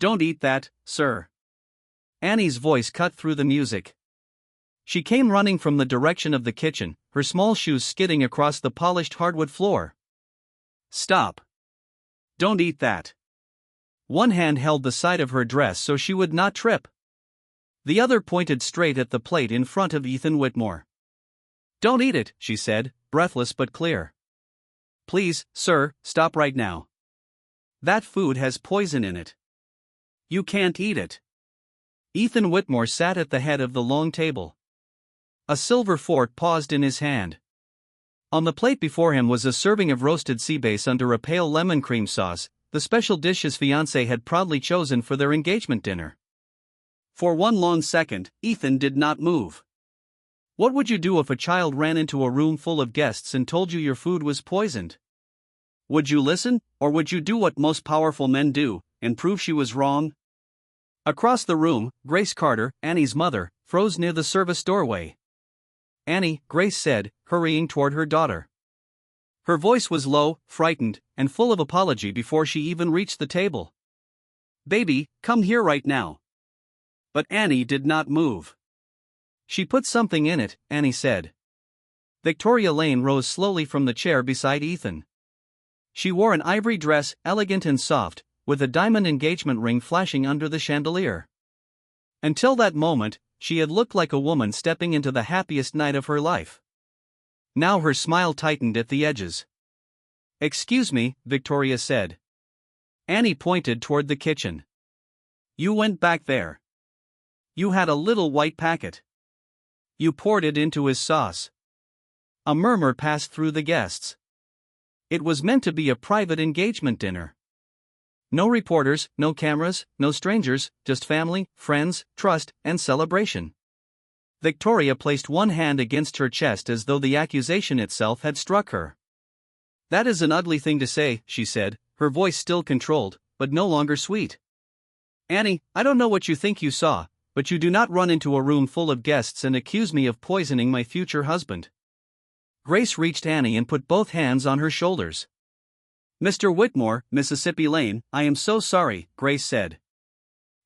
Don't eat that, sir. Annie's voice cut through the music. She came running from the direction of the kitchen, her small shoes skidding across the polished hardwood floor. Stop. Don't eat that. One hand held the side of her dress so she would not trip. The other pointed straight at the plate in front of Ethan Whitmore. Don't eat it, she said, breathless but clear. Please, sir, stop right now. That food has poison in it. You can't eat it. Ethan Whitmore sat at the head of the long table. A silver fork paused in his hand. On the plate before him was a serving of roasted sea bass under a pale lemon cream sauce, the special dish his fiancée had proudly chosen for their engagement dinner. For one long second, Ethan did not move. What would you do if a child ran into a room full of guests and told you your food was poisoned? Would you listen, or would you do what most powerful men do, and prove she was wrong? Across the room, Grace Carter, Annie's mother, froze near the service doorway. Annie, Grace said, hurrying toward her daughter. Her voice was low, frightened, and full of apology before she even reached the table. Baby, come here right now. But Annie did not move. She put something in it, Annie said. Victoria Lane rose slowly from the chair beside Ethan. She wore an ivory dress, elegant and soft, with a diamond engagement ring flashing under the chandelier. Until that moment, she had looked like a woman stepping into the happiest night of her life. Now her smile tightened at the edges. Excuse me, Victoria said. Annie pointed toward the kitchen. You went back there. You had a little white packet. You poured it into his sauce. A murmur passed through the guests. It was meant to be a private engagement dinner. No reporters, no cameras, no strangers, just family, friends, trust, and celebration. Victoria placed one hand against her chest as though the accusation itself had struck her. That is an ugly thing to say, she said, her voice still controlled, but no longer sweet. Annie, I don't know what you think you saw, but you do not run into a room full of guests and accuse me of poisoning my future husband. Grace reached Annie and put both hands on her shoulders. Mr. Whitmore, Mississippi Lane, I am so sorry, Grace said.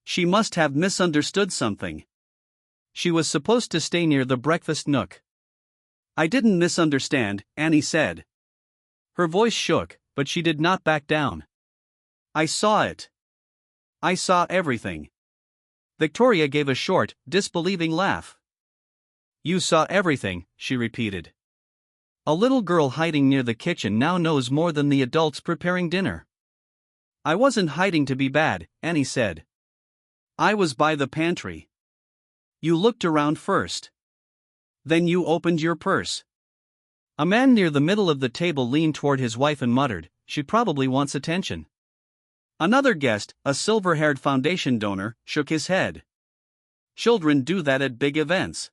She must have misunderstood something. She was supposed to stay near the breakfast nook. I didn't misunderstand, Annie said. Her voice shook, but she did not back down. I saw it. I saw everything. Victoria gave a short, disbelieving laugh. You saw everything, she repeated. A little girl hiding near the kitchen now knows more than the adults preparing dinner. I wasn't hiding to be bad, Annie said. I was by the pantry. You looked around first. Then you opened your purse. A man near the middle of the table leaned toward his wife and muttered, she probably wants attention. Another guest, a silver-haired foundation donor, shook his head. Children do that at big events.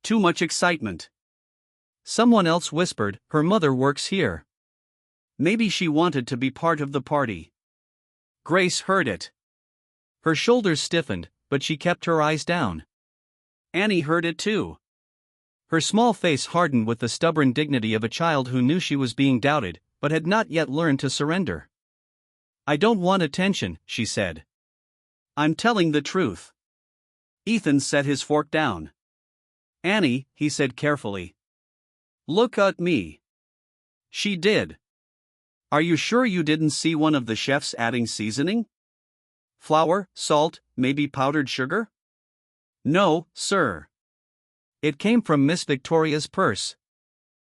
Too much excitement. Someone else whispered, her mother works here. Maybe she wanted to be part of the party. Grace heard it. Her shoulders stiffened, but she kept her eyes down. Annie heard it too. Her small face hardened with the stubborn dignity of a child who knew she was being doubted, but had not yet learned to surrender. I don't want attention, she said. I'm telling the truth. Ethan set his fork down. Annie, he said carefully. Look at me. She did. Are you sure you didn't see one of the chefs adding seasoning? Flour, salt, maybe powdered sugar? No, sir. It came from Miss Victoria's purse.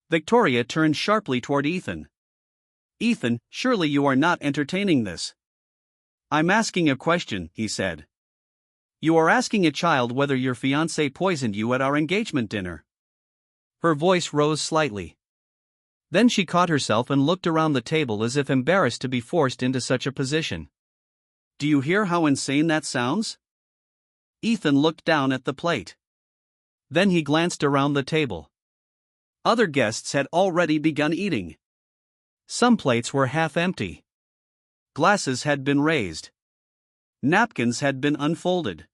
Victoria turned sharply toward Ethan. Ethan, surely you are not entertaining this. I'm asking a question, he said. You are asking a child whether your fiancé poisoned you at our engagement dinner. Her voice rose slightly. Then she caught herself and looked around the table as if embarrassed to be forced into such a position. Do you hear how insane that sounds? Ethan looked down at the plate. Then he glanced around the table. Other guests had already begun eating. Some plates were half empty. Glasses had been raised. Napkins had been unfolded.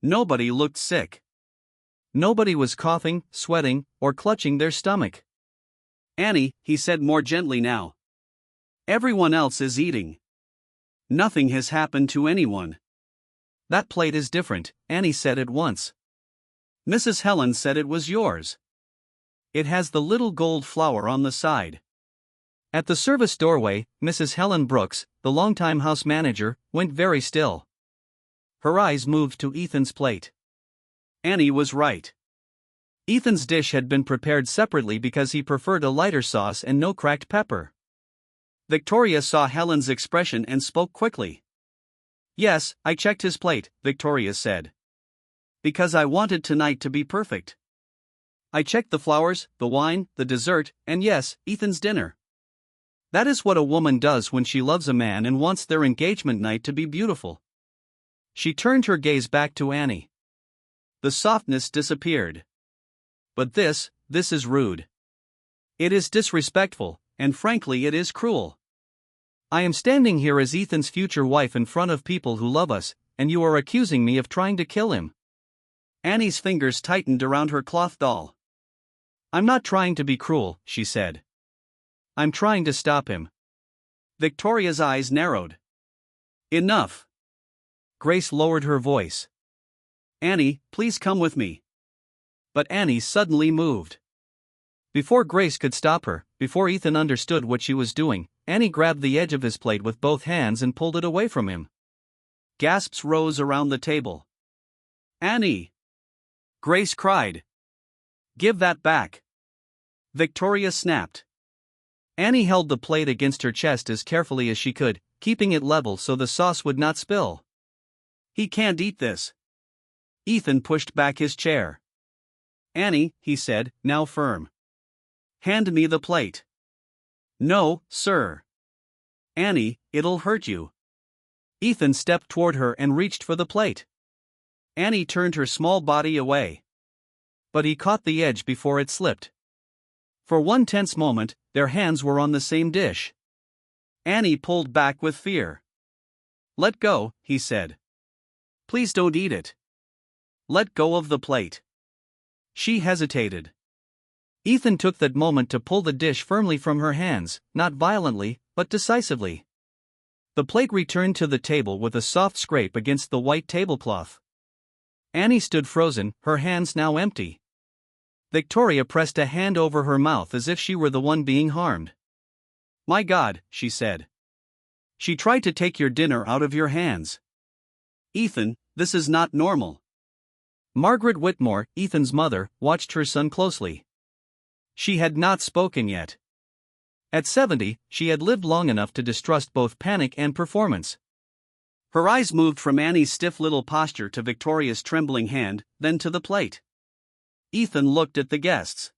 Nobody looked sick. Nobody was coughing, sweating, or clutching their stomach. Annie, he said more gently now. Everyone else is eating. Nothing has happened to anyone. That plate is different, Annie said at once. Mrs. Helen said it was yours. It has the little gold flower on the side. At the service doorway, Mrs. Helen Brooks, the longtime house manager, went very still. Her eyes moved to Ethan's plate. Annie was right. Ethan's dish had been prepared separately because he preferred a lighter sauce and no cracked pepper. Victoria saw Helen's expression and spoke quickly. Yes, I checked his plate, Victoria said. Because I wanted tonight to be perfect. I checked the flowers, the wine, the dessert, and yes, Ethan's dinner. That is what a woman does when she loves a man and wants their engagement night to be beautiful. She turned her gaze back to Annie. The softness disappeared. But this is rude. It is disrespectful, and frankly it is cruel. I am standing here as Ethan's future wife in front of people who love us, and you are accusing me of trying to kill him. Annie's fingers tightened around her cloth doll. I'm not trying to be cruel, she said. I'm trying to stop him. Victoria's eyes narrowed. Enough. Grace lowered her voice. Annie, please come with me. But Annie suddenly moved. Before Grace could stop her, before Ethan understood what she was doing, Annie grabbed the edge of his plate with both hands and pulled it away from him. Gasps rose around the table. Annie! Grace cried. Give that back. Victoria snapped. Annie held the plate against her chest as carefully as she could, keeping it level so the sauce would not spill. He can't eat this. Ethan pushed back his chair. Annie, he said, now firm. Hand me the plate. No, sir. Annie, it'll hurt you. Ethan stepped toward her and reached for the plate. Annie turned her small body away. But he caught the edge before it slipped. For one tense moment, their hands were on the same dish. Annie pulled back with fear. Let go, he said. Please don't eat it. Let go of the plate. She hesitated. Ethan took that moment to pull the dish firmly from her hands, not violently, but decisively. The plate returned to the table with a soft scrape against the white tablecloth. Annie stood frozen, her hands now empty. Victoria pressed a hand over her mouth as if she were the one being harmed. My God, she said. She tried to take your dinner out of your hands. Ethan, this is not normal. Margaret Whitmore, Ethan's mother, watched her son closely. She had not spoken yet. At 70, she had lived long enough to distrust both panic and performance. Her eyes moved from Annie's stiff little posture to Victoria's trembling hand, then to the plate. Ethan looked at the guests.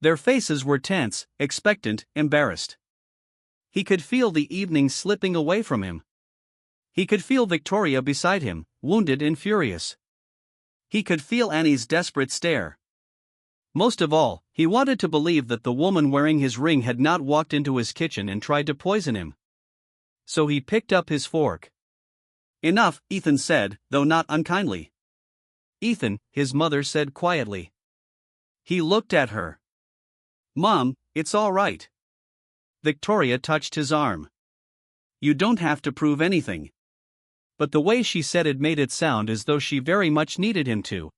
Their faces were tense, expectant, embarrassed. He could feel the evening slipping away from him. He could feel Victoria beside him, wounded and furious. He could feel Annie's desperate stare. Most of all, he wanted to believe that the woman wearing his ring had not walked into his kitchen and tried to poison him. So he picked up his fork. Enough, Ethan said, though not unkindly. Ethan, his mother said quietly. He looked at her. Mom, it's all right. Victoria touched his arm. You don't have to prove anything. But the way she said it made it sound as though she very much needed him to.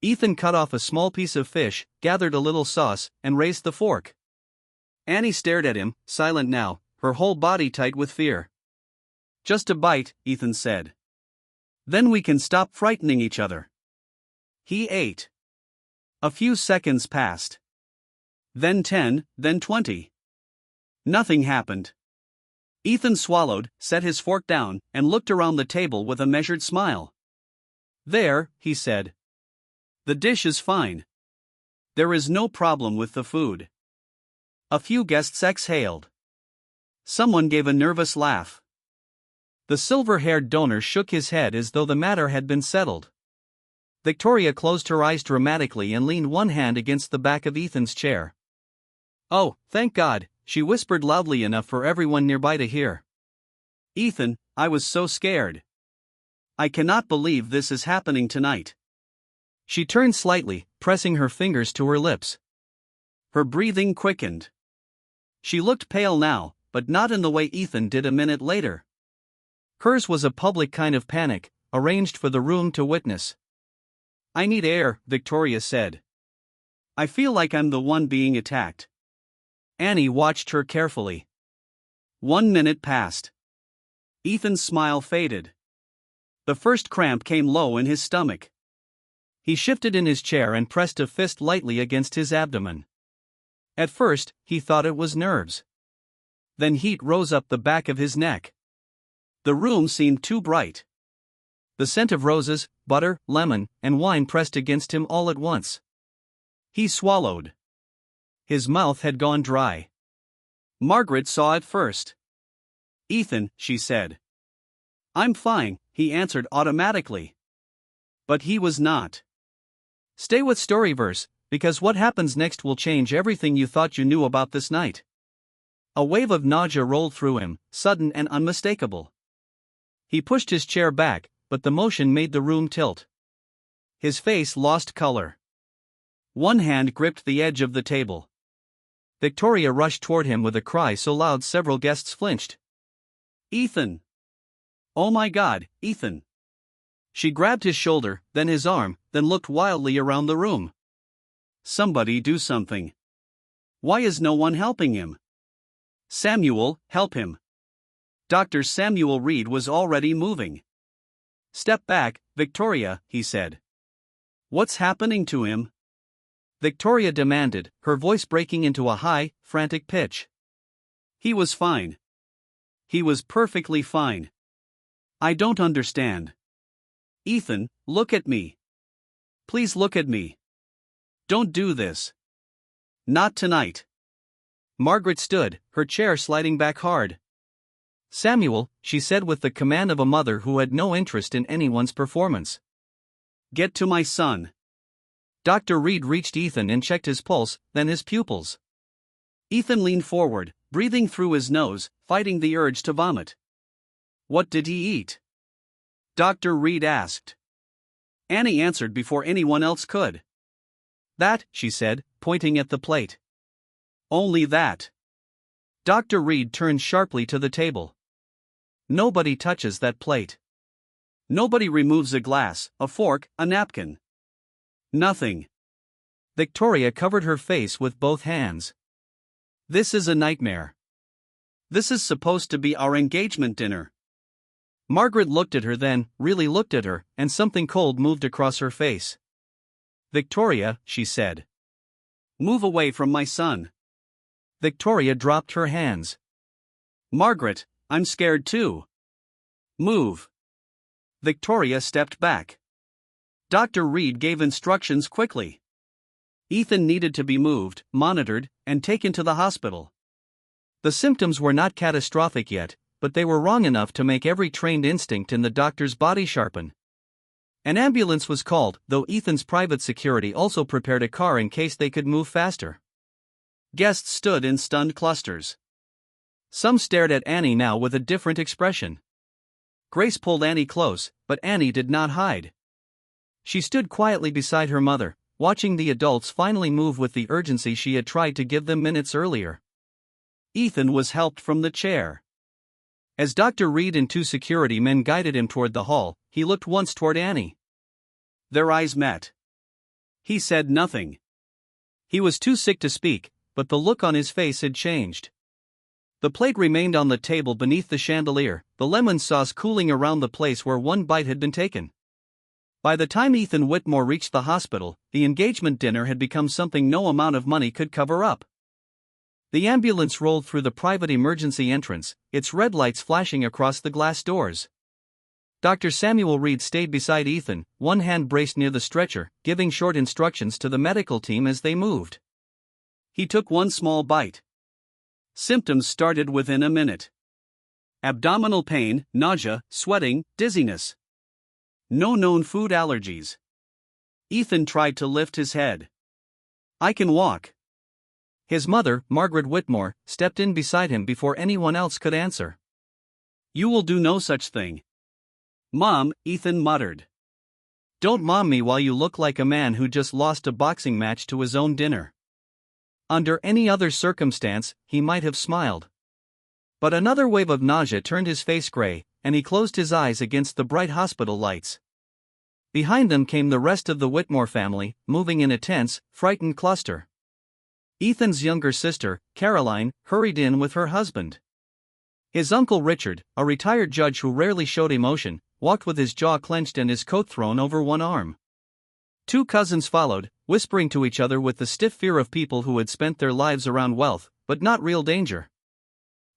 Ethan cut off a small piece of fish, gathered a little sauce, and raised the fork. Annie stared at him, silent now, her whole body tight with fear. Just a bite, Ethan said. Then we can stop frightening each other. He ate. A few seconds passed. Then 10, then 20. Nothing happened. Ethan swallowed, set his fork down, and looked around the table with a measured smile. There, he said. The dish is fine. There is no problem with the food. A few guests exhaled. Someone gave a nervous laugh. The silver-haired donor shook his head as though the matter had been settled. Victoria closed her eyes dramatically and leaned one hand against the back of Ethan's chair. Oh, thank God, she whispered loudly enough for everyone nearby to hear. Ethan, I was so scared. I cannot believe this is happening tonight. She turned slightly, pressing her fingers to her lips. Her breathing quickened. She looked pale now, but not in the way Ethan did a minute later. Hers was a public kind of panic, arranged for the room to witness. "I need air," Victoria said. "I feel like I'm the one being attacked." Annie watched her carefully. 1 minute passed. Ethan's smile faded. The first cramp came low in his stomach. He shifted in his chair and pressed a fist lightly against his abdomen. At first, he thought it was nerves. Then heat rose up the back of his neck. The room seemed too bright. The scent of roses, butter, lemon, and wine pressed against him all at once. He swallowed. His mouth had gone dry. Margaret saw it first. "Ethan," she said. "I'm fine," he answered automatically. But he was not. Stay with StoryVerse, because what happens next will change everything you thought you knew about this night. A wave of nausea rolled through him, sudden and unmistakable. He pushed his chair back, but the motion made the room tilt. His face lost color. One hand gripped the edge of the table. Victoria rushed toward him with a cry so loud several guests flinched. "Ethan! Oh my God, Ethan!" She grabbed his shoulder, then his arm, then looked wildly around the room. "Somebody do something. Why is no one helping him? Samuel, help him." Dr. Samuel Reed was already moving. "Step back, Victoria," he said. "What's happening to him?" Victoria demanded, her voice breaking into a high, frantic pitch. "He was fine. He was perfectly fine. I don't understand. Ethan, look at me. Please look at me. Don't do this. Not tonight." Margaret stood, her chair sliding back hard. "Samuel," she said with the command of a mother who had no interest in anyone's performance. "Get to my son." Dr. Reed reached Ethan and checked his pulse, then his pupils. Ethan leaned forward, breathing through his nose, fighting the urge to vomit. "What did he eat?" Dr. Reed asked. Annie answered before anyone else could. "That," she said, pointing at the plate. "Only that." Dr. Reed turned sharply to the table. "Nobody touches that plate. Nobody removes a glass, a fork, a napkin. Nothing." Victoria covered her face with both hands. "This is a nightmare. This is supposed to be our engagement dinner." Margaret looked at her, then really looked at her, and something cold moved across her face. "Victoria," she said. "Move away from my son." Victoria dropped her hands. "Margaret, I'm scared too. Move." Victoria stepped back. Dr. Reed gave instructions quickly. Ethan needed to be moved, monitored, and taken to the hospital. The symptoms were not catastrophic yet, but they were wrong enough to make every trained instinct in the doctor's body sharpen. An ambulance was called, though Ethan's private security also prepared a car in case they could move faster. Guests stood in stunned clusters. Some stared at Annie now with a different expression. Grace pulled Annie close, but Annie did not hide. She stood quietly beside her mother, watching the adults finally move with the urgency she had tried to give them minutes earlier. Ethan was helped from the chair. As Dr. Reed and 2 security men guided him toward the hall, he looked once toward Annie. Their eyes met. He said nothing. He was too sick to speak, but the look on his face had changed. The plate remained on the table beneath the chandelier, the lemon sauce cooling around the place where one bite had been taken. By the time Ethan Whitmore reached the hospital, the engagement dinner had become something no amount of money could cover up. The ambulance rolled through the private emergency entrance, its red lights flashing across the glass doors. Dr. Samuel Reed stayed beside Ethan, one hand braced near the stretcher, giving short instructions to the medical team as they moved. He took one small bite. Symptoms started within a minute. Abdominal pain, nausea, sweating, dizziness. No known food allergies. Ethan tried to lift his head. "I can walk." His mother, Margaret Whitmore, stepped in beside him before anyone else could answer. "You will do no such thing." "Mom," Ethan muttered. "Don't mom me while you look like a man who just lost a boxing match to his own dinner." Under any other circumstance, he might have smiled. But another wave of nausea turned his face gray, and he closed his eyes against the bright hospital lights. Behind them came the rest of the Whitmore family, moving in a tense, frightened cluster. Ethan's younger sister, Caroline, hurried in with her husband. His uncle Richard, a retired judge who rarely showed emotion, walked with his jaw clenched and his coat thrown over one arm. Two cousins followed, whispering to each other with the stiff fear of people who had spent their lives around wealth, but not real danger.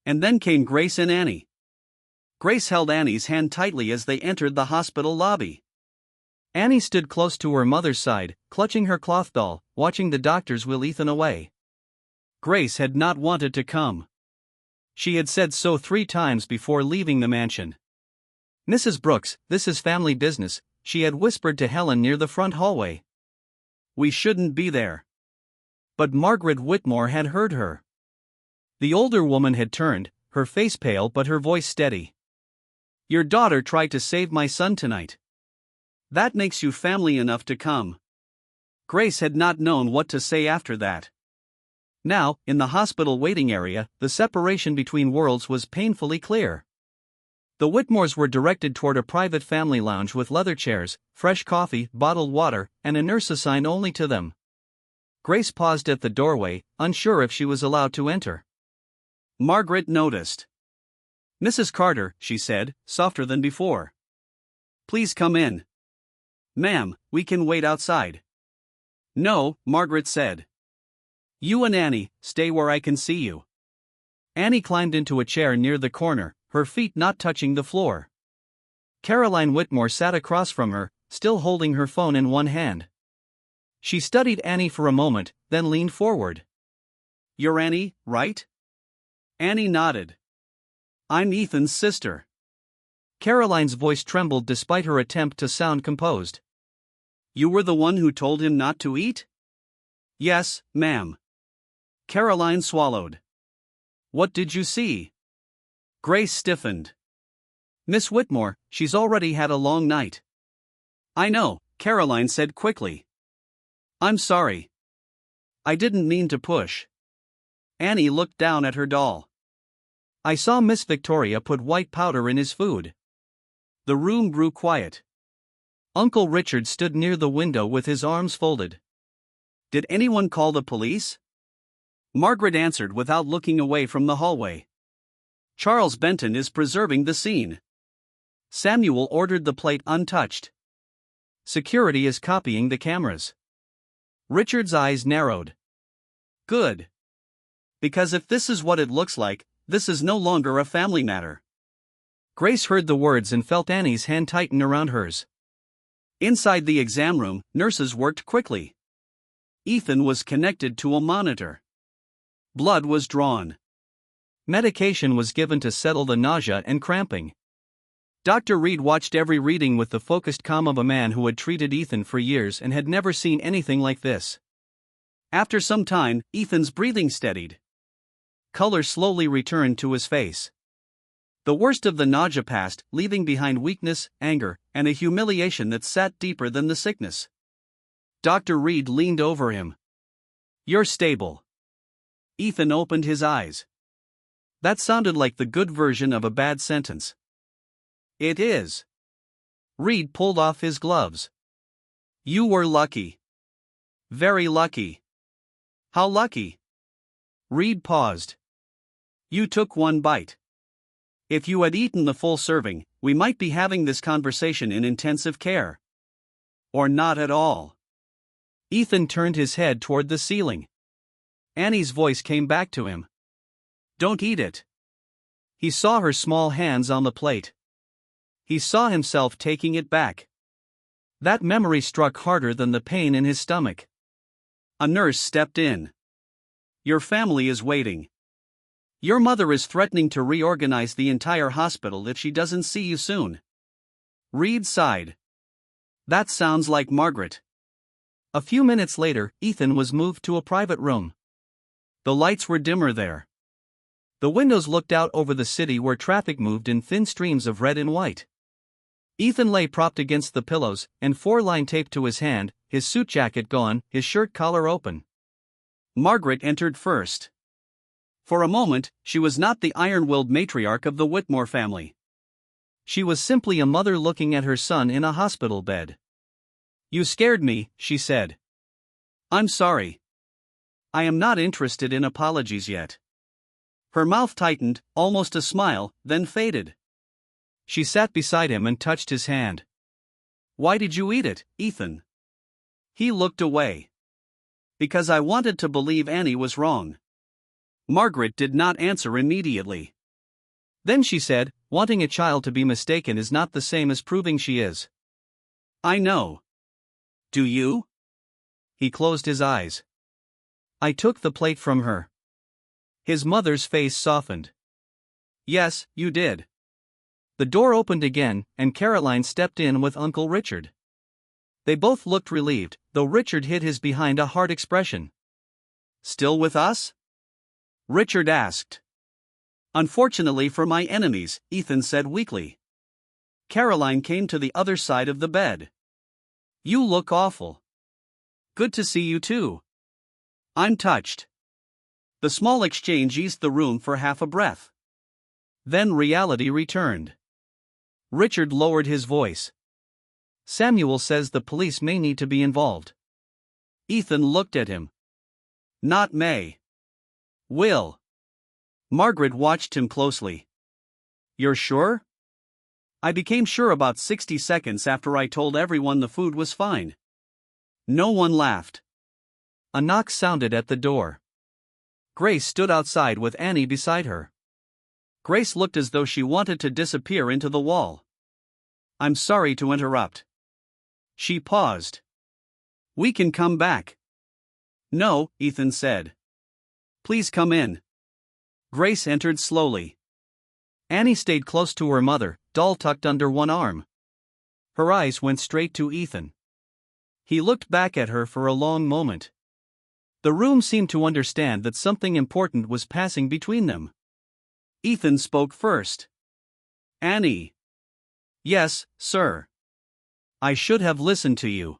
And then came Grace and Annie. Grace held Annie's hand tightly as they entered the hospital lobby. Annie stood close to her mother's side, clutching her cloth doll, watching the doctors wheel Ethan away. Grace had not wanted to come. She had said so 3 times before leaving the mansion. "Mrs. Brooks, this is family business," she had whispered to Helen near the front hallway. "We shouldn't be there." But Margaret Whitmore had heard her. The older woman had turned, her face pale but her voice steady. "Your daughter tried to save my son tonight. That makes you family enough to come." Grace had not known what to say after that. Now, in the hospital waiting area, the separation between worlds was painfully clear. The Whitmores were directed toward a private family lounge with leather chairs, fresh coffee, bottled water, and a nurse assigned only to them. Grace paused at the doorway, unsure if she was allowed to enter. Margaret noticed. "Mrs. Carter," she said, softer than before. "Please come in." "Ma'am, we can wait outside." "No," Margaret said. "You and Annie, stay where I can see you." Annie climbed into a chair near the corner, her feet not touching the floor. Caroline Whitmore sat across from her, still holding her phone in one hand. She studied Annie for a moment, then leaned forward. "You're Annie, right?" Annie nodded. "I'm Ethan's sister." Caroline's voice trembled despite her attempt to sound composed. "You were the one who told him not to eat?" "Yes, ma'am." Caroline swallowed. "What did you see?" Grace stiffened. "Miss Whitmore, she's already had a long night." "I know," Caroline said quickly. "I'm sorry. I didn't mean to push." Annie looked down at her doll. "I saw Miss Victoria put white powder in his food." The room grew quiet. Uncle Richard stood near the window with his arms folded. "Did anyone call the police?" Margaret answered without looking away from the hallway. "Charles Benton is preserving the scene." Samuel ordered the plate untouched. "Security is copying the cameras." Richard's eyes narrowed. "Good. Because if this is what it looks like, this is no longer a family matter." Grace heard the words and felt Annie's hand tighten around hers. Inside the exam room, nurses worked quickly. Ethan was connected to a monitor. Blood was drawn. Medication was given to settle the nausea and cramping. Dr. Reed watched every reading with the focused calm of a man who had treated Ethan for years and had never seen anything like this. After some time, Ethan's breathing steadied. Color slowly returned to his face. The worst of the nausea passed, leaving behind weakness, anger, and a humiliation that sat deeper than the sickness. Dr. Reed leaned over him. "You're stable." Ethan opened his eyes. That sounded like the good version of a bad sentence. "It is." Reed pulled off his gloves. "You were lucky. Very lucky." "How lucky?" Reed paused. "You took one bite. If you had eaten the full serving, we might be having this conversation in intensive care. Or not at all." Ethan turned his head toward the ceiling. Annie's voice came back to him. "Don't eat it." He saw her small hands on the plate. He saw himself taking it back. That memory struck harder than the pain in his stomach. A nurse stepped in. "Your family is waiting. Your mother is threatening to reorganize the entire hospital if she doesn't see you soon." Reed sighed. "That sounds like Margaret." A few minutes later, Ethan was moved to a private room. The lights were dimmer there. The windows looked out over the city where traffic moved in thin streams of red and white. Ethan lay propped against the pillows, and 4-line tape to his hand, his suit jacket gone, his shirt collar open. Margaret entered first. For a moment, she was not the iron-willed matriarch of the Whitmore family. She was simply a mother looking at her son in a hospital bed. "You scared me," she said. "I'm sorry. I am not interested in apologies yet." Her mouth tightened, almost a smile, then faded. She sat beside him and touched his hand. "Why did you eat it, Ethan?" He looked away. "Because I wanted to believe Annie was wrong." Margaret did not answer immediately. Then she said, "Wanting a child to be mistaken is not the same as proving she is." "I know. Do you?" He closed his eyes. "I took the plate from her." His mother's face softened. "Yes, you did." The door opened again, and Caroline stepped in with Uncle Richard. They both looked relieved, though Richard hid his behind a hard expression. "Still with us?" Richard asked. "Unfortunately for my enemies," Ethan said weakly. Caroline came to the other side of the bed. "You look awful." "Good to see you too." "I'm touched." The small exchange eased the room for half a breath. Then reality returned. Richard lowered his voice. "Samuel says the police may need to be involved." Ethan looked at him. "Not may. Will." Margaret watched him closely. "You're sure?" "I became sure about 60 seconds after I told everyone the food was fine." No one laughed. A knock sounded at the door. Grace stood outside with Annie beside her. Grace looked as though she wanted to disappear into the wall. "I'm sorry to interrupt." She paused. "We can come back." "No," Ethan said. "Please come in." Grace entered slowly. Annie stayed close to her mother, doll tucked under one arm. Her eyes went straight to Ethan. He looked back at her for a long moment. The room seemed to understand that something important was passing between them. Ethan spoke first. "Annie." "Yes, sir." "I should have listened to you."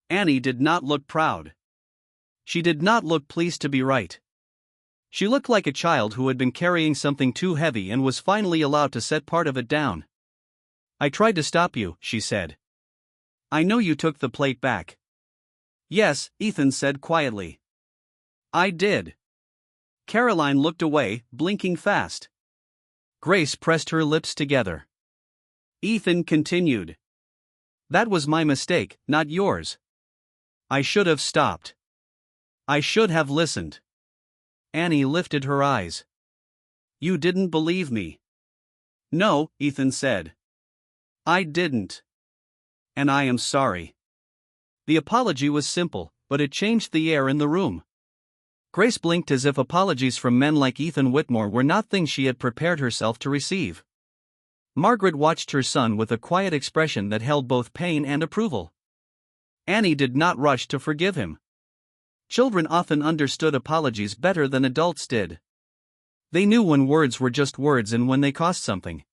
Annie did not look proud. She did not look pleased to be right. She looked like a child who had been carrying something too heavy and was finally allowed to set part of it down. "I tried to stop you," she said. "I know you took the plate back." "Yes," Ethan said quietly. "I did." Caroline looked away, blinking fast. Grace pressed her lips together. Ethan continued. "That was my mistake, not yours. I should have stopped. I should have listened." Annie lifted her eyes. "You didn't believe me." "No," Ethan said. "I didn't. And I am sorry." The apology was simple, but it changed the air in the room. Grace blinked as if apologies from men like Ethan Whitmore were not things she had prepared herself to receive. Margaret watched her son with a quiet expression that held both pain and approval. Annie did not rush to forgive him. Children often understood apologies better than adults did. They knew when words were just words and when they cost something.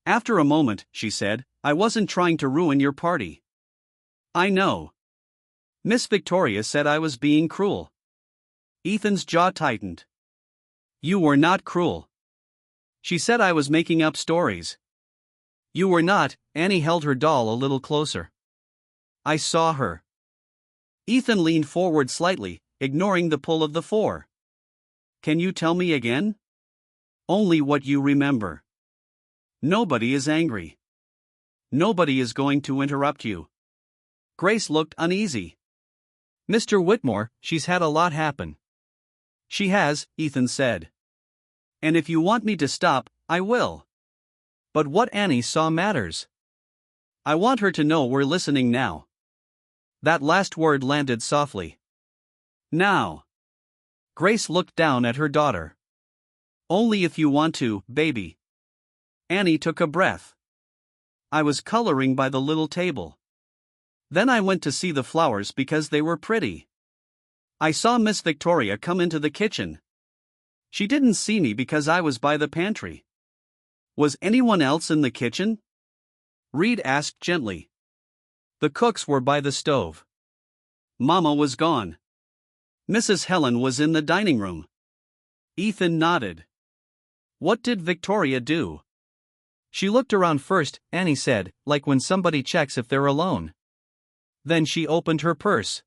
After a moment, she said, "I wasn't trying to ruin your party." "I know. Miss Victoria said I was being cruel." Ethan's jaw tightened. "You were not cruel. She said I was making up stories." "You were not." Annie held her doll a little closer. "I saw her." Ethan leaned forward slightly, ignoring the pull of the four. "Can you tell me again?" "Only what you remember." "Nobody is angry. Nobody is going to interrupt you." Grace looked uneasy. "Mr. Whitmore, she's had a lot happen." "She has," Ethan said. "And if you want me to stop, I will." But what Annie saw matters. "I want her to know we're listening now." That last word landed softly. "Now." Grace looked down at her daughter. "Only if you want to, baby." Annie took a breath. "I was coloring by the little table. Then I went to see the flowers because they were pretty. I saw Miss Victoria come into the kitchen. She didn't see me because I was by the pantry." "Was anyone else in the kitchen?" Reed asked gently. "The cooks were by the stove." "Mama was gone. Mrs. Helen was in the dining room." Ethan nodded. "What did Victoria do?" She looked around first, Annie said, like when somebody checks if they're alone. Then she opened her purse.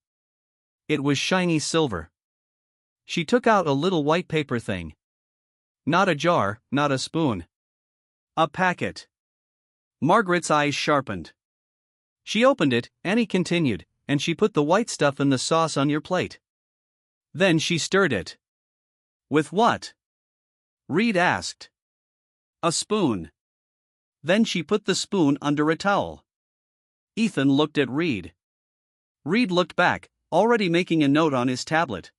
It was shiny silver. She took out a little white paper thing. Not a jar, not a spoon. A packet. Margaret's eyes sharpened. She opened it, Annie continued, and she put the white stuff in the sauce on your plate. Then she stirred it. With what? Reed asked. A spoon. Then she put the spoon under a towel. Ethan looked at Reed. Reed looked back, already making a note on his tablet.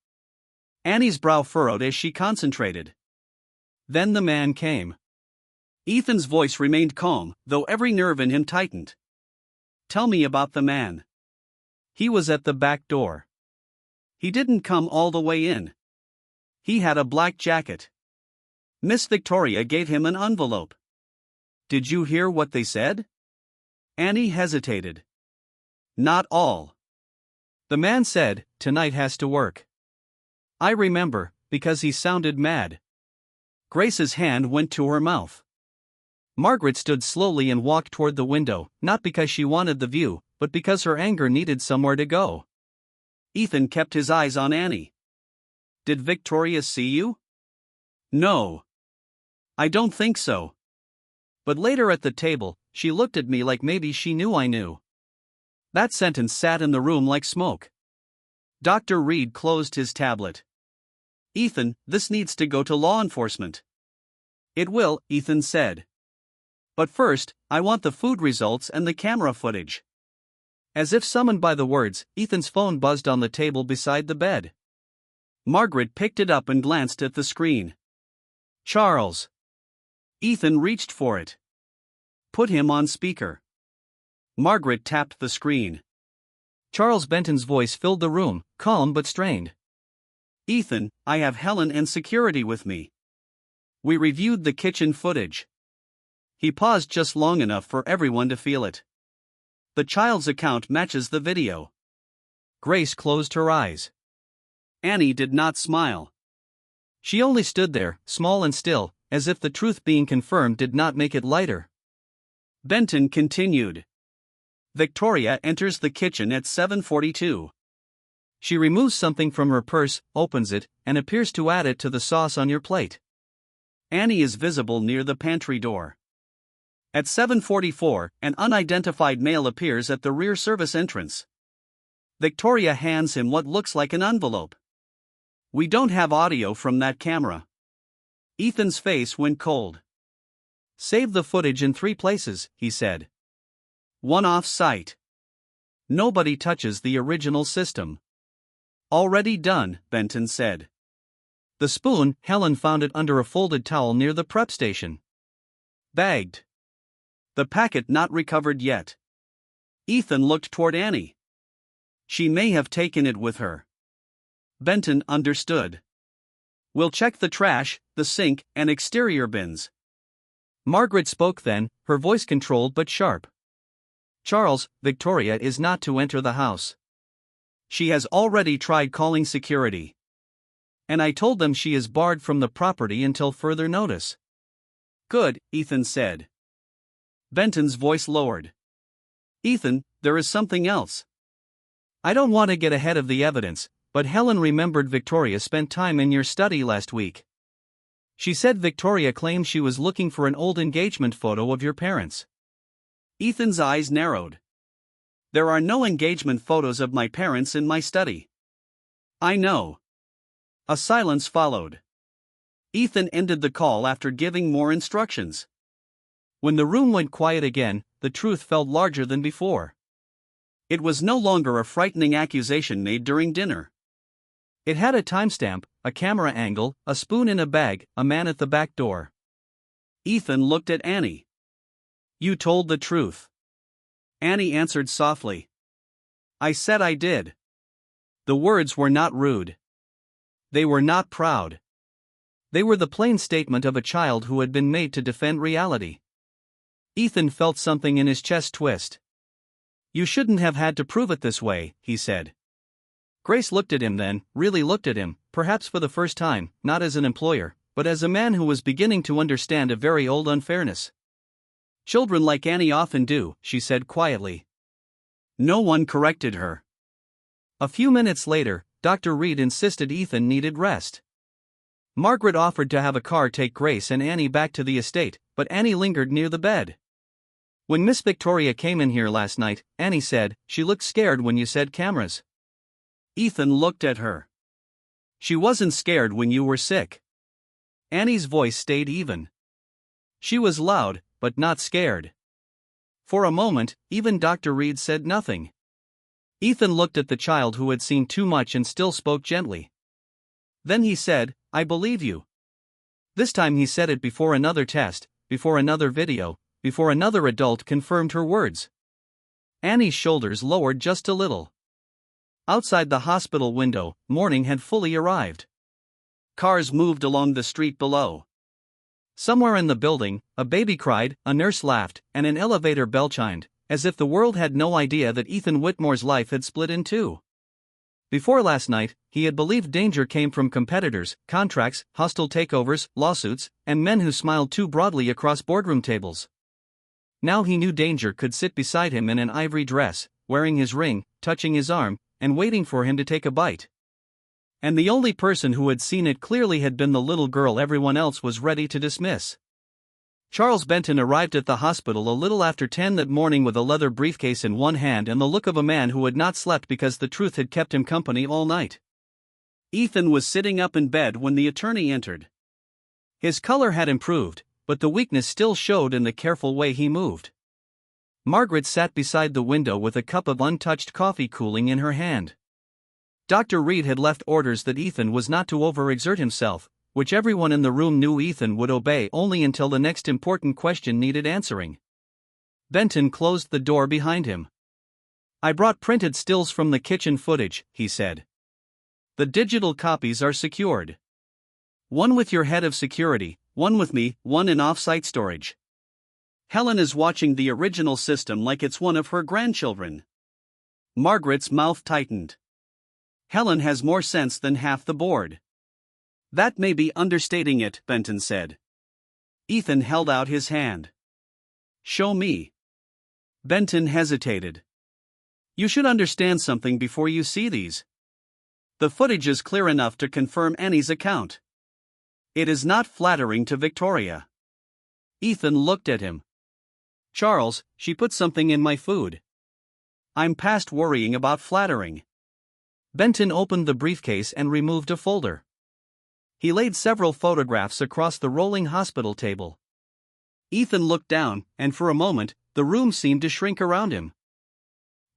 Annie's brow furrowed as she concentrated. Then the man came. Ethan's voice remained calm, though every nerve in him tightened. Tell me about the man. He was at the back door. He didn't come all the way in. He had a black jacket. Miss Victoria gave him an envelope. Did you hear what they said? Annie hesitated. Not all. The man said, tonight has to work. I remember, because he sounded mad. Grace's hand went to her mouth. Margaret stood slowly and walked toward the window, not because she wanted the view, but because her anger needed somewhere to go. Ethan kept his eyes on Annie. Did Victoria see you? No. I don't think so. But later at the table, she looked at me like maybe she knew I knew. That sentence sat in the room like smoke. Dr. Reed closed his tablet. Ethan, this needs to go to law enforcement. It will, Ethan said. But first, I want the food results and the camera footage. As if summoned by the words, Ethan's phone buzzed on the table beside the bed. Margaret picked it up and glanced at the screen. Charles. Ethan reached for it. Put him on speaker. Margaret tapped the screen. Charles Benton's voice filled the room, calm but strained. Ethan, I have Helen and security with me. We reviewed the kitchen footage. He paused just long enough for everyone to feel it. The child's account matches the video. Grace closed her eyes. Annie did not smile. She only stood there, small and still, as if the truth being confirmed did not make it lighter. Benton continued. Victoria enters the kitchen at 7:42. She removes something from her purse, opens it, and appears to add it to the sauce on your plate. Annie is visible near the pantry door. At 7:44, an unidentified male appears at the rear service entrance. Victoria hands him what looks like an envelope. We don't have audio from that camera. Ethan's face went cold. Save the footage in 3 places, he said. One off-site. Nobody touches the original system. Already done, Benton said. The spoon, Helen found it under a folded towel near the prep station. Bagged. The packet not recovered yet. Ethan looked toward Annie. She may have taken it with her. Benton understood. We'll check the trash, the sink, and exterior bins. Margaret spoke then, her voice controlled but sharp. Charles, Victoria is not to enter the house. She has already tried calling security. And I told them she is barred from the property until further notice. Good, Ethan said. Benton's voice lowered. Ethan, there is something else. I don't want to get ahead of the evidence, but Helen remembered Victoria spent time in your study last week. She said Victoria claimed she was looking for an old engagement photo of your parents. Ethan's eyes narrowed. There are no engagement photos of my parents in my study. I know. A silence followed. Ethan ended the call after giving more instructions. When the room went quiet again, the truth felt larger than before. It was no longer a frightening accusation made during dinner. It had a timestamp, a camera angle, a spoon in a bag, a man at the back door. Ethan looked at Annie. You told the truth. Annie answered softly. I said I did. The words were not rude. They were not proud. They were the plain statement of a child who had been made to defend reality. Ethan felt something in his chest twist. You shouldn't have had to prove it this way, he said. Grace looked at him then, really looked at him, perhaps for the first time, not as an employer, but as a man who was beginning to understand a very old unfairness. Children like Annie often do, she said quietly. No one corrected her. A few minutes later, Dr. Reed insisted Ethan needed rest. Margaret offered to have a car take Grace and Annie back to the estate, but Annie lingered near the bed. When Miss Victoria came in here last night, Annie said, she looked scared when you said cameras. Ethan looked at her. She wasn't scared when you were sick. Annie's voice stayed even. She was loud, but not scared. For a moment, even Dr. Reed said nothing. Ethan looked at the child who had seen too much and still spoke gently. Then he said, I believe you. This time he said it before another test, before another video, before another adult confirmed her words. Annie's shoulders lowered just a little. Outside the hospital window, morning had fully arrived. Cars moved along the street below. Somewhere in the building, a baby cried, a nurse laughed, and an elevator bell chimed, as if the world had no idea that Ethan Whitmore's life had split in two. Before last night, he had believed danger came from competitors, contracts, hostile takeovers, lawsuits, and men who smiled too broadly across boardroom tables. Now he knew danger could sit beside him in an ivory dress, wearing his ring, touching his arm, and waiting for him to take a bite. And the only person who had seen it clearly had been the little girl everyone else was ready to dismiss. Charles Benton arrived at the hospital a little after 10 that morning with a leather briefcase in one hand and the look of a man who had not slept because the truth had kept him company all night. Ethan was sitting up in bed when the attorney entered. His color had improved, but the weakness still showed in the careful way he moved. Margaret sat beside the window with a cup of untouched coffee cooling in her hand. Dr. Reed had left orders that Ethan was not to overexert himself, which everyone in the room knew Ethan would obey only until the next important question needed answering. Benton closed the door behind him. I brought printed stills from the kitchen footage, he said. The digital copies are secured. One with your head of security, one with me, one in off-site storage. Helen is watching the original system like it's one of her grandchildren. Margaret's mouth tightened. Helen has more sense than half the board. That may be understating it, Benton said. Ethan held out his hand. Show me. Benton hesitated. You should understand something before you see these. The footage is clear enough to confirm Annie's account. It is not flattering to Victoria. Ethan looked at him. Charles, she put something in my food. I'm past worrying about flattering. Benton opened the briefcase and removed a folder. He laid several photographs across the rolling hospital table. Ethan looked down, and for a moment, the room seemed to shrink around him.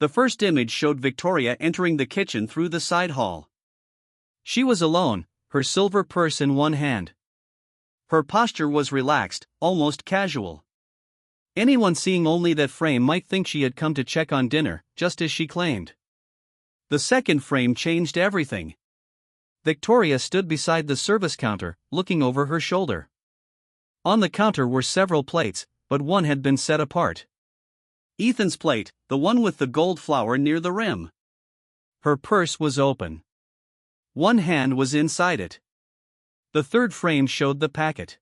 The first image showed Victoria entering the kitchen through the side hall. She was alone, her silver purse in one hand. Her posture was relaxed, almost casual. Anyone seeing only that frame might think she had come to check on dinner, just as she claimed. The second frame changed everything. Victoria stood beside the service counter, looking over her shoulder. On the counter were several plates, but one had been set apart. Ethan's plate, the one with the gold flower near the rim. Her purse was open. One hand was inside it. The third frame showed the packet.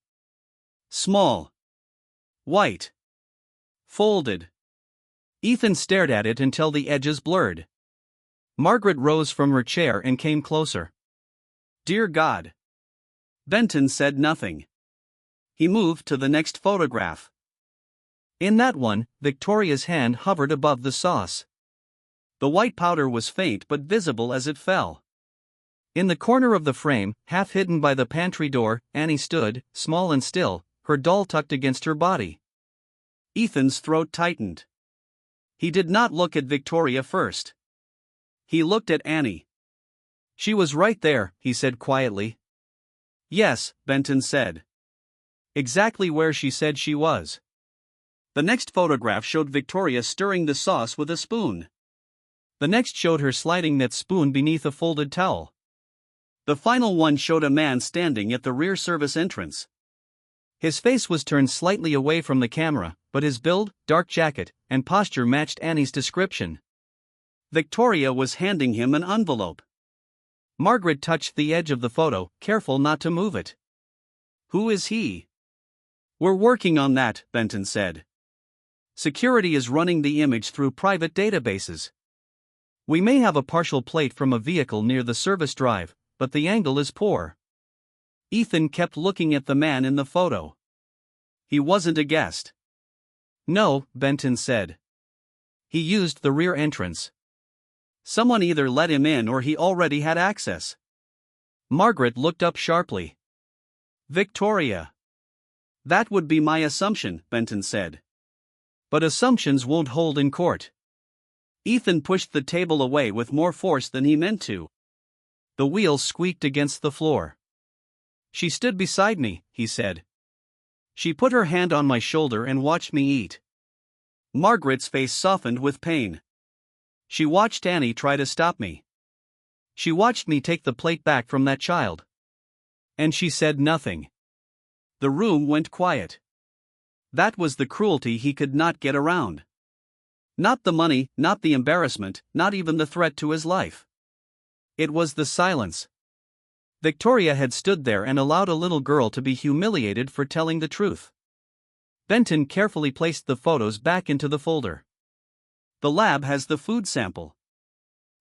Small. White. Folded. Ethan stared at it until the edges blurred. Margaret rose from her chair and came closer. Dear God. Benton said nothing. He moved to the next photograph. In that one, Victoria's hand hovered above the sauce. The white powder was faint but visible as it fell. In the corner of the frame, half hidden by the pantry door, Annie stood, small and still, her doll tucked against her body. Ethan's throat tightened. He did not look at Victoria first. He looked at Annie. She was right there, he said quietly. Yes, Benton said. Exactly where she said she was. The next photograph showed Victoria stirring the sauce with a spoon. The next showed her sliding that spoon beneath a folded towel. The final one showed a man standing at the rear service entrance. His face was turned slightly away from the camera, but his build, dark jacket, and posture matched Annie's description. Victoria was handing him an envelope. Margaret touched the edge of the photo, careful not to move it. Who is he? We're working on that, Benton said. Security is running the image through private databases. We may have a partial plate from a vehicle near the service drive, but the angle is poor. Ethan kept looking at the man in the photo. He wasn't a guest. No, Benton said. He used the rear entrance. Someone either let him in or he already had access. Margaret looked up sharply. Victoria. That would be my assumption, Benton said. But assumptions won't hold in court. Ethan pushed the table away with more force than he meant to. The wheels squeaked against the floor. She stood beside me, he said. She put her hand on my shoulder and watched me eat. Margaret's face softened with pain. She watched Annie try to stop me. She watched me take the plate back from that child. And she said nothing. The room went quiet. That was the cruelty he could not get around. Not the money, not the embarrassment, not even the threat to his life. It was the silence. Victoria had stood there and allowed a little girl to be humiliated for telling the truth. Benton carefully placed the photos back into the folder. The lab has the food sample.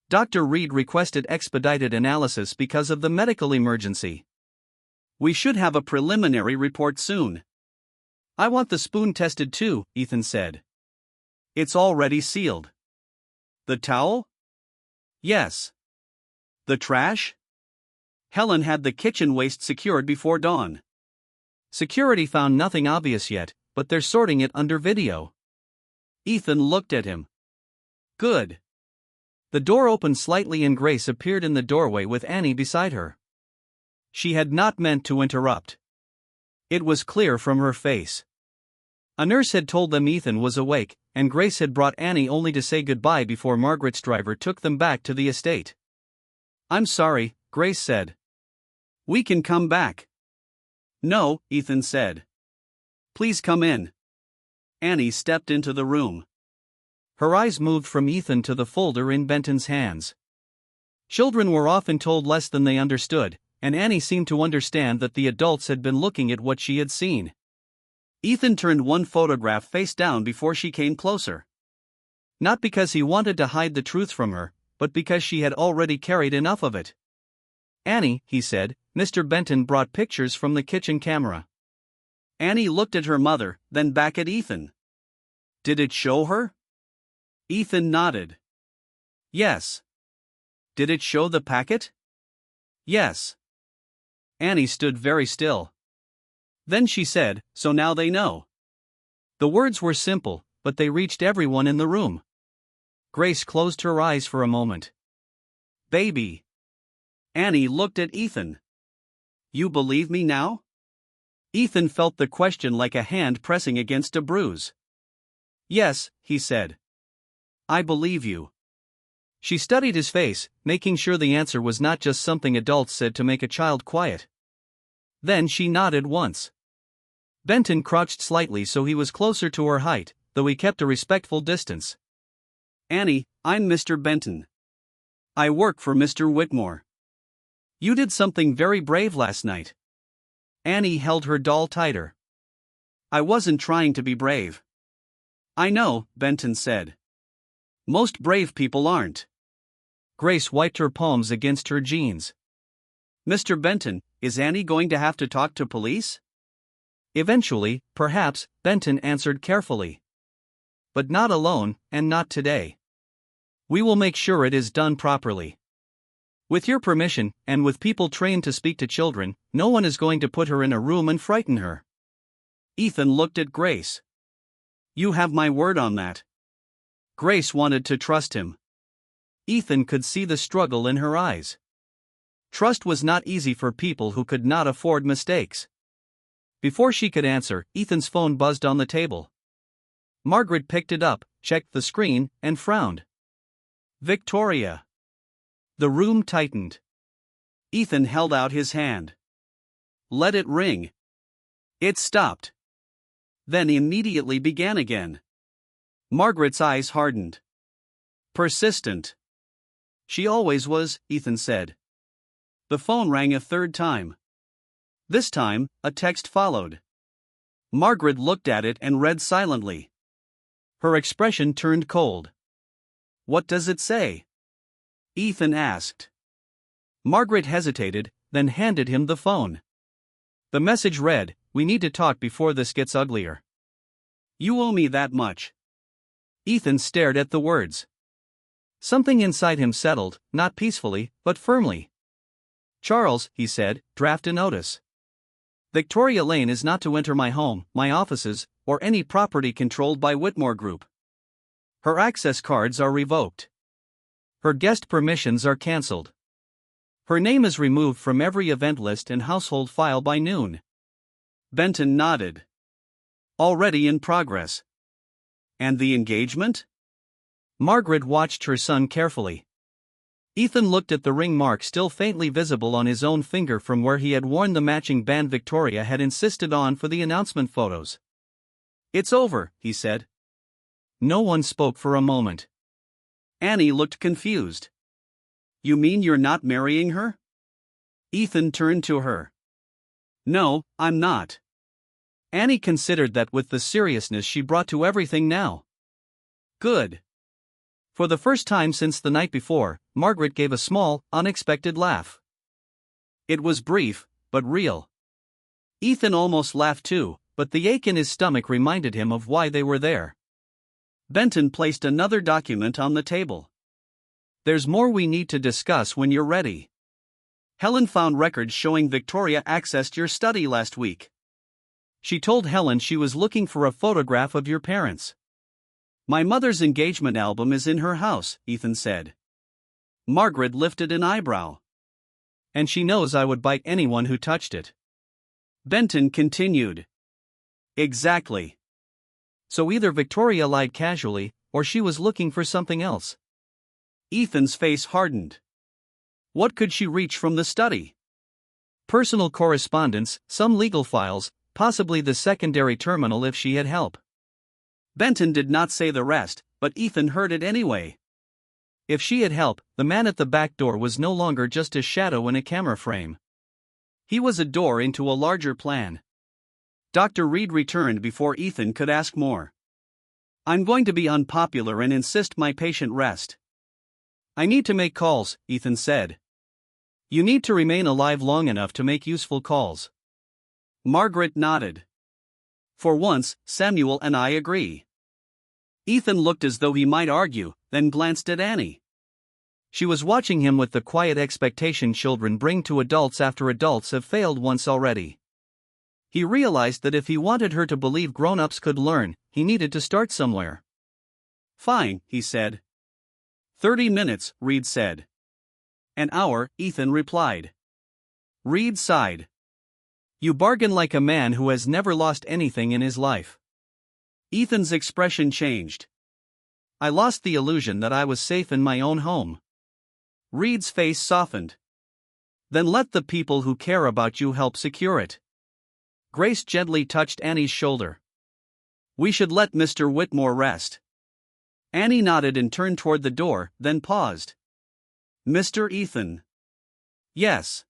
Dr. Reed requested expedited analysis because of the medical emergency. We should have a preliminary report soon. I want the spoon tested too, Ethan said. It's already sealed. The towel? Yes. The trash? Helen had the kitchen waste secured before dawn. Security found nothing obvious yet, but they're sorting it under video. Ethan looked at him. Good. The door opened slightly and Grace appeared in the doorway with Annie beside her. She had not meant to interrupt. It was clear from her face. A nurse had told them Ethan was awake, and Grace had brought Annie only to say goodbye before Margaret's driver took them back to the estate. I'm sorry, Grace said. We can come back. No, Ethan said. Please come in. Annie stepped into the room. Her eyes moved from Ethan to the folder in Benton's hands. Children were often told less than they understood, and Annie seemed to understand that the adults had been looking at what she had seen. Ethan turned one photograph face down before she came closer. Not because he wanted to hide the truth from her, but because she had already carried enough of it. Annie, he said, Mr. Benton brought pictures from the kitchen camera. Annie looked at her mother, then back at Ethan. Did it show her? Ethan nodded. Yes. Did it show the packet? Yes. Annie stood very still. Then she said, so now they know. The words were simple, but they reached everyone in the room. Grace closed her eyes for a moment. Baby. Annie looked at Ethan. You believe me now? Ethan felt the question like a hand pressing against a bruise. Yes, he said. I believe you. She studied his face, making sure the answer was not just something adults said to make a child quiet. Then she nodded once. Benton crouched slightly so he was closer to her height, though he kept a respectful distance. Annie, I'm Mr. Benton. I work for Mr. Whitmore. You did something very brave last night. Annie held her doll tighter. I wasn't trying to be brave. I know, Benton said. Most brave people aren't. Grace wiped her palms against her jeans. Mr. Benton, is Annie going to have to talk to police? Eventually, perhaps, Benton answered carefully. But not alone, and not today. We will make sure it is done properly. With your permission, and with people trained to speak to children, no one is going to put her in a room and frighten her. Ethan looked at Grace. You have my word on that. Grace wanted to trust him. Ethan could see the struggle in her eyes. Trust was not easy for people who could not afford mistakes. Before she could answer, Ethan's phone buzzed on the table. Margaret picked it up, checked the screen, and frowned. Victoria. The room tightened. Ethan held out his hand. Let it ring. It stopped. Then immediately began again. Margaret's eyes hardened. Persistent. She always was, Ethan said. The phone rang a third time. This time, a text followed. Margaret looked at it and read silently. Her expression turned cold. "What does it say?" Ethan asked. Margaret hesitated, then handed him the phone. The message read, "We need to talk before this gets uglier. You owe me that much." Ethan stared at the words. Something inside him settled, not peacefully, but firmly. "Charles," he said, "draft a notice. Victoria Lane is not to enter my home, my offices, or any property controlled by Whitmore Group. Her access cards are revoked. Her guest permissions are cancelled. Her name is removed from every event list and household file by noon." Benton nodded. "Already in progress. And the engagement?" Margaret watched her son carefully. Ethan looked at the ring mark still faintly visible on his own finger from where he had worn the matching band Victoria had insisted on for the announcement photos. "It's over," he said. No one spoke for a moment. Annie looked confused. "You mean you're not marrying her?" Ethan turned to her. "No, I'm not." Annie considered that with the seriousness she brought to everything now. "Good." For the first time since the night before, Margaret gave a small, unexpected laugh. It was brief, but real. Ethan almost laughed too, but the ache in his stomach reminded him of why they were there. Benton placed another document on the table. "There's more we need to discuss when you're ready. Helen found records showing Victoria accessed your study last week. She told Helen she was looking for a photograph of your parents. My mother's engagement album is in her house," Ethan said. Margaret lifted an eyebrow. "And she knows I would bite anyone who touched it." Benton continued. "Exactly. So either Victoria lied casually, or she was looking for something else." Ethan's face hardened. What could she reach from the study? Personal correspondence, some legal files, possibly the secondary terminal if she had help. Benton did not say the rest, but Ethan heard it anyway. If she had help, the man at the back door was no longer just a shadow in a camera frame. He was a door into a larger plan. Dr. Reed returned before Ethan could ask more. "I'm going to be unpopular and insist my patient rest." "I need to make calls," Ethan said. "You need to remain alive long enough to make useful calls." Margaret nodded. "For once, Samuel and I agree." Ethan looked as though he might argue, then glanced at Annie. She was watching him with the quiet expectation children bring to adults after adults have failed once already. He realized that if he wanted her to believe grown-ups could learn, he needed to start somewhere. "Fine," he said. 30 minutes, Reed said. "An hour," Ethan replied. Reed sighed. "You bargain like a man who has never lost anything in his life." Ethan's expression changed. "I lost the illusion that I was safe in my own home." Reed's face softened. "Then let the people who care about you help secure it." Grace gently touched Annie's shoulder. "We should let Mr. Whitmore rest." Annie nodded and turned toward the door, then paused. "Mr. Ethan." "Yes.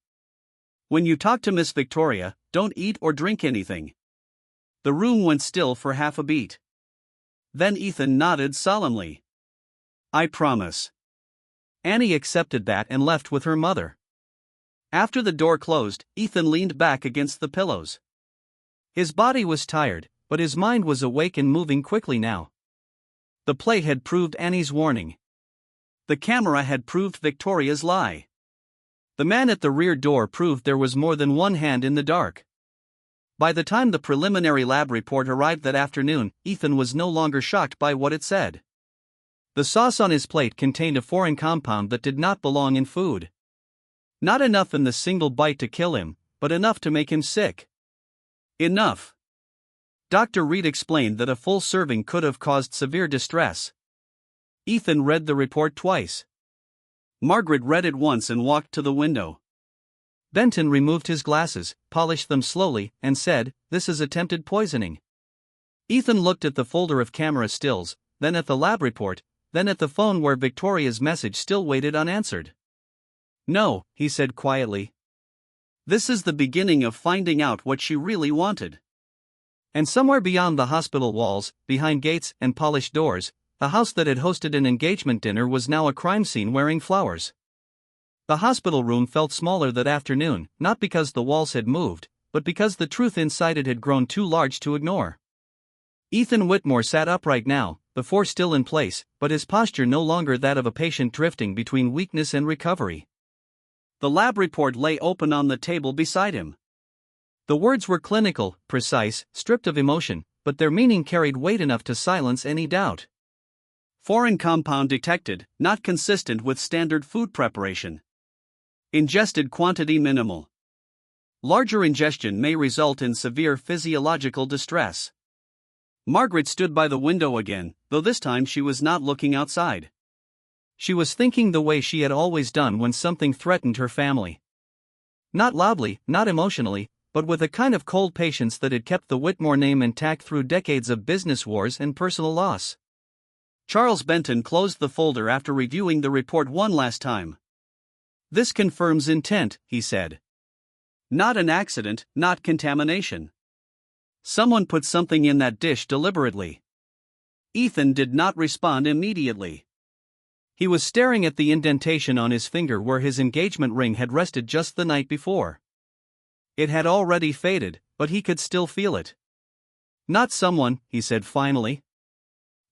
When you talk to Miss Victoria, don't eat or drink anything." The room went still for half a beat. Then Ethan nodded solemnly. "I promise." Annie accepted that and left with her mother. After the door closed, Ethan leaned back against the pillows. His body was tired, but his mind was awake and moving quickly now. The play had proved Annie's warning. The camera had proved Victoria's lie. The man at the rear door proved there was more than one hand in the dark. By the time the preliminary lab report arrived that afternoon, Ethan was no longer shocked by what it said. The sauce on his plate contained a foreign compound that did not belong in food. Not enough in the single bite to kill him, but enough to make him sick. Enough. Dr. Reed explained that a full serving could have caused severe distress. Ethan read the report twice. Margaret read it once and walked to the window. Benton removed his glasses, polished them slowly, and said, "This is attempted poisoning." Ethan looked at the folder of camera stills, then at the lab report, then at the phone where Victoria's message still waited unanswered. "No," he said quietly. "This is the beginning of finding out what she really wanted." And somewhere beyond the hospital walls, behind gates and polished doors, the house that had hosted an engagement dinner was now a crime scene wearing flowers. The hospital room felt smaller that afternoon, not because the walls had moved, but because the truth inside it had grown too large to ignore. Ethan Whitmore sat upright now, the force still in place, but his posture no longer that of a patient drifting between weakness and recovery. The lab report lay open on the table beside him. The words were clinical, precise, stripped of emotion, but their meaning carried weight enough to silence any doubt. Foreign compound detected, not consistent with standard food preparation. Ingested quantity minimal. Larger ingestion may result in severe physiological distress. Margaret stood by the window again, though this time she was not looking outside. She was thinking the way she had always done when something threatened her family. Not loudly, not emotionally, but with a kind of cold patience that had kept the Whitmore name intact through decades of business wars and personal loss. Charles Benton closed the folder after reviewing the report one last time. "This confirms intent," he said. "Not an accident, not contamination. Someone put something in that dish deliberately." Ethan did not respond immediately. He was staring at the indentation on his finger where his engagement ring had rested just the night before. It had already faded, but he could still feel it. "Not someone," he said finally.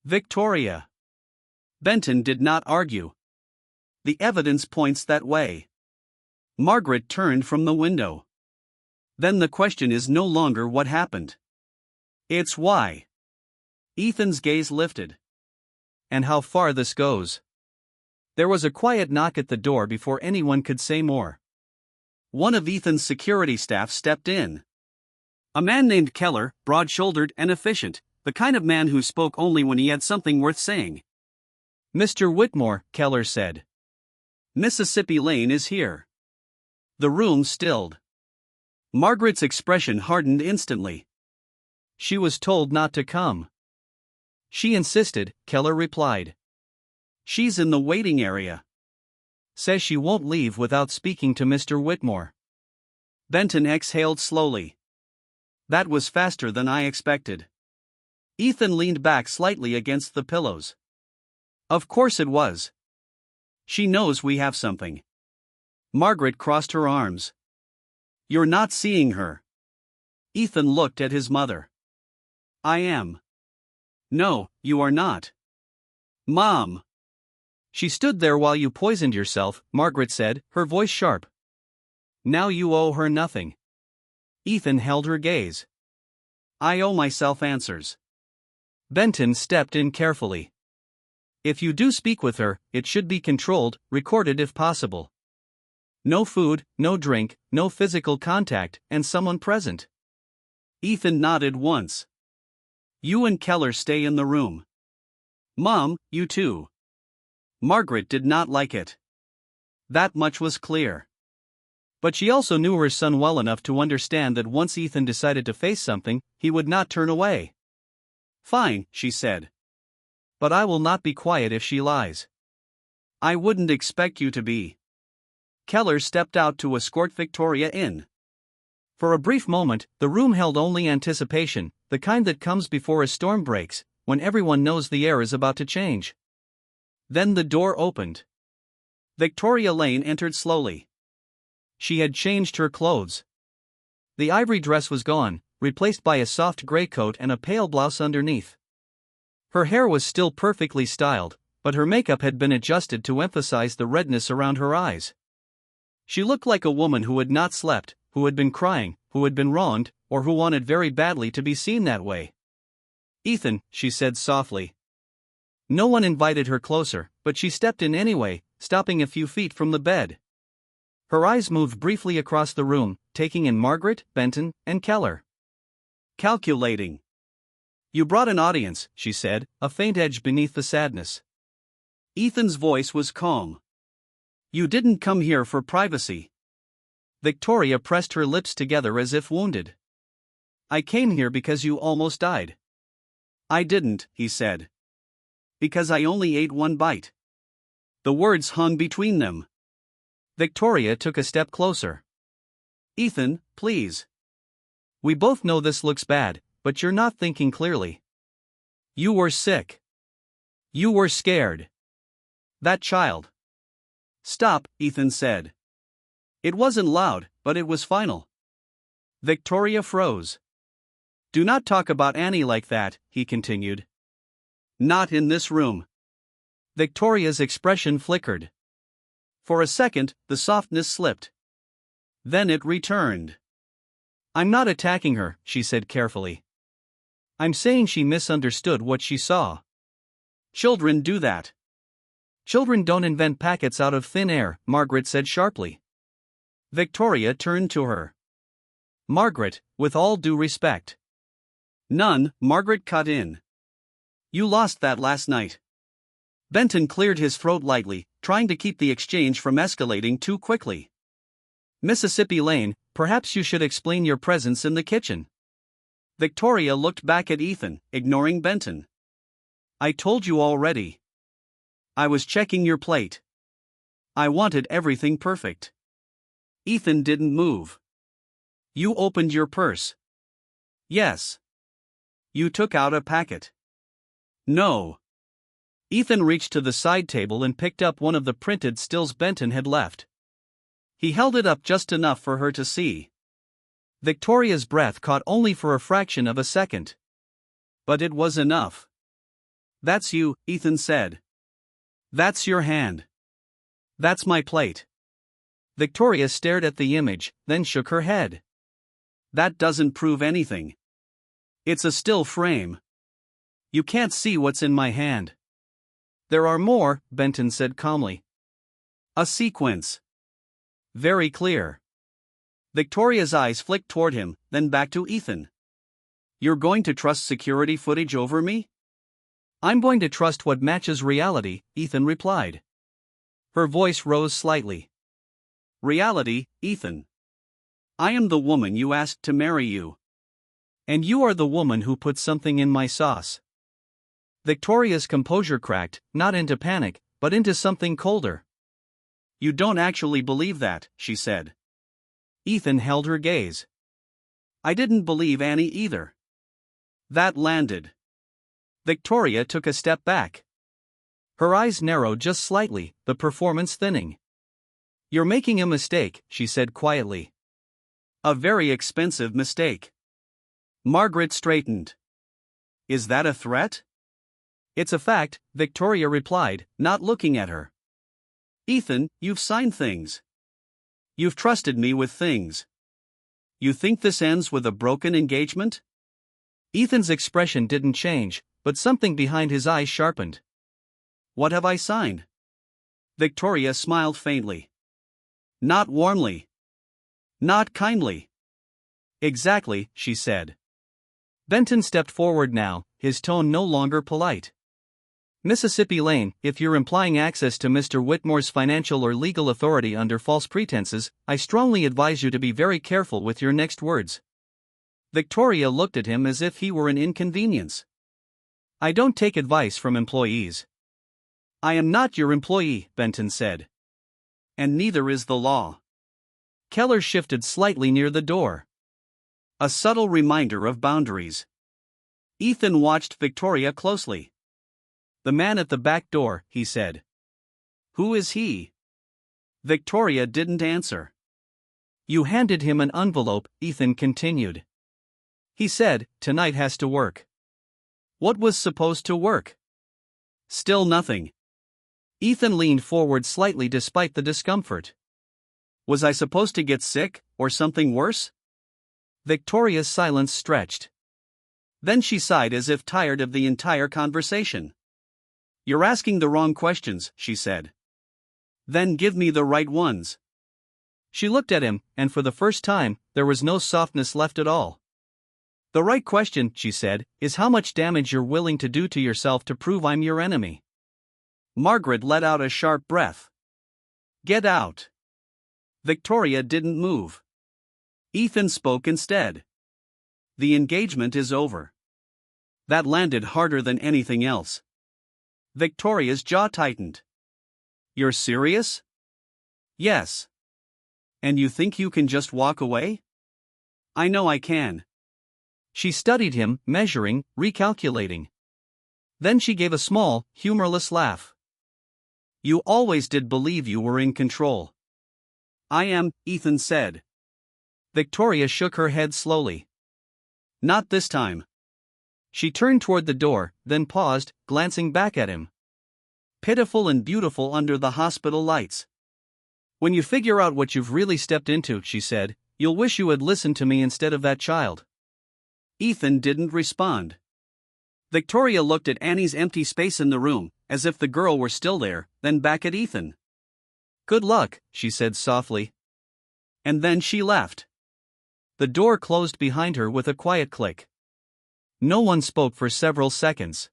"Victoria." Benton did not argue. "The evidence points that way." Margaret turned from the window. "Then the question is no longer what happened. It's why." Ethan's gaze lifted. "And how far this goes." There was a quiet knock at the door before anyone could say more. One of Ethan's security staff stepped in. A man named Keller, broad-shouldered and efficient, the kind of man who spoke only when he had something worth saying. "Mr. Whitmore," Keller said. "Mississippi Lane is here." The room stilled. Margaret's expression hardened instantly. "She was told not to come." "She insisted," Keller replied. "She's in the waiting area. Says she won't leave without speaking to Mr. Whitmore." Benton exhaled slowly. "That was faster than I expected." Ethan leaned back slightly against the pillows. "Of course it was. She knows we have something." Margaret crossed her arms. "You're not seeing her." Ethan looked at his mother. "I am." "No, you are not." "Mom." "She stood there while you poisoned yourself," Margaret said, her voice sharp. "Now you owe her nothing." Ethan held her gaze. "I owe myself answers." Benton stepped in carefully. "If you do speak with her, it should be controlled, recorded if possible. No food, no drink, no physical contact, and someone present." Ethan nodded once. "You and Keller stay in the room. Mom, you too." Margaret did not like it. That much was clear. But she also knew her son well enough to understand that once Ethan decided to face something, he would not turn away. "Fine," she said. "But I will not be quiet if she lies." "I wouldn't expect you to be." Keller stepped out to escort Victoria in. For a brief moment, the room held only anticipation, the kind that comes before a storm breaks, when everyone knows the air is about to change. Then the door opened. Victoria Lane entered slowly. She had changed her clothes. The ivory dress was gone, replaced by a soft gray coat and a pale blouse underneath. Her hair was still perfectly styled, but her makeup had been adjusted to emphasize the redness around her eyes. She looked like a woman who had not slept, who had been crying, who had been wronged, or who wanted very badly to be seen that way. "Ethan," she said softly. No one invited her closer, but she stepped in anyway, stopping a few feet from the bed. Her eyes moved briefly across the room, taking in Margaret, Benton, and Keller. "Calculating. You brought an audience," she said, a faint edge beneath the sadness. Ethan's voice was calm. "You didn't come here for privacy." Victoria pressed her lips together as if wounded. "I came here because you almost died." "I didn't," he said. "Because I only ate one bite." The words hung between them. Victoria took a step closer. "Ethan, please. We both know this looks bad, but you're not thinking clearly. You were sick. You were scared. That child. Stop, Ethan said. It wasn't loud, but it was final. Victoria froze. Do not talk about Annie like that, he continued. Not in this room. Victoria's expression flickered. For a second, the softness slipped. Then it returned. I'm not attacking her, she said carefully. I'm saying she misunderstood what she saw. Children do that. Children don't invent packets out of thin air, Margaret said sharply. Victoria turned to her. Margaret, with all due respect. None, Margaret cut in. You lost that last night. Benton cleared his throat lightly, trying to keep the exchange from escalating too quickly. Mississippi Lane, perhaps you should explain your presence in the kitchen. Victoria looked back at Ethan, ignoring Benton. I told you already. I was checking your plate. I wanted everything perfect. Ethan didn't move. You opened your purse. Yes. You took out a packet. No. Ethan reached to the side table and picked up one of the printed stills Benton had left. He held it up just enough for her to see. Victoria's breath caught only for a fraction of a second. But it was enough. That's you, Ethan said. That's your hand. That's my plate. Victoria stared at the image, then shook her head. That doesn't prove anything. It's a still frame. You can't see what's in my hand. There are more, Benton said calmly. A sequence. Very clear. Victoria's eyes flicked toward him, then back to Ethan. You're going to trust security footage over me? I'm going to trust what matches reality, Ethan replied. Her voice rose slightly. Reality, Ethan. I am the woman you asked to marry you. And you are the woman who put something in my sauce. Victoria's composure cracked, not into panic, but into something colder. You don't actually believe that, she said. Ethan held her gaze. I didn't believe Annie either. That landed. Victoria took a step back. Her eyes narrowed just slightly, the performance thinning. You're making a mistake, she said quietly. A very expensive mistake. Margaret straightened. Is that a threat? It's a fact, Victoria replied, not looking at her. Ethan, you've signed things. You've trusted me with things. You think this ends with a broken engagement? Ethan's expression didn't change, but something behind his eyes sharpened. What have I signed? Victoria smiled faintly. Not warmly. Not kindly. Exactly, she said. Benton stepped forward now, his tone no longer polite. Mississippi Lane, if you're implying access to Mr. Whitmore's financial or legal authority under false pretenses, I strongly advise you to be very careful with your next words. Victoria looked at him as if he were an inconvenience. I don't take advice from employees. I am not your employee, Benton said. And neither is the law. Keller shifted slightly near the door. A subtle reminder of boundaries. Ethan watched Victoria closely. The man at the back door, he said. Who is he? Victoria didn't answer. You handed him an envelope, Ethan continued. He said, tonight has to work. What was supposed to work? Still nothing. Ethan leaned forward slightly despite the discomfort. Was I supposed to get sick, or something worse? Victoria's silence stretched. Then she sighed as if tired of the entire conversation. You're asking the wrong questions, she said. Then give me the right ones. She looked at him, and for the first time, there was no softness left at all. The right question, she said, is how much damage you're willing to do to yourself to prove I'm your enemy. Margaret let out a sharp breath. Get out. Victoria didn't move. Ethan spoke instead. The engagement is over. That landed harder than anything else. Victoria's jaw tightened. You're serious? Yes. And you think you can just walk away? I know I can. She studied him, measuring, recalculating. Then she gave a small, humorless laugh. "You always did believe you were in control." "I am," Ethan said. Victoria shook her head slowly. "Not this time." She turned toward the door, then paused, glancing back at him. "Pitiful and beautiful under the hospital lights. When you figure out what you've really stepped into," she said, "you'll wish you had listened to me instead of that child." Ethan didn't respond. Victoria looked at Annie's empty space in the room, as if the girl were still there, then back at Ethan. "Good luck," she said softly. And then she left. The door closed behind her with a quiet click. No one spoke for several seconds.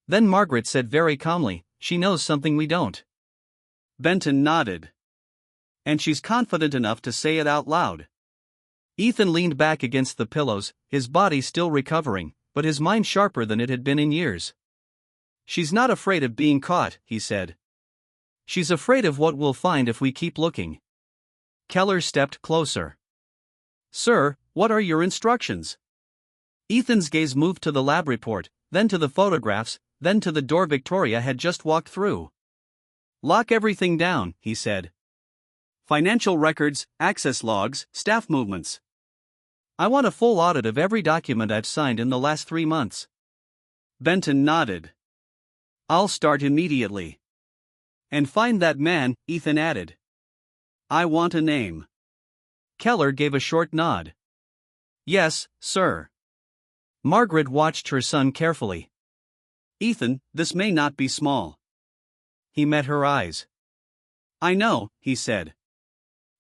Then Margaret said very calmly, "She knows something we don't." Benton nodded. "And she's confident enough to say it out loud." Ethan leaned back against the pillows, his body still recovering, but his mind sharper than it had been in years. "She's not afraid of being caught," he said. "She's afraid of what we'll find if we keep looking." Keller stepped closer. "Sir, what are your instructions?" Ethan's gaze moved to the lab report, then to the photographs, then to the door Victoria had just walked through. "Lock everything down," he said. "Financial records, access logs, staff movements. I want a full audit of every document I've signed in the last 3 months." Benton nodded. "I'll start immediately." "And find that man," Ethan added. "I want a name." Keller gave a short nod. "Yes, sir." Margaret watched her son carefully. "Ethan, this may not be small." He met her eyes. "I know," he said.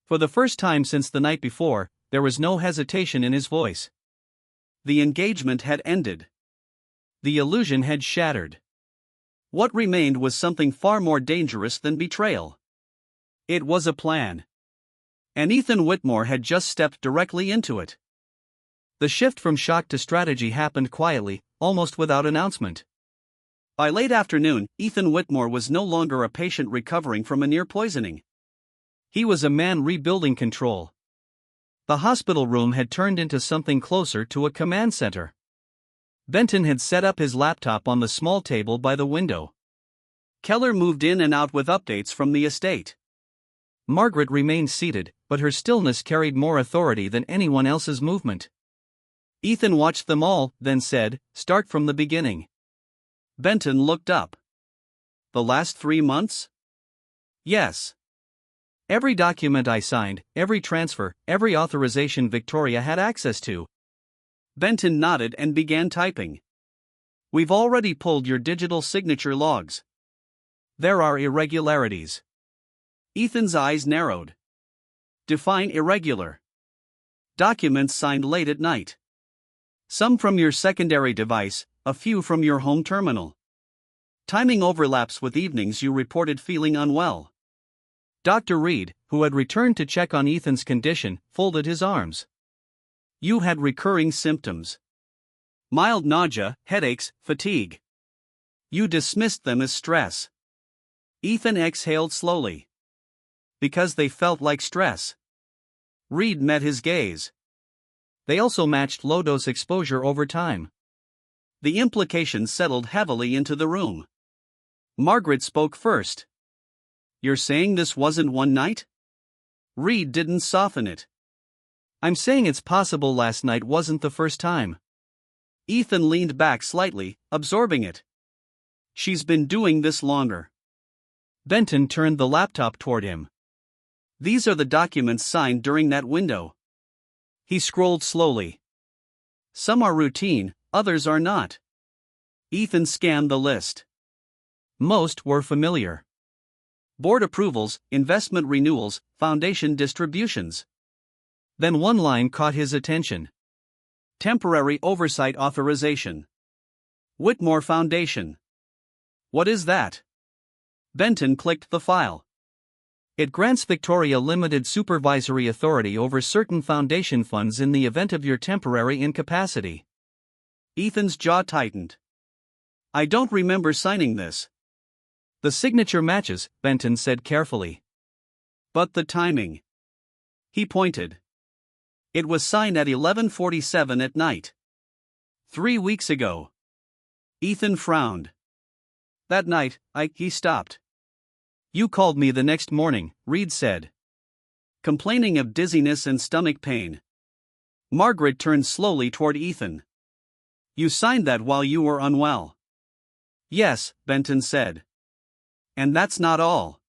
For the first time since the night before, there was no hesitation in his voice. The engagement had ended. The illusion had shattered. What remained was something far more dangerous than betrayal. It was a plan. And Ethan Whitmore had just stepped directly into it. The shift from shock to strategy happened quietly, almost without announcement. By late afternoon, Ethan Whitmore was no longer a patient recovering from a near poisoning. He was a man rebuilding control. The hospital room had turned into something closer to a command center. Benton had set up his laptop on the small table by the window. Keller moved in and out with updates from the estate. Margaret remained seated, but her stillness carried more authority than anyone else's movement. Ethan watched them all, then said, "Start from the beginning." Benton looked up. "The last 3 months?" "Yes. Every document I signed, every transfer, every authorization Victoria had access to." Benton nodded and began typing. "We've already pulled your digital signature logs. There are irregularities." Ethan's eyes narrowed. "Define irregular." "Documents signed late at night. Some from your secondary device, a few from your home terminal. Timing overlaps with evenings you reported feeling unwell." Dr. Reed, who had returned to check on Ethan's condition, folded his arms. "You had recurring symptoms. Mild nausea, headaches, fatigue. You dismissed them as stress." Ethan exhaled slowly. "Because they felt like stress." Reed met his gaze. "They also matched low-dose exposure over time." The implications settled heavily into the room. Margaret spoke first. "You're saying this wasn't one night?" Reed didn't soften it. "I'm saying it's possible last night wasn't the first time." Ethan leaned back slightly, absorbing it. "She's been doing this longer." Benton turned the laptop toward him. "These are the documents signed during that window." He scrolled slowly. "Some are routine, others are not." Ethan scanned the list. Most were familiar. Board approvals, investment renewals, foundation distributions. Then one line caught his attention. Temporary oversight authorization. Whitmore Foundation. What is that? Benton clicked the file. It grants Victoria limited supervisory authority over certain foundation funds in the event of your temporary incapacity. Ethan's jaw tightened. "I don't remember signing this." "The signature matches," Benton said carefully. "But the timing." He pointed. "It was signed at 11:47 at night. 3 weeks ago. Ethan frowned. That night, he stopped. You called me the next morning, Reed said. Complaining of dizziness and stomach pain. Margaret turned slowly toward Ethan. You signed that while you were unwell. Yes, Benton said. And that's not all.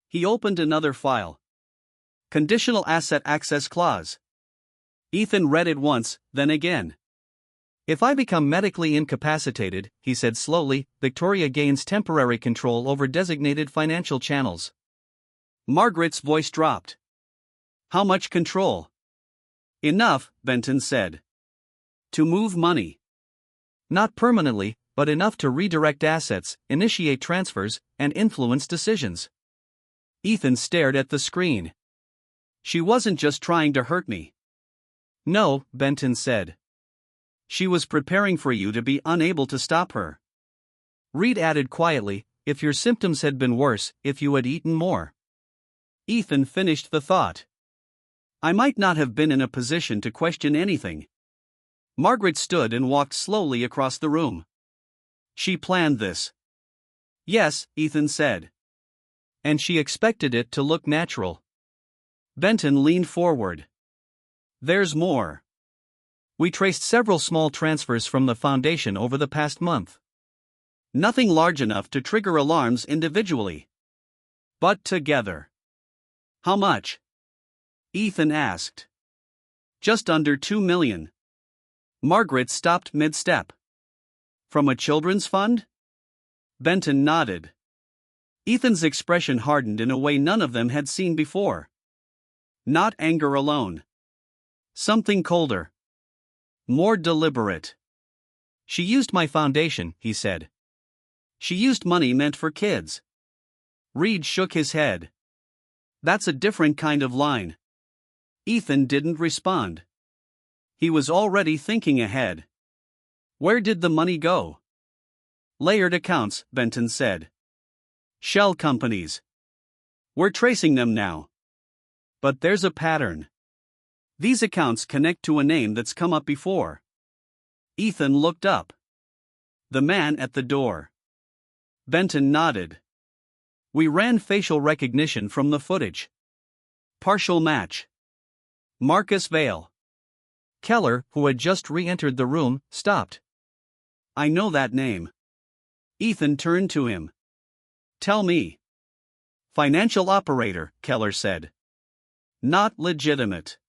He opened another file. Conditional Asset Access Clause. Ethan read it once, then again. If I become medically incapacitated, he said slowly, Victoria gains temporary control over designated financial channels. Margaret's voice dropped. How much control? Enough, Benton said. To move money. Not permanently, but enough to redirect assets, initiate transfers, and influence decisions. Ethan stared at the screen. She wasn't just trying to hurt me. No, Benton said. She was preparing for you to be unable to stop her. Reed added quietly, if your symptoms had been worse, if you had eaten more. Ethan finished the thought. I might not have been in a position to question anything. Margaret stood and walked slowly across the room. She planned this. Yes, Ethan said. And she expected it to look natural. Benton leaned forward. There's more. We traced several small transfers from the foundation over the past month. Nothing large enough to trigger alarms individually. But together. How much? Ethan asked. Just under $2 million. Margaret stopped mid-step. From a children's fund? Benton nodded. Ethan's expression hardened in a way none of them had seen before. Not anger alone. Something colder. More deliberate. She used my foundation, he said. She used money meant for kids. Reed shook his head. That's a different kind of line. Ethan didn't respond. He was already thinking ahead. Where did the money go? Layered accounts, Benton said. Shell companies. We're tracing them now. But there's a pattern. These accounts connect to a name that's come up before. Ethan looked up. The man at the door. Benton nodded. We ran facial recognition from the footage. Partial match. Marcus Vale. Keller, who had just re-entered the room, stopped. I know that name. Ethan turned to him. Tell me. Financial operator, Keller said. Not legitimate.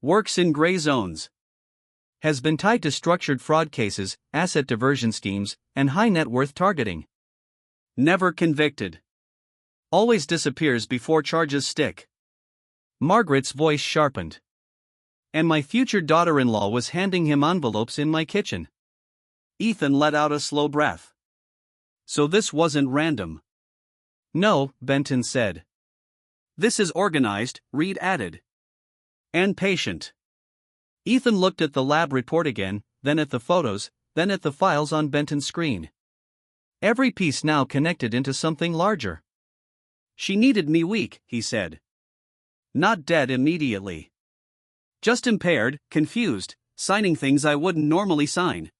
Works in gray zones. Has been tied to structured fraud cases, asset diversion schemes, and high net worth targeting. Never convicted. Always disappears before charges stick. Margaret's voice sharpened. And my future daughter-in-law was handing him envelopes in my kitchen. Ethan let out a slow breath. So this wasn't random. No, Benton said. This is organized, Reed added. And patient. Ethan looked at the lab report again, then at the photos, then at the files on Benton's screen. Every piece now connected into something larger. She needed me weak, he said. Not dead immediately. Just impaired, confused, signing things I wouldn't normally sign.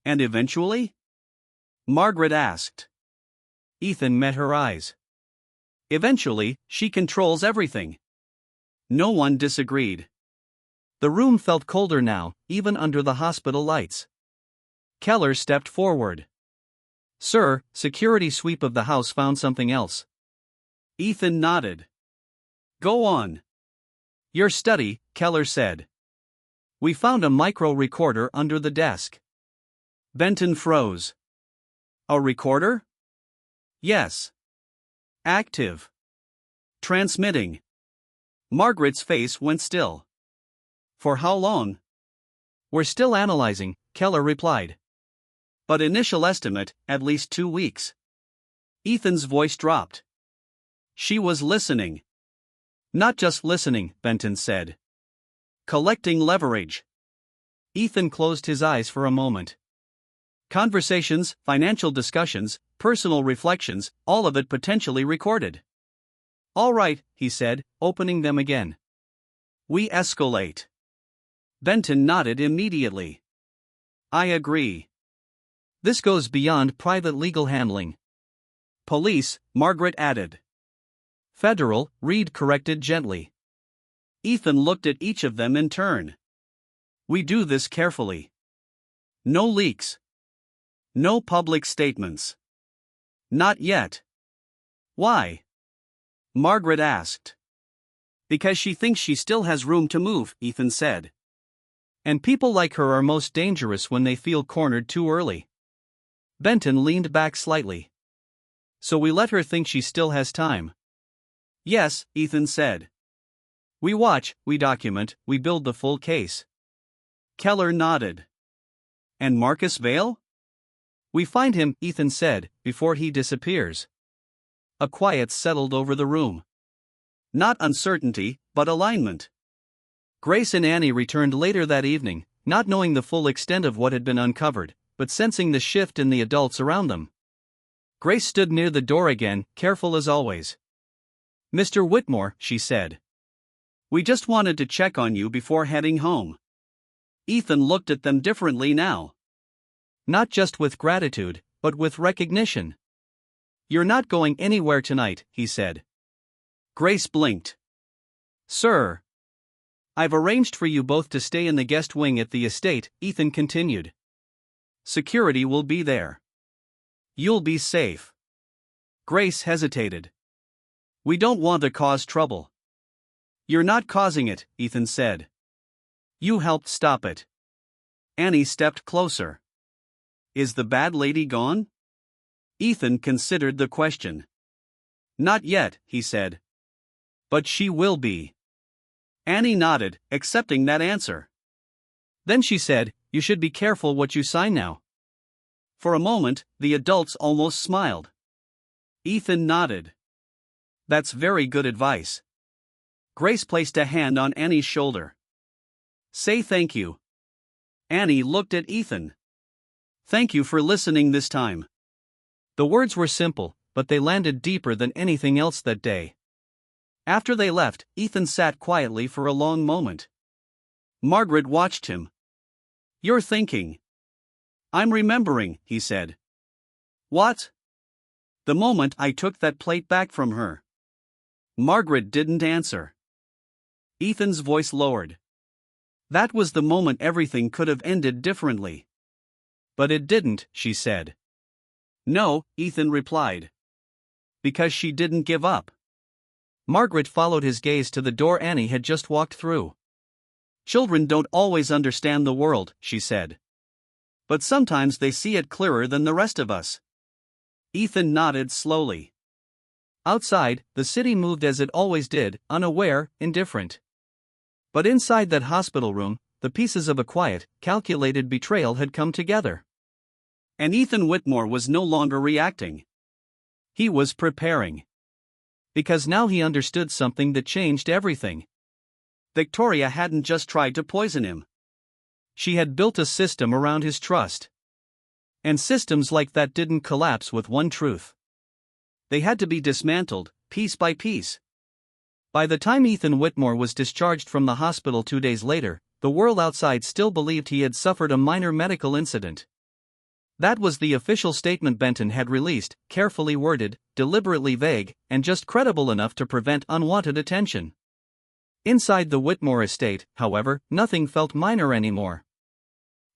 And eventually? Margaret asked. Ethan met her eyes. Eventually, she controls everything. No one disagreed. The room felt colder now, even under the hospital lights. Keller stepped forward. Sir, security sweep of the house found something else. Ethan nodded. Go on. Your study, Keller said. We found a micro recorder under the desk. Benton froze. A recorder? Yes. Active. Transmitting. Margaret's face went still. For how long? We're still analyzing, Keller replied. But initial estimate, at least 2 weeks. Ethan's voice dropped. She was listening. Not just listening, Benton said. Collecting leverage. Ethan closed his eyes for a moment. Conversations, financial discussions, personal reflections, all of it potentially recorded. All right, he said, opening them again. We escalate. Benton nodded immediately. I agree. This goes beyond private legal handling. Police, Margaret added. Federal, Reed corrected gently. Ethan looked at each of them in turn. We do this carefully. No leaks. No public statements. Not yet. Why? Margaret asked. Because she thinks she still has room to move, Ethan said. And people like her are most dangerous when they feel cornered too early. Benton leaned back slightly. So we let her think she still has time. Yes, Ethan said. We watch, we document, we build the full case. Keller nodded. And Marcus Vale? We find him, Ethan said, before he disappears. A quiet settled over the room. Not uncertainty, but alignment. Grace and Annie returned later that evening, not knowing the full extent of what had been uncovered, but sensing the shift in the adults around them. Grace stood near the door again, careful as always. Mr. Whitmore, she said. We just wanted to check on you before heading home. Ethan looked at them differently now. Not just with gratitude, but with recognition. You're not going anywhere tonight, he said. Grace blinked. Sir. I've arranged for you both to stay in the guest wing at the estate, Ethan continued. Security will be there. You'll be safe. Grace hesitated. We don't want to cause trouble. You're not causing it, Ethan said. You helped stop it. Annie stepped closer. Is the bad lady gone? Ethan considered the question. Not yet, he said. But she will be. Annie nodded, accepting that answer. Then she said, You should be careful what you sign now. For a moment, the adults almost smiled. Ethan nodded. That's very good advice. Grace placed a hand on Annie's shoulder. Say thank you. Annie looked at Ethan. Thank you for listening this time. The words were simple, but they landed deeper than anything else that day. After they left, Ethan sat quietly for a long moment. Margaret watched him. You're thinking. I'm remembering, he said. What? The moment I took that plate back from her. Margaret didn't answer. Ethan's voice lowered. That was the moment everything could have ended differently. But it didn't, she said. No, Ethan replied. Because she didn't give up. Margaret followed his gaze to the door Annie had just walked through. Children don't always understand the world, she said. But sometimes they see it clearer than the rest of us. Ethan nodded slowly. Outside, the city moved as it always did, unaware, indifferent. But inside that hospital room, the pieces of a quiet, calculated betrayal had come together. And Ethan Whitmore was no longer reacting. He was preparing. Because now he understood something that changed everything. Victoria hadn't just tried to poison him. She had built a system around his trust. And systems like that didn't collapse with one truth. They had to be dismantled, piece by piece. By the time Ethan Whitmore was discharged from the hospital 2 days later, the world outside still believed he had suffered a minor medical incident. That was the official statement Benton had released, carefully worded, deliberately vague, and just credible enough to prevent unwanted attention. Inside the Whitmore estate, however, nothing felt minor anymore.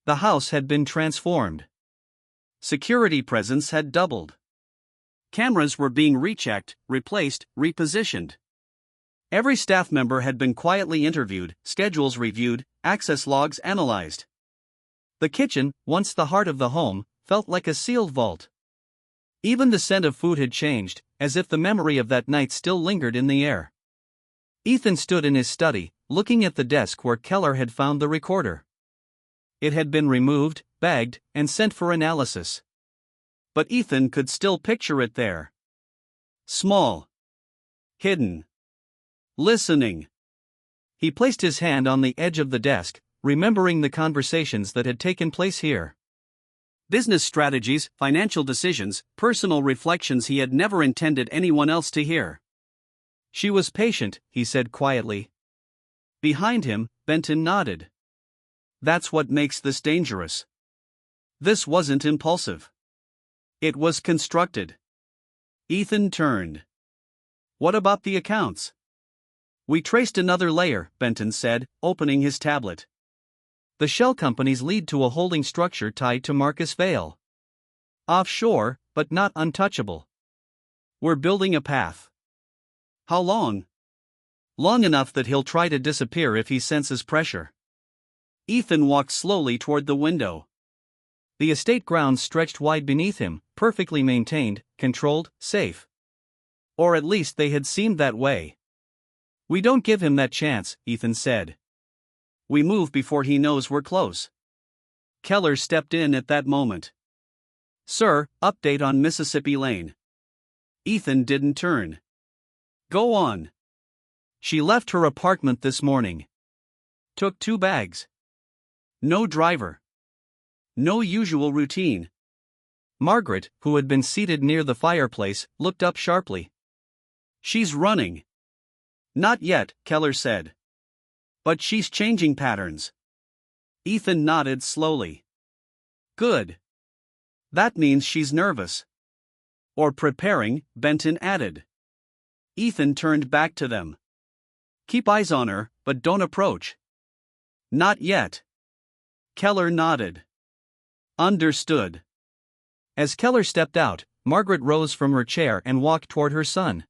The house had been transformed. Security presence had doubled. Cameras were being rechecked, replaced, repositioned. Every staff member had been quietly interviewed, schedules reviewed, access logs analyzed. The kitchen, once the heart of the home, felt like a sealed vault. Even the scent of food had changed, as if the memory of that night still lingered in the air. Ethan stood in his study, looking at the desk where Keller had found the recorder. It had been removed, bagged, and sent for analysis. But Ethan could still picture it there. Small. Hidden. Listening. He placed his hand on the edge of the desk, remembering the conversations that had taken place here. Business strategies, financial decisions, personal reflections he had never intended anyone else to hear. She was patient, he said quietly. Behind him, Benton nodded. That's what makes this dangerous. This wasn't impulsive. It was constructed. Ethan turned. What about the accounts? We traced another layer, Benton said, opening his tablet. The shell companies lead to a holding structure tied to Marcus Vale. Offshore, but not untouchable. We're building a path. How long? Long enough that he'll try to disappear if he senses pressure. Ethan walked slowly toward the window. The estate grounds stretched wide beneath him, perfectly maintained, controlled, safe. Or at least they had seemed that way. We don't give him that chance, Ethan said. We move before he knows we're close. Keller stepped in at that moment. Sir, update on Mississippi Lane. Ethan didn't turn. Go on. She left her apartment this morning. Took 2 bags. No driver. No usual routine. Margaret, who had been seated near the fireplace, looked up sharply. She's running. Not yet, Keller said. But she's changing patterns. Ethan nodded slowly. Good. That means she's nervous. Or preparing, Benton added. Ethan turned back to them. Keep eyes on her, but don't approach. Not yet. Keller nodded. Understood. As Keller stepped out, Margaret rose from her chair and walked toward her son.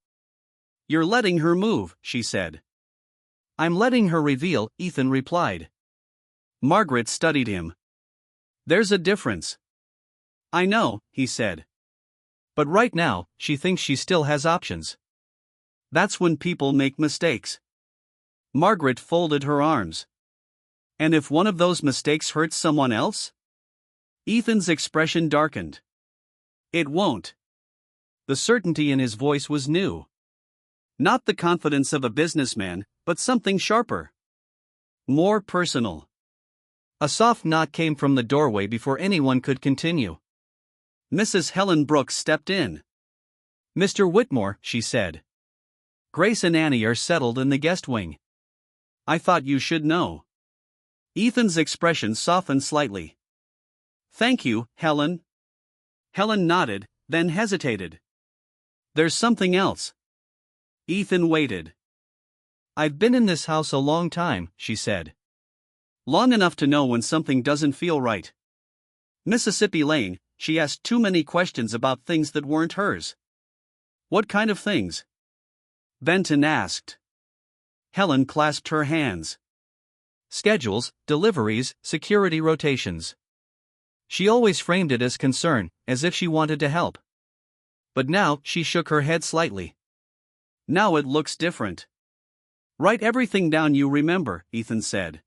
You're letting her move, she said. I'm letting her reveal, Ethan replied. Margaret studied him. There's a difference. I know, he said. But right now, she thinks she still has options. That's when people make mistakes. Margaret folded her arms. And if one of those mistakes hurts someone else? Ethan's expression darkened. It won't. The certainty in his voice was new. Not the confidence of a businessman, but something sharper. More personal. A soft knock came from the doorway before anyone could continue. Mrs. Helen Brooks stepped in. Mr. Whitmore, she said. Grace and Annie are settled in the guest wing. I thought you should know. Ethan's expression softened slightly. Thank you, Helen. Helen nodded, then hesitated. There's something else. Ethan waited. I've been in this house a long time, she said. Long enough to know when something doesn't feel right. Mississippi Lane, she asked too many questions about things that weren't hers. What kind of things? Benton asked. Helen clasped her hands. Schedules, deliveries, security rotations. She always framed it as concern, as if she wanted to help. But now, she shook her head slightly. Now it looks different. Write everything down you remember, Ethan said.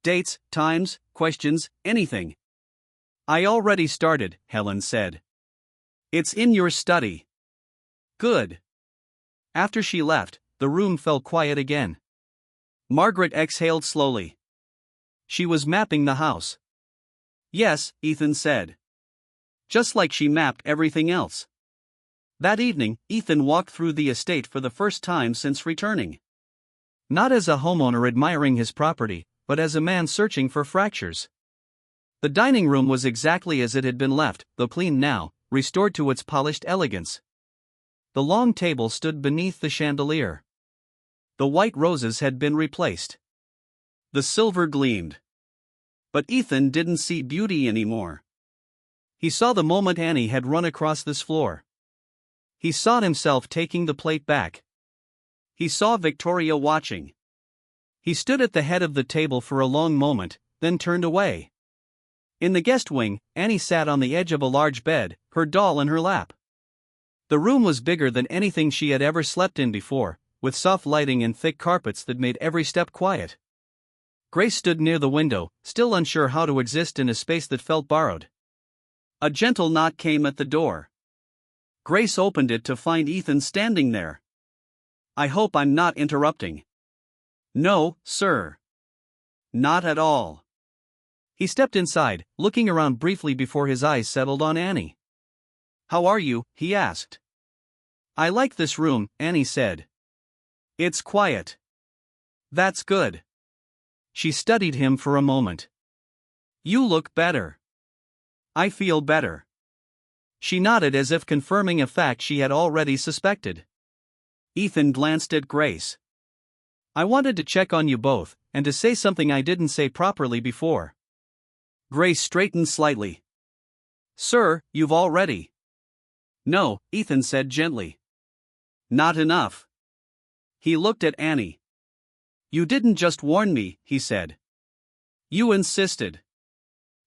Dates, times, questions, anything. I already started, Helen said. It's in your study. Good. After she left, the room fell quiet again. Margaret exhaled slowly. She was mapping the house. Yes, Ethan said. Just like she mapped everything else. That evening, Ethan walked through the estate for the first time since returning. Not as a homeowner admiring his property, but as a man searching for fractures. The dining room was exactly as it had been left, though clean now, restored to its polished elegance. The long table stood beneath the chandelier. The white roses had been replaced. The silver gleamed. But Ethan didn't see beauty anymore. He saw the moment Annie had run across this floor. He saw himself taking the plate back. He saw Victoria watching. He stood at the head of the table for a long moment, then turned away. In the guest wing, Annie sat on the edge of a large bed, her doll in her lap. The room was bigger than anything she had ever slept in before, with soft lighting and thick carpets that made every step quiet. Grace stood near the window, still unsure how to exist in a space that felt borrowed. A gentle knock came at the door. Grace opened it to find Ethan standing there. I hope I'm not interrupting. No, sir. Not at all. He stepped inside, looking around briefly before his eyes settled on Annie. How are you? He asked. I like this room, Annie said. It's quiet. That's good. She studied him for a moment. You look better. I feel better. She nodded as if confirming a fact she had already suspected. Ethan glanced at Grace. I wanted to check on you both, and to say something I didn't say properly before. Grace straightened slightly. Sir, you've already. No, Ethan said gently. Not enough. He looked at Annie. You didn't just warn me, he said. You insisted.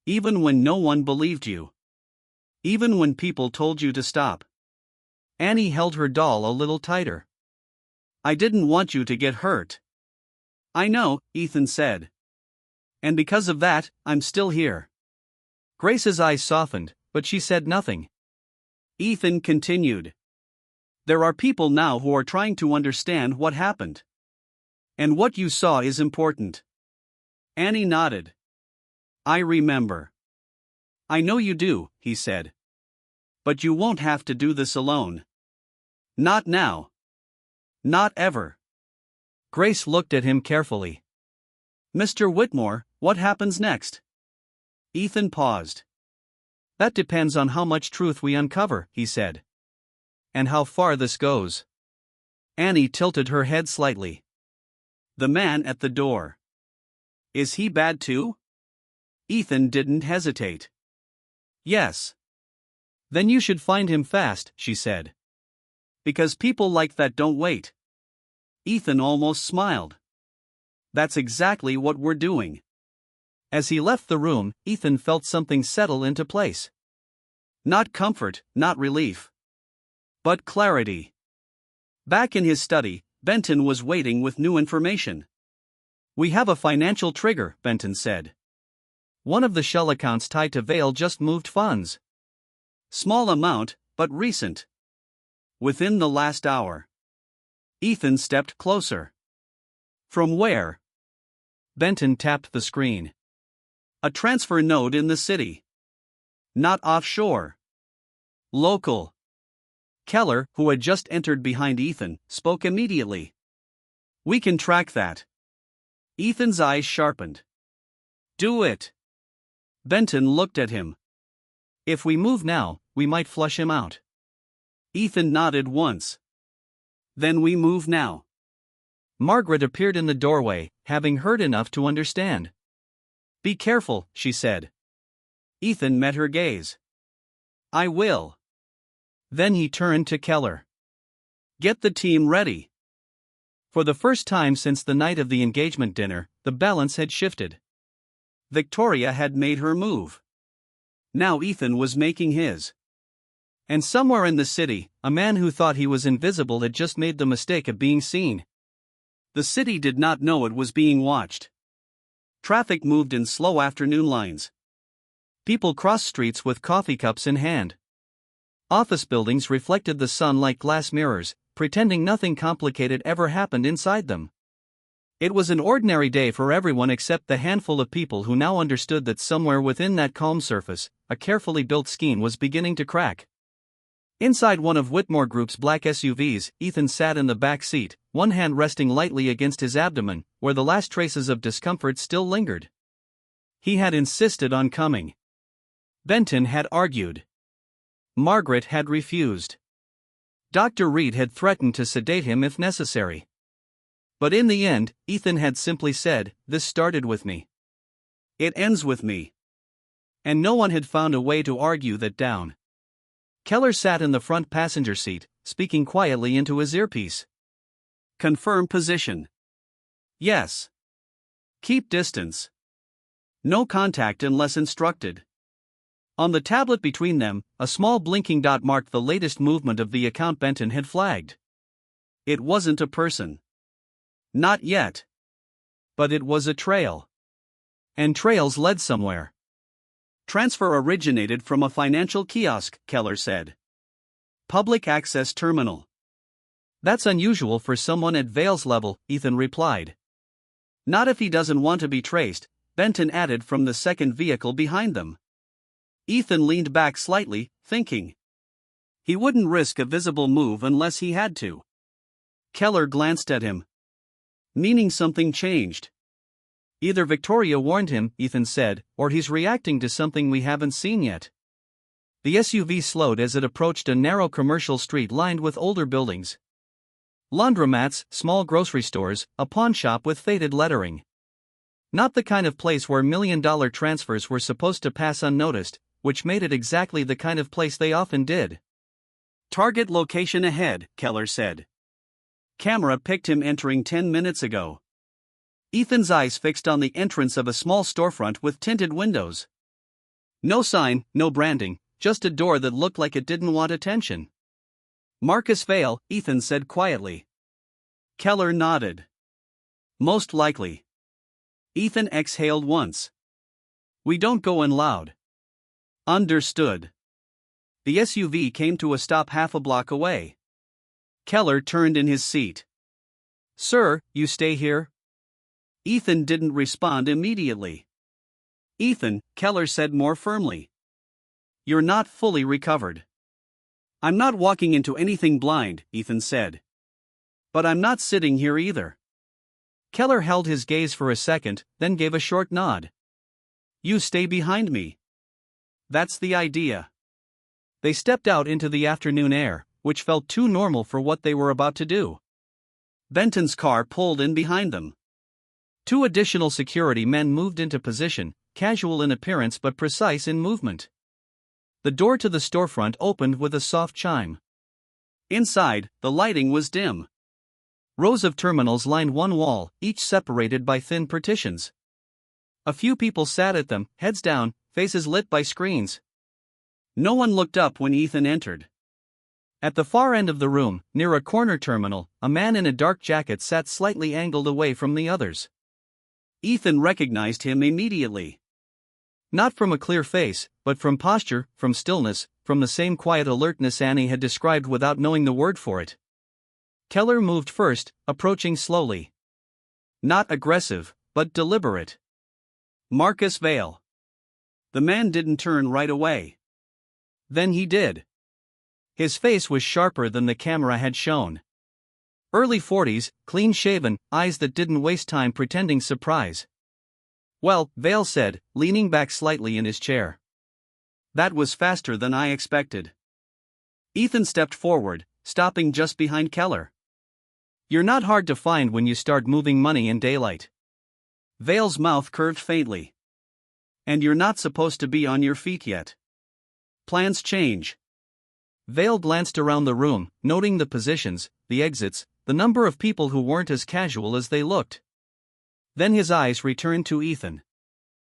Even when no one believed you. Even when people told you to stop. Annie held her doll a little tighter. I didn't want you to get hurt. I know, Ethan said. And because of that, I'm still here. Grace's eyes softened, but she said nothing. Ethan continued. There are people now who are trying to understand what happened. And what you saw is important. Annie nodded. I remember. I know you do, he said. But you won't have to do this alone. Not now. Not ever. Grace looked at him carefully. Mr. Whitmore, what happens next? Ethan paused. That depends on how much truth we uncover, he said. And how far this goes. Annie tilted her head slightly. The man at the door. Is he bad too? Ethan didn't hesitate. Yes. Then you should find him fast, she said. Because people like that don't wait. Ethan almost smiled. That's exactly what we're doing. As he left the room, Ethan felt something settle into place. Not comfort, not relief. But clarity. Back in his study, Benton was waiting with new information. We have a financial trigger, Benton said. One of the shell accounts tied to Vale just moved funds. Small amount, but recent. Within the last hour. Ethan stepped closer. From where? Benton tapped the screen. A transfer node in the city. Not offshore. Local. Keller, who had just entered behind Ethan, spoke immediately. We can track that. Ethan's eyes sharpened. Do it. Benton looked at him. If we move now, we might flush him out. Ethan nodded once. Then we move now. Margaret appeared in the doorway, having heard enough to understand. Be careful, she said. Ethan met her gaze. I will. Then he turned to Keller. Get the team ready. For the first time since the night of the engagement dinner, the balance had shifted. Victoria had made her move. Now Ethan was making his. And somewhere in the city, a man who thought he was invisible had just made the mistake of being seen. The city did not know it was being watched. Traffic moved in slow afternoon lines. People crossed streets with coffee cups in hand. Office buildings reflected the sun like glass mirrors, pretending nothing complicated ever happened inside them. It was an ordinary day for everyone except the handful of people who now understood that somewhere within that calm surface, a carefully built scheme was beginning to crack. Inside one of Whitmore Group's black SUVs, Ethan sat in the back seat, one hand resting lightly against his abdomen, where the last traces of discomfort still lingered. He had insisted on coming. Benton had argued. Margaret had refused. Dr. Reed had threatened to sedate him if necessary. But in the end, Ethan had simply said, "This started with me. It ends with me." And no one had found a way to argue that down. Keller sat in the front passenger seat, speaking quietly into his earpiece. Confirm position. Yes. Keep distance. No contact unless instructed. On the tablet between them, a small blinking dot marked the latest movement of the account Benton had flagged. It wasn't a person. Not yet. But it was a trail. And trails led somewhere. Transfer originated from a financial kiosk, Keller said. Public access terminal. That's unusual for someone at Vale's level, Ethan replied. Not if he doesn't want to be traced, Benton added from the second vehicle behind them. Ethan leaned back slightly, thinking. He wouldn't risk a visible move unless he had to. Keller glanced at him. Meaning something changed. Either Victoria warned him, Ethan said, or he's reacting to something we haven't seen yet. The SUV slowed as it approached a narrow commercial street lined with older buildings. Laundromats, small grocery stores, a pawn shop with faded lettering. Not the kind of place where million-dollar transfers were supposed to pass unnoticed, which made it exactly the kind of place they often did. Target location ahead, Keller said. Camera picked him entering 10 minutes ago. Ethan's eyes fixed on the entrance of a small storefront with tinted windows. No sign, no branding, just a door that looked like it didn't want attention. Marcus Vale, Ethan said quietly. Keller nodded. Most likely. Ethan exhaled once. We don't go in loud. Understood. The SUV came to a stop half a block away. Keller turned in his seat. Sir, you stay here? Ethan didn't respond immediately. Ethan, Keller said more firmly. You're not fully recovered. I'm not walking into anything blind, Ethan said. But I'm not sitting here either. Keller held his gaze for a second, then gave a short nod. You stay behind me. That's the idea. They stepped out into the afternoon air, which felt too normal for what they were about to do. Benton's car pulled in behind them. 2 additional security men moved into position, casual in appearance but precise in movement. The door to the storefront opened with a soft chime. Inside, the lighting was dim. Rows of terminals lined one wall, each separated by thin partitions. A few people sat at them, heads down, faces lit by screens. No one looked up when Ethan entered. At the far end of the room, near a corner terminal, a man in a dark jacket sat slightly angled away from the others. Ethan recognized him immediately. Not from a clear face, but from posture, from stillness, from the same quiet alertness Annie had described without knowing the word for it. Keller moved first, approaching slowly. Not aggressive, but deliberate. Marcus Vale. The man didn't turn right away. Then he did. His face was sharper than the camera had shown. Early 40s, clean-shaven, eyes that didn't waste time pretending surprise. Well, Vale said, leaning back slightly in his chair. That was faster than I expected. Ethan stepped forward, stopping just behind Keller. You're not hard to find when you start moving money in daylight. Vale's mouth curved faintly. And you're not supposed to be on your feet yet. Plans change. Vale glanced around the room, noting the positions, the exits, the number of people who weren't as casual as they looked. Then his eyes returned to Ethan.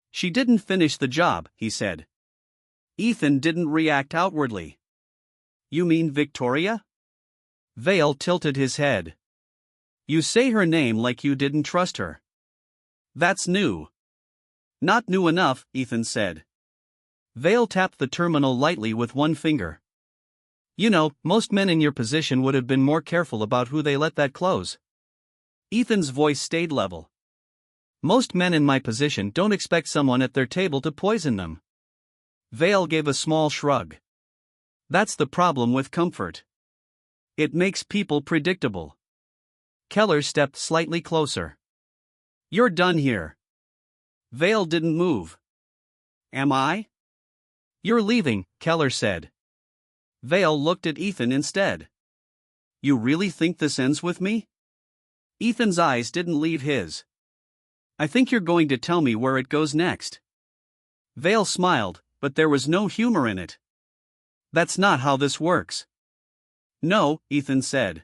She didn't finish the job, he said. Ethan didn't react outwardly. You mean Victoria? Vale tilted his head. You say her name like you didn't trust her. That's new. Not new enough, Ethan said. Vale tapped the terminal lightly with one finger. You know, most men in your position would have been more careful about who they let that close. Ethan's voice stayed level. Most men in my position don't expect someone at their table to poison them. Vale gave a small shrug. That's the problem with comfort. It makes people predictable. Keller stepped slightly closer. You're done here. Vale didn't move. Am I? You're leaving, Keller said. Vale looked at Ethan instead. You really think this ends with me? Ethan's eyes didn't leave his. I think you're going to tell me where it goes next. Vale smiled, but there was no humor in it. That's not how this works. No, Ethan said.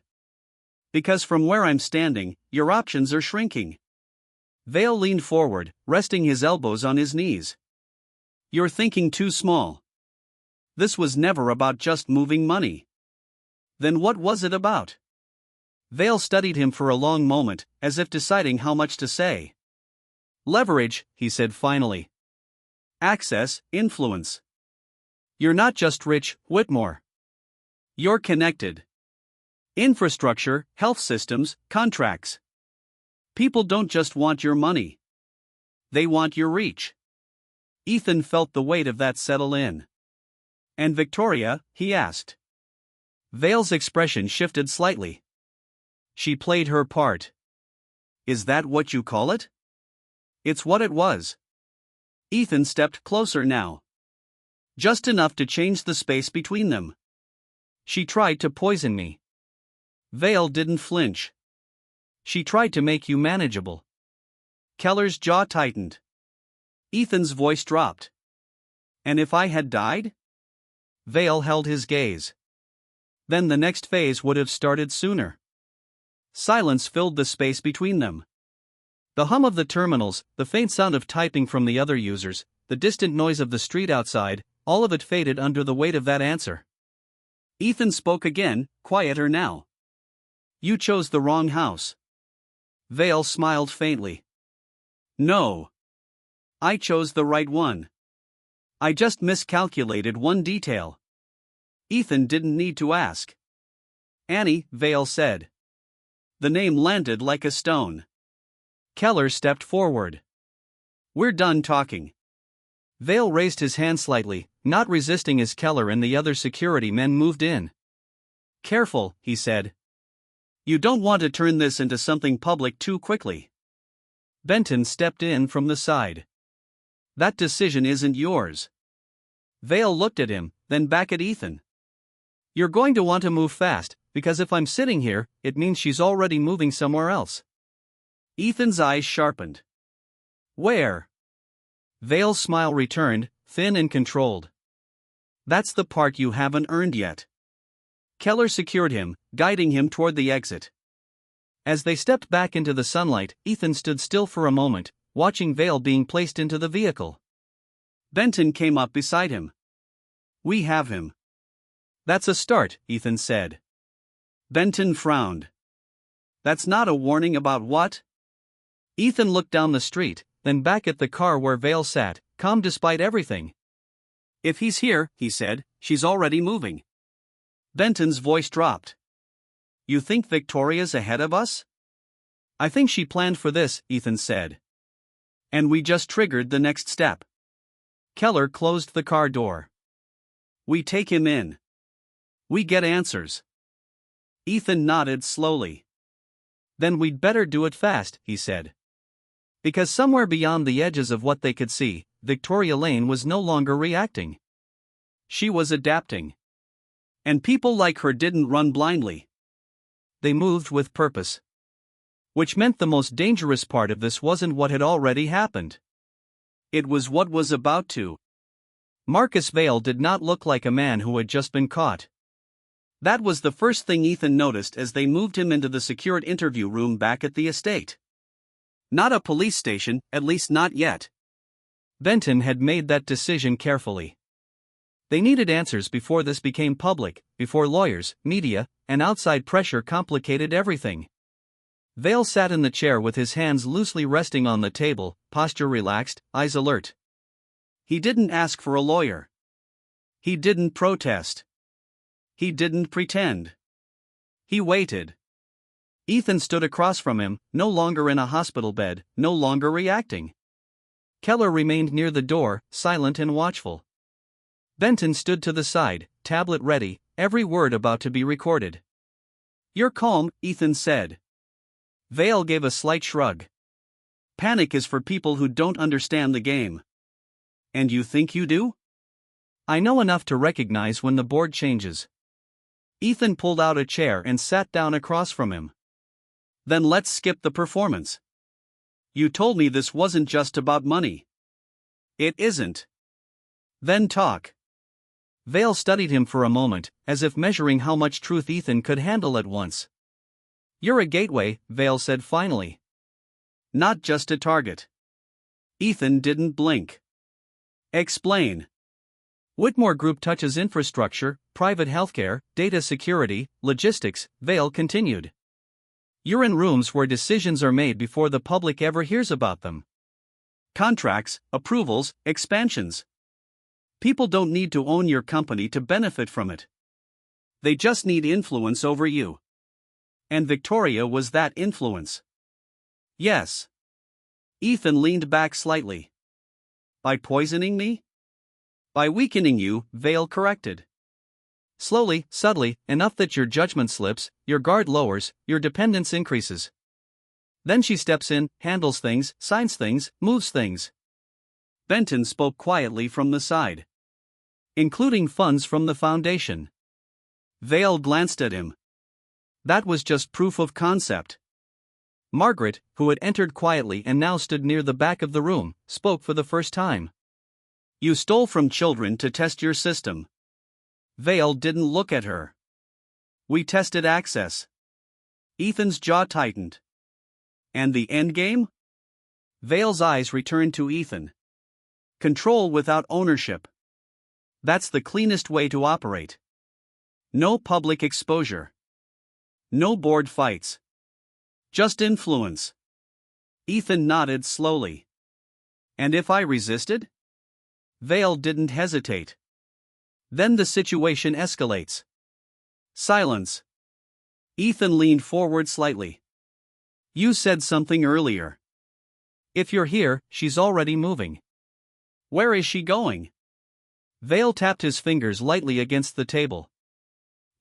Because from where I'm standing, your options are shrinking. Vale leaned forward, resting his elbows on his knees. You're thinking too small. This was never about just moving money. Then what was it about? Vale studied him for a long moment, as if deciding how much to say. Leverage, he said finally. Access, influence. You're not just rich, Whitmore. You're connected. Infrastructure, health systems, contracts. People don't just want your money. They want your reach. Ethan felt the weight of that settle in. And Victoria, he asked. Vale's expression shifted slightly. She played her part. Is that what you call it? It's what it was. Ethan stepped closer now. Just enough to change the space between them. She tried to poison me. Vale didn't flinch. She tried to make you manageable. Keller's jaw tightened. Ethan's voice dropped. And if I had died? Vale held his gaze. Then the next phase would have started sooner. Silence filled the space between them. The hum of the terminals, the faint sound of typing from the other users, the distant noise of the street outside, all of it faded under the weight of that answer. Ethan spoke again, quieter now. You chose the wrong house. Vale smiled faintly. No. I chose the right one. I just miscalculated one detail. Ethan didn't need to ask. Annie, Vale said. The name landed like a stone. Keller stepped forward. We're done talking. Vale raised his hand slightly, not resisting as Keller and the other security men moved in. Careful, he said. You don't want to turn this into something public too quickly. Benton stepped in from the side. That decision isn't yours. Vale looked at him, then back at Ethan. You're going to want to move fast, because if I'm sitting here, it means she's already moving somewhere else. Ethan's eyes sharpened. Where? Vale's smile returned, thin and controlled. That's the part you haven't earned yet. Keller secured him, guiding him toward the exit. As they stepped back into the sunlight, Ethan stood still for a moment, watching Vale being placed into the vehicle. Benton came up beside him. We have him. That's a start, Ethan said. Benton frowned. That's not a warning about what? Ethan looked down the street, then back at the car where Vale sat, calm despite everything. If he's here, he said, she's already moving. Benton's voice dropped. You think Victoria's ahead of us? I think she planned for this, Ethan said. And we just triggered the next step. Keller closed the car door. We take him in. We get answers. Ethan nodded slowly. Then we'd better do it fast, he said. Because somewhere beyond the edges of what they could see, Victoria Lane was no longer reacting. She was adapting. And people like her didn't run blindly. They moved with purpose. Which meant the most dangerous part of this wasn't what had already happened. It was what was about to. Marcus Vale did not look like a man who had just been caught. That was the first thing Ethan noticed as they moved him into the secured interview room back at the estate. Not a police station, at least not yet. Benton had made that decision carefully. They needed answers before this became public, before lawyers, media, and outside pressure complicated everything. Vale sat in the chair with his hands loosely resting on the table, posture relaxed, eyes alert. He didn't ask for a lawyer. He didn't protest. He didn't pretend. He waited. Ethan stood across from him, no longer in a hospital bed, no longer reacting. Keller remained near the door, silent and watchful. Benton stood to the side, tablet ready, every word about to be recorded. You're calm, Ethan said. Vale gave a slight shrug. Panic is for people who don't understand the game. And you think you do? I know enough to recognize when the board changes. Ethan pulled out a chair and sat down across from him. Then let's skip the performance. You told me this wasn't just about money. It isn't. Then talk. Vale studied him for a moment, as if measuring how much truth Ethan could handle at once. You're a gateway, Vale said finally. Not just a target. Ethan didn't blink. Explain. Whitmore Group touches infrastructure, private healthcare, data security, logistics, Vale continued. You're in rooms where decisions are made before the public ever hears about them. Contracts, approvals, expansions. People don't need to own your company to benefit from it. They just need influence over you. And Victoria was that influence. Yes. Ethan leaned back slightly. By poisoning me? By weakening you, Vale corrected. Slowly, subtly, enough that your judgment slips, your guard lowers, your dependence increases. Then she steps in, handles things, signs things, moves things. Benton spoke quietly from the side. including funds from the foundation. Vale glanced at him. That was just proof of concept. Margaret, who had entered quietly and now stood near the back of the room, spoke for the first time. You stole from children to test your system. Vale didn't look at her. We tested access. Ethan's jaw tightened. And the endgame? Vale's eyes returned to Ethan. Control without ownership. That's the cleanest way to operate. No public exposure. No board fights. Just influence. Ethan nodded slowly. And if I resisted? Vale didn't hesitate. Then the situation escalates. Silence. Ethan leaned forward slightly. You said something earlier. If you're here, she's already moving. Where is she going? Vale tapped his fingers lightly against the table.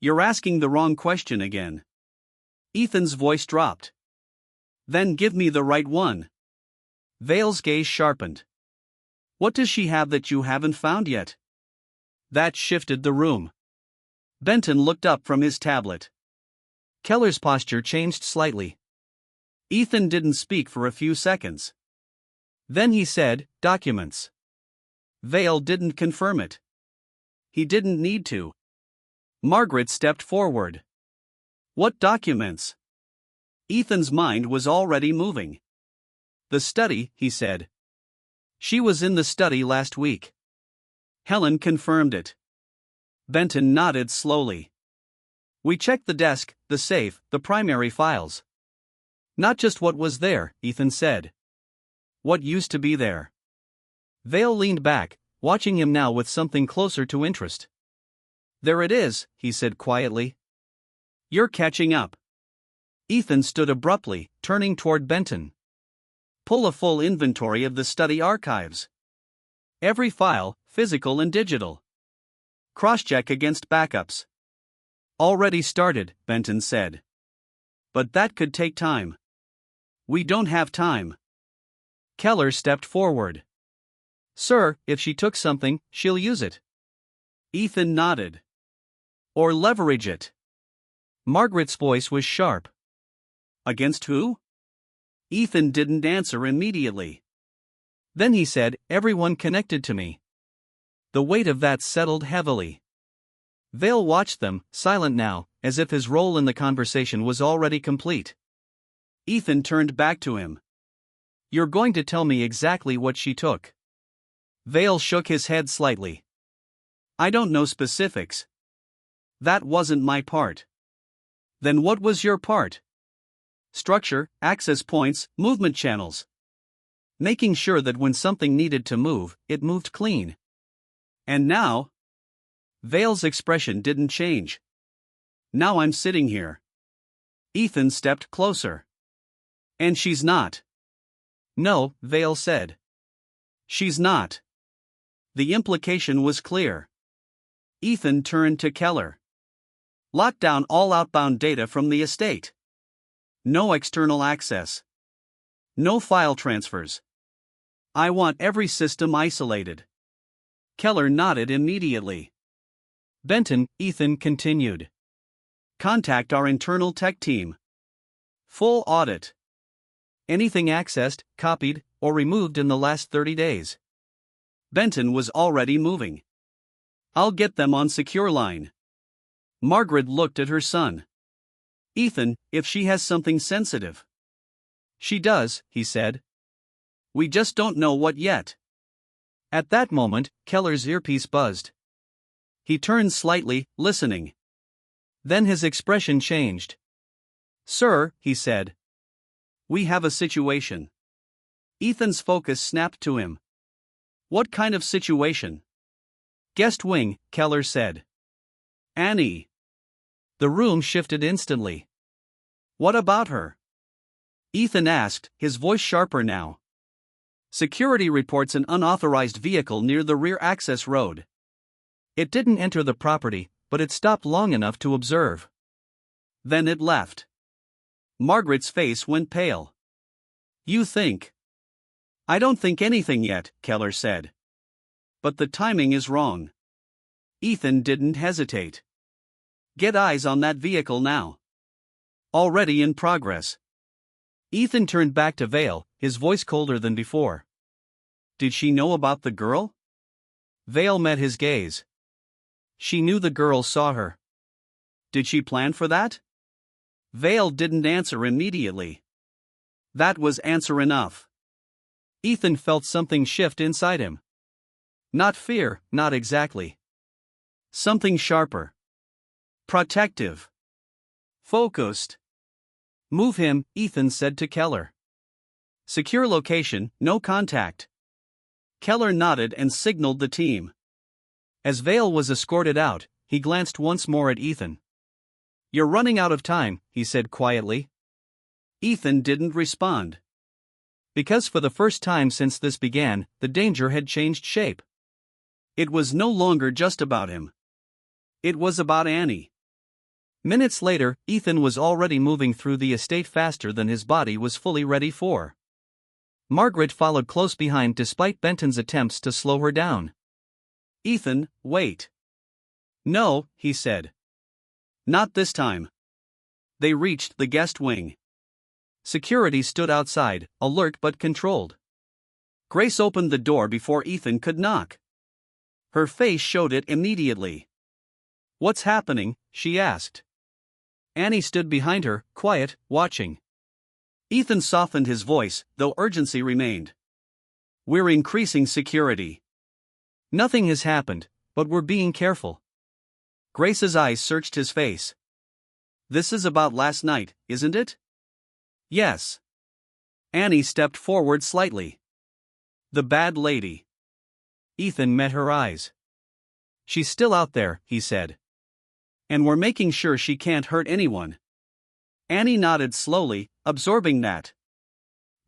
You're asking the wrong question again. Ethan's voice dropped. Then give me the right one. Vale's gaze sharpened. What does she have that you haven't found yet? That shifted the room. Benton looked up from his tablet. Keller's posture changed slightly. Ethan didn't speak for a few seconds. Then he said, documents. Vale didn't confirm it. He didn't need to. Margaret stepped forward. What documents? Ethan's mind was already moving. The study, he said. She was in the study last week. Helen confirmed it. Benton nodded slowly. We checked the desk, the safe, the primary files. Not just what was there, Ethan said. What used to be there? Vale leaned back, watching him now with something closer to interest. There it is, he said quietly. You're catching up. Ethan stood abruptly, turning toward Benton. Pull a full inventory of the study archives. Every file, physical and digital. Cross-check against backups. Already started, Benton said. But that could take time. We don't have time. Keller stepped forward. Sir, if she took something, she'll use it. Ethan nodded. Or leverage it. Margaret's voice was sharp. Against who? Ethan didn't answer immediately. Then he said, everyone connected to me. The weight of that settled heavily. Vale watched them, silent now, as if his role in the conversation was already complete. Ethan turned back to him. You're going to tell me exactly what she took. Vale shook his head slightly. I don't know specifics. That wasn't my part. Then what was your part? Structure, access points, movement channels. Making sure that when something needed to move, it moved clean. And now? Vale's expression didn't change. Now I'm sitting here. Ethan stepped closer. And she's not. No, Vale said. She's not. The implication was clear. Ethan turned to Keller. Lock down all outbound data from the estate. No external access. No file transfers. I want every system isolated. Keller nodded immediately. Benton, Ethan continued. Contact our internal tech team. Full audit. Anything accessed, copied, or removed in the last 30 days. Benton was already moving. I'll get them on secure line. Margaret looked at her son. Ethan, if she has something sensitive. She does, he said. We just don't know what yet. At that moment, Keller's earpiece buzzed. He turned slightly, listening. Then his expression changed. Sir, he said. We have a situation. Ethan's focus snapped to him. What kind of situation? Guest wing, Keller said. Annie. The room shifted instantly. What about her? Ethan asked, his voice sharper now. Security reports an unauthorized vehicle near the rear access road. It didn't enter the property, but it stopped long enough to observe. Then it left. Margaret's face went pale. You think? I don't think anything yet, Keller said. But the timing is wrong. Ethan didn't hesitate. Get eyes on that vehicle now. Already in progress. Ethan turned back to Vale, his voice colder than before. Did she know about the girl? Vale met his gaze. She knew the girl saw her. Did she plan for that? Vale didn't answer immediately. That was answer enough. Ethan felt something shift inside him. Not fear, not exactly. Something sharper. Protective. Focused. Move him, Ethan said to Keller. Secure location, no contact. Keller nodded and signaled the team. As Vale was escorted out, he glanced once more at Ethan. You're running out of time, he said quietly. Ethan didn't respond. Because for the first time since this began, the danger had changed shape. It was no longer just about him. It was about Annie. Minutes later, Ethan was already moving through the estate faster than his body was fully ready for. Margaret followed close behind despite Benton's attempts to slow her down. Ethan, wait. No, he said. Not this time. They reached the guest wing. Security stood outside, alert but controlled. Grace opened the door before Ethan could knock. Her face showed it immediately. What's happening? She asked. Annie stood behind her, quiet, watching. Ethan softened his voice, though urgency remained. We're increasing security. Nothing has happened, but we're being careful. Grace's eyes searched his face. This is about last night, isn't it? Yes. Annie stepped forward slightly. The bad lady. Ethan met her eyes. She's still out there, he said. And we're making sure she can't hurt anyone. Annie nodded slowly, absorbing that.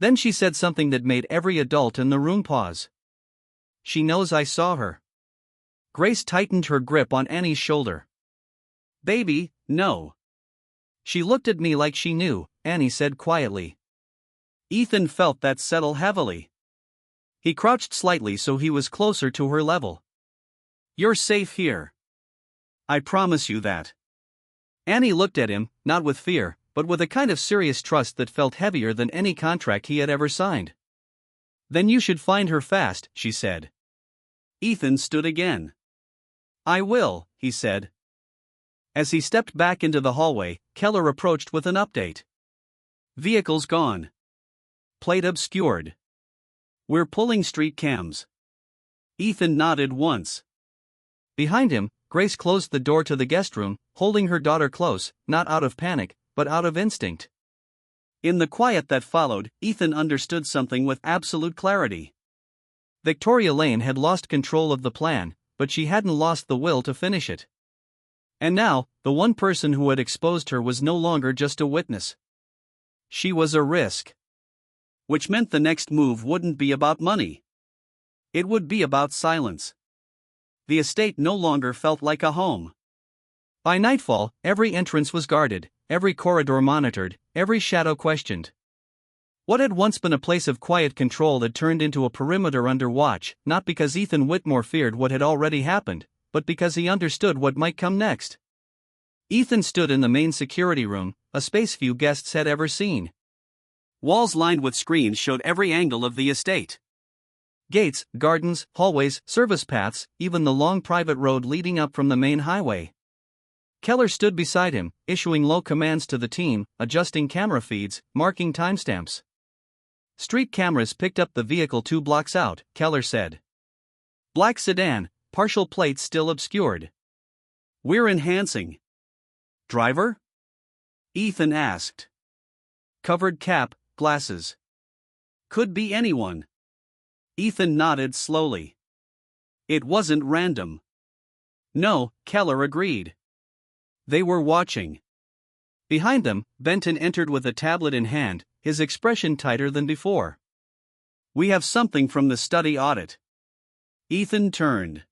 Then she said something that made every adult in the room pause. She knows I saw her. Grace tightened her grip on Annie's shoulder. Baby, no. She looked at me like she knew, Annie said quietly. Ethan felt that settle heavily. He crouched slightly so he was closer to her level. You're safe here. I promise you that. Annie looked at him, not with fear, but with a kind of serious trust that felt heavier than any contract he had ever signed. Then you should find her fast, she said. Ethan stood again. I will, he said. As he stepped back into the hallway, Keller approached with an update. Vehicles gone. Plate obscured. We're pulling street cams. Ethan nodded once. Behind him, Grace closed the door to the guest room, holding her daughter close, not out of panic, but out of instinct. In the quiet that followed, Ethan understood something with absolute clarity. Victoria Lane had lost control of the plan, but she hadn't lost the will to finish it. And now, the one person who had exposed her was no longer just a witness. She was a risk. Which meant the next move wouldn't be about money. It would be about silence. The estate no longer felt like a home. By nightfall, every entrance was guarded, every corridor monitored, every shadow questioned. What had once been a place of quiet control had turned into a perimeter under watch, not because Ethan Whitmore feared what had already happened, but because he understood what might come next. Ethan stood in the main security room, a space few guests had ever seen. Walls lined with screens showed every angle of the estate. Gates, gardens, hallways, service paths, even the long private road leading up from the main highway. Keller stood beside him, issuing low commands to the team, adjusting camera feeds, marking timestamps. Street cameras picked up the vehicle 2 blocks out, Keller said. Black sedan, partial plates still obscured. We're enhancing. Driver? Ethan asked. Covered cap, glasses. Could be anyone. Ethan nodded slowly. It wasn't random. No, Keller agreed. They were watching. Behind them, Benton entered with a tablet in hand, his expression tighter than before. We have something from the study audit. Ethan turned.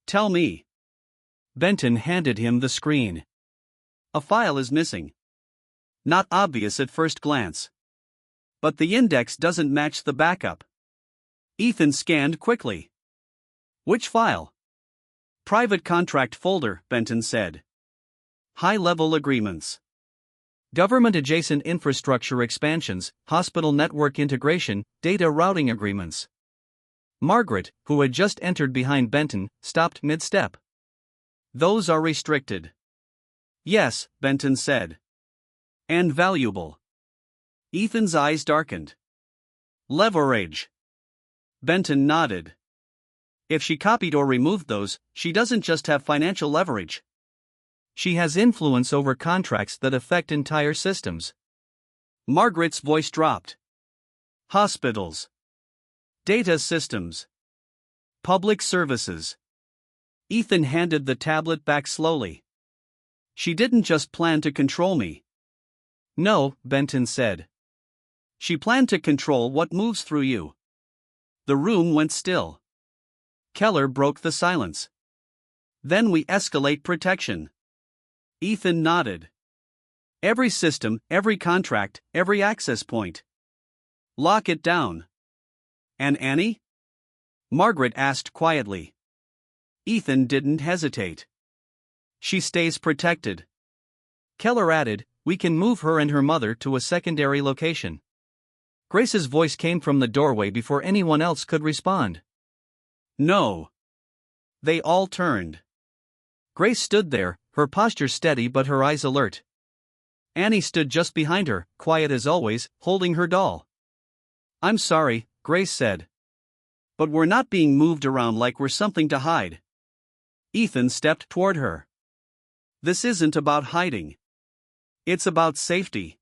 Tell me. Benton handed him the screen. A file is missing. Not obvious at first glance. But the index doesn't match the backup. Ethan scanned quickly. Which file? Private contract folder, Benton said. High-level agreements. Government-adjacent infrastructure expansions, hospital network integration, data routing agreements. Margaret, who had just entered behind Benton, stopped mid-step. Those are restricted. Yes, Benton said. And valuable. Ethan's eyes darkened. Leverage. Benton nodded. If she copied or removed those, she doesn't just have financial leverage. She has influence over contracts that affect entire systems. Margaret's voice dropped. Hospitals. Data systems. Public services. Ethan handed the tablet back slowly. She didn't just plan to control me. No, Benton said. She planned to control what moves through you. The room went still. Keller broke the silence. Then we escalate protection. Ethan nodded. Every system, every contract, every access point. Lock it down. And Annie? Margaret asked quietly. Ethan didn't hesitate. She stays protected. Keller added, we can move her and her mother to a secondary location. Grace's voice came from the doorway before anyone else could respond. No. They all turned. Grace stood there, her posture steady but her eyes alert. Annie stood just behind her, quiet as always, holding her doll. I'm sorry, Grace said. But we're not being moved around like we're something to hide. Ethan stepped toward her. This isn't about hiding. It's about safety.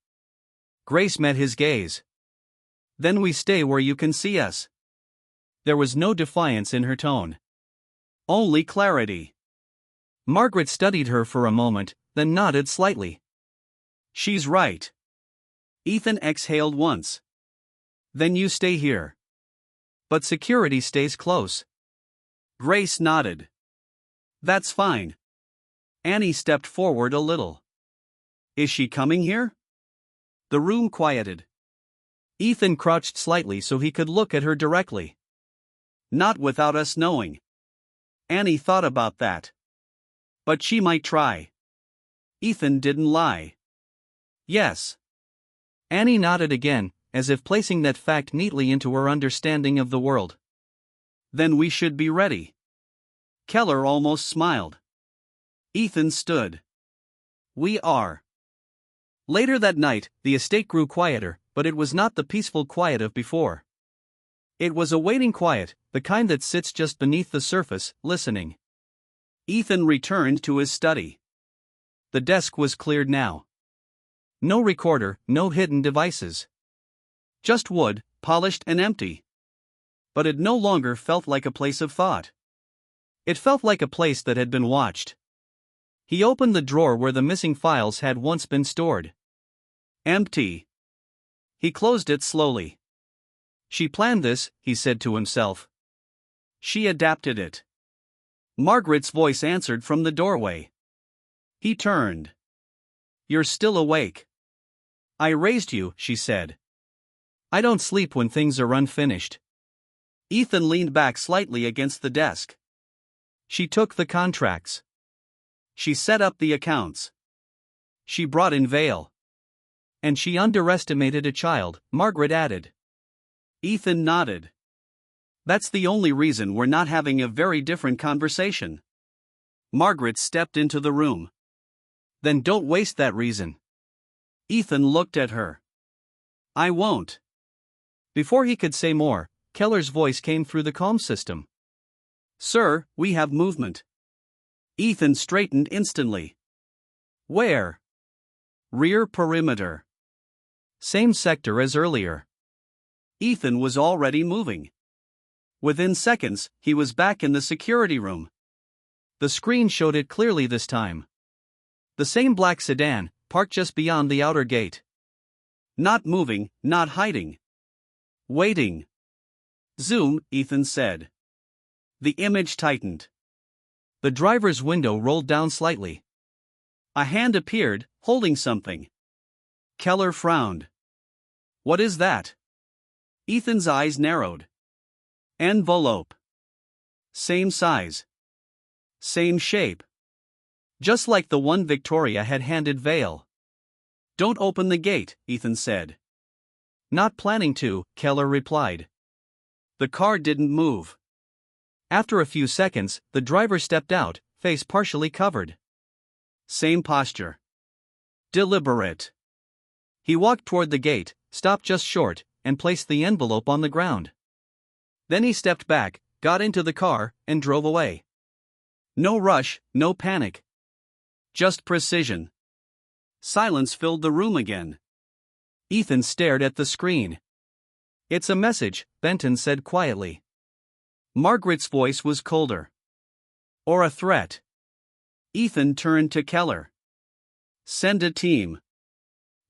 Grace met his gaze. Then we stay where you can see us. There was no defiance in her tone. Only clarity. Margaret studied her for a moment, then nodded slightly. She's right. Ethan exhaled once. Then you stay here. But security stays close. Grace nodded. That's fine. Annie stepped forward a little. Is she coming here? The room quieted. Ethan crouched slightly so he could look at her directly. Not without us knowing. Annie thought about that. But she might try. Ethan didn't lie. Yes. Annie nodded again, as if placing that fact neatly into her understanding of the world. Then we should be ready. Keller almost smiled. Ethan stood. We are. Later that night, the estate grew quieter, but it was not the peaceful quiet of before. It was a waiting quiet, the kind that sits just beneath the surface, listening. Ethan returned to his study. The desk was cleared now. No recorder, no hidden devices. Just wood, polished and empty. But it no longer felt like a place of thought. It felt like a place that had been watched. He opened the drawer where the missing files had once been stored. Empty. He closed it slowly. She planned this, he said to himself. She adapted it. Margaret's voice answered from the doorway. He turned. You're still awake. I raised you, she said. I don't sleep when things are unfinished. Ethan leaned back slightly against the desk. She took the contracts. She set up the accounts. She brought in Vale. And she underestimated a child, Margaret added. Ethan nodded. That's the only reason we're not having a very different conversation. Margaret stepped into the room. Then don't waste that reason. Ethan looked at her. I won't. Before he could say more, Keller's voice came through the comm system. Sir, we have movement. Ethan straightened instantly. Where? Rear perimeter. Same sector as earlier. Ethan was already moving. Within seconds, he was back in the security room. The screen showed it clearly this time. The same black sedan, parked just beyond the outer gate. Not moving, not hiding. Waiting. Zoom, Ethan said. The image tightened. The driver's window rolled down slightly. A hand appeared, holding something. Keller frowned. What is that? Ethan's eyes narrowed. Envelope. Same size. Same shape. Just like the one Victoria had handed Vale. Don't open the gate, Ethan said. Not planning to, Keller replied. The car didn't move. After a few seconds, the driver stepped out, face partially covered. Same posture. Deliberate. He walked toward the gate, stopped just short, and placed the envelope on the ground. Then he stepped back, got into the car, and drove away. No rush, no panic. Just precision. Silence filled the room again. Ethan stared at the screen. It's a message, Benton said quietly. Margaret's voice was colder. Or a threat. Ethan turned to Keller. Send a team.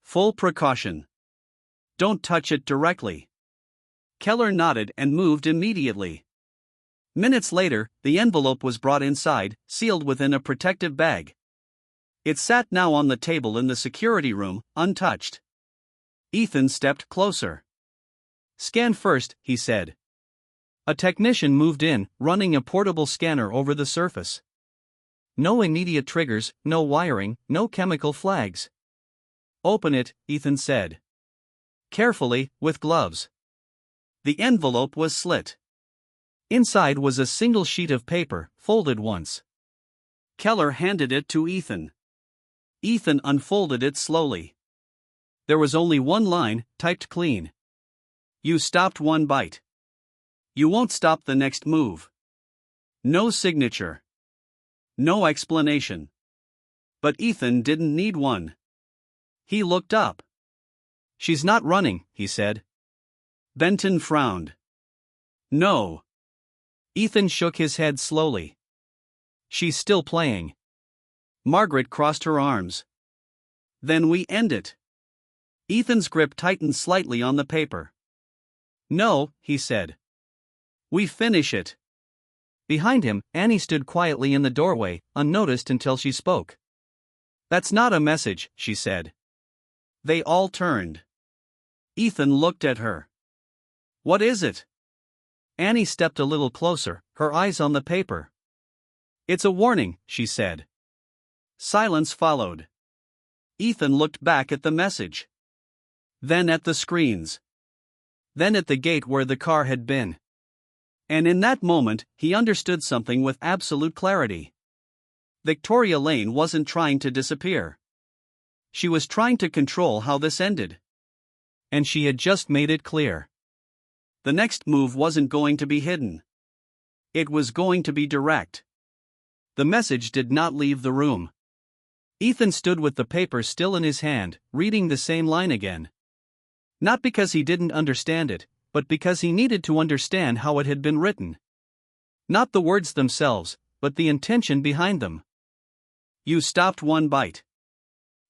Full precaution. Don't touch it directly. Keller nodded and moved immediately. Minutes later, the envelope was brought inside, sealed within a protective bag. It sat now on the table in the security room, untouched. Ethan stepped closer. Scan first, he said. A technician moved in, running a portable scanner over the surface. No immediate triggers, no wiring, no chemical flags. Open it, Ethan said. Carefully, with gloves. The envelope was slit. Inside was a single sheet of paper, folded once. Keller handed it to Ethan. Ethan unfolded it slowly. There was only one line, typed clean. You stopped one bite. You won't stop the next move. No signature. No explanation. But Ethan didn't need one. He looked up. She's not running, he said. Benton frowned. No. Ethan shook his head slowly. She's still playing. Margaret crossed her arms. Then we end it. Ethan's grip tightened slightly on the paper. No, he said. We finish it. Behind him, Annie stood quietly in the doorway, unnoticed until she spoke. That's not a message, she said. They all turned. Ethan looked at her. What is it? Annie stepped a little closer, her eyes on the paper. It's a warning, she said. Silence followed. Ethan looked back at the message. Then at the screens. Then at the gate where the car had been. And in that moment, he understood something with absolute clarity. Victoria Lane wasn't trying to disappear. She was trying to control how this ended. And she had just made it clear. The next move wasn't going to be hidden. It was going to be direct. The message did not leave the room. Ethan stood with the paper still in his hand, reading the same line again. Not because he didn't understand it, but because he needed to understand how it had been written. Not the words themselves, but the intention behind them. You stopped one bite.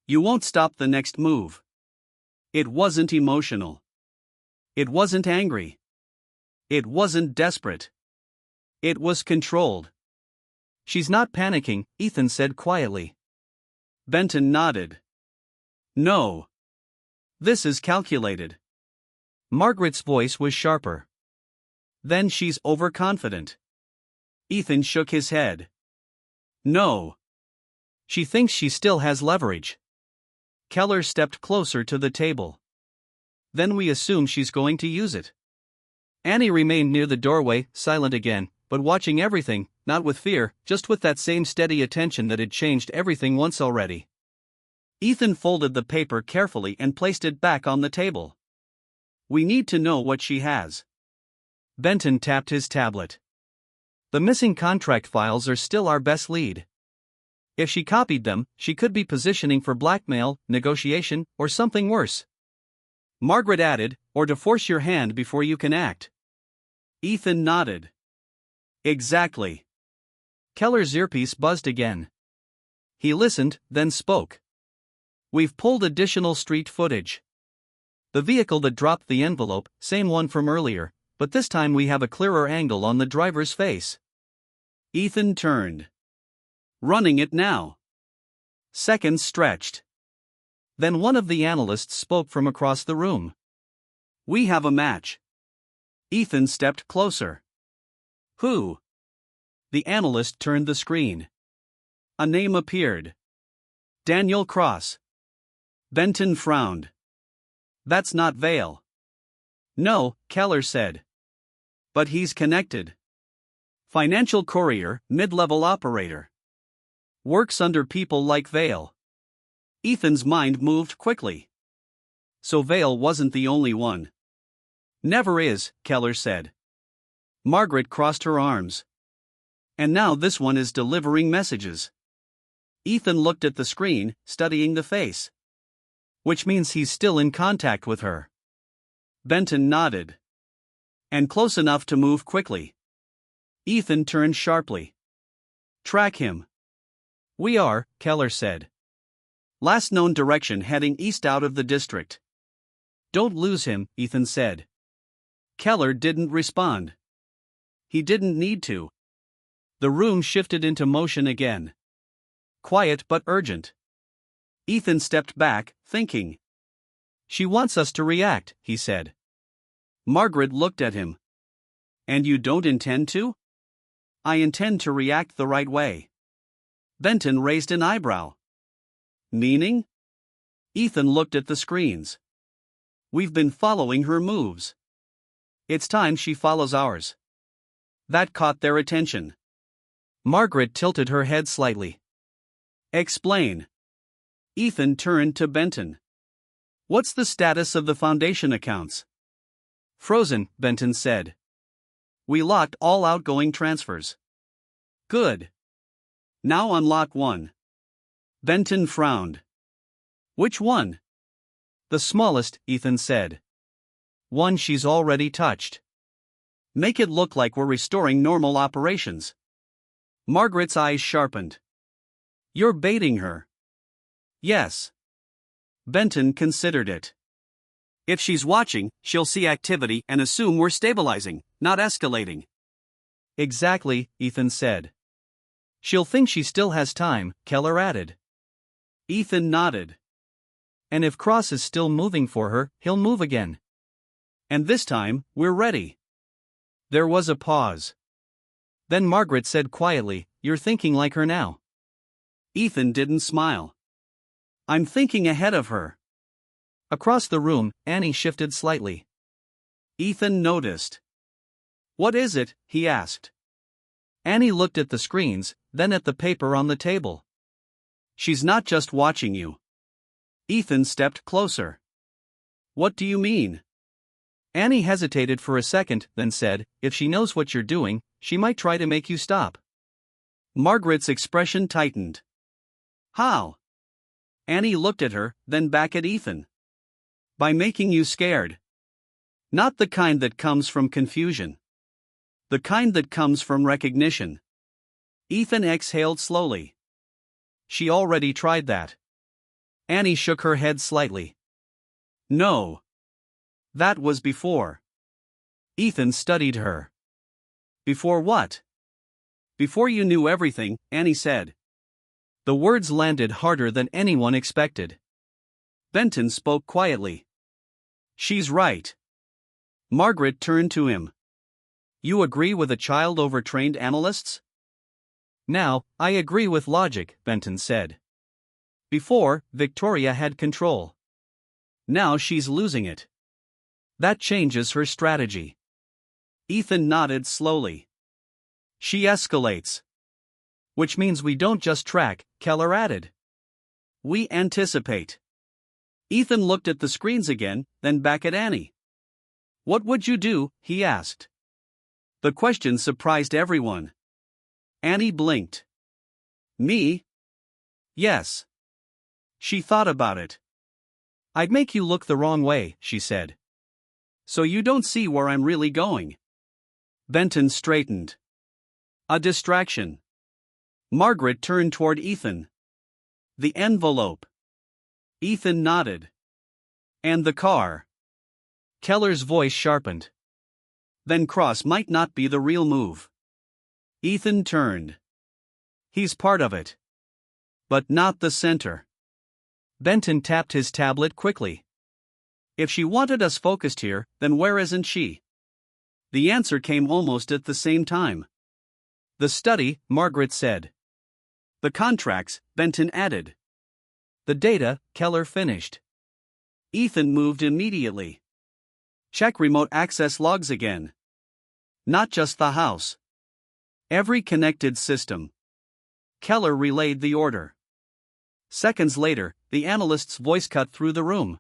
You won't stop the next move. It wasn't emotional. It wasn't angry. It wasn't desperate. It was controlled. She's not panicking, Ethan said quietly. Benton nodded. No. This is calculated. Margaret's voice was sharper. Then she's overconfident. Ethan shook his head. No. She thinks she still has leverage. Keller stepped closer to the table. Then we assume she's going to use it. Annie remained near the doorway, silent again, but watching everything, not with fear, just with that same steady attention that had changed everything once already. Ethan folded the paper carefully and placed it back on the table. We need to know what she has. Benton tapped his tablet. The missing contract files are still our best lead. If she copied them, she could be positioning for blackmail, negotiation, or something worse. Margaret added, or to force your hand before you can act. Ethan nodded. Exactly. Keller's earpiece buzzed again. He listened, then spoke. We've pulled additional street footage. The vehicle that dropped the envelope, same one from earlier, but this time we have a clearer angle on the driver's face. Ethan turned. Running it now. Seconds stretched. Then one of the analysts spoke from across the room. We have a match. Ethan stepped closer. Who? The analyst turned the screen. A name appeared. Daniel Cross. Benton frowned. That's not Vale. No, Keller said. But he's connected. Financial courier, mid-level operator. Works under people like Vale. Ethan's mind moved quickly. So Vale wasn't the only one. Never is, Keller said. Margaret crossed her arms. And now this one is delivering messages. Ethan looked at the screen, studying the face. Which means he's still in contact with her. Benton nodded. And close enough to move quickly. Ethan turned sharply. Track him. We are, Keller said. Last known direction heading east out of the district. Don't lose him, Ethan said. Keller didn't respond. He didn't need to. The room shifted into motion again. Quiet but urgent. Ethan stepped back, thinking. She wants us to react, he said. Margaret looked at him. And you don't intend to? I intend to react the right way. Benton raised an eyebrow. Meaning? Ethan looked at the screens. We've been following her moves. It's time she follows ours. That caught their attention. Margaret tilted her head slightly. Explain. Ethan turned to Benton. What's the status of the foundation accounts? Frozen, Benton said. We locked all outgoing transfers. Good. Now unlock one. Benton frowned. Which one? The smallest, Ethan said. One she's already touched. Make it look like we're restoring normal operations. Margaret's eyes sharpened. You're baiting her. Yes. Benton considered it. If she's watching, she'll see activity and assume we're stabilizing, not escalating. Exactly, Ethan said. She'll think she still has time, Keller added. Ethan nodded. And if Cross is still moving for her, he'll move again. And this time, we're ready. There was a pause. Then Margaret said quietly, You're thinking like her now. Ethan didn't smile. I'm thinking ahead of her. Across the room, Annie shifted slightly. Ethan noticed. What is it? He asked. Annie looked at the screens, then at the paper on the table. She's not just watching you. Ethan stepped closer. What do you mean? Annie hesitated for a second, then said, If she knows what you're doing, she might try to make you stop. Margaret's expression tightened. How? Annie looked at her, then back at Ethan. By making you scared. Not the kind that comes from confusion. The kind that comes from recognition. Ethan exhaled slowly. She already tried that. Annie shook her head slightly. No. That was before. Ethan studied her. Before what? Before you knew everything, Annie said. The words landed harder than anyone expected. Benton spoke quietly. She's right. Margaret turned to him. You agree with the child overtrained analysts? Now, I agree with logic, Benton said. Before, Victoria had control. Now she's losing it. That changes her strategy. Ethan nodded slowly. She escalates. Which means we don't just track, Keller added. We anticipate. Ethan looked at the screens again, then back at Annie. What would you do? He asked. The question surprised everyone. Annie blinked. Me? Yes. She thought about it. I'd make you look the wrong way, she said. So you don't see where I'm really going. Benton straightened. A distraction. Margaret turned toward Ethan. The envelope. Ethan nodded. And the car. Keller's voice sharpened. Then Cross might not be the real move. Ethan turned. He's part of it. But not the center. Benton tapped his tablet quickly. If she wanted us focused here, then where isn't she? The answer came almost at the same time. The study, Margaret said. The contracts, Benton added. The data, Keller finished. Ethan moved immediately. Check remote access logs again. Not just the house. Every connected system. Keller relayed the order. Seconds later, the analyst's voice cut through the room.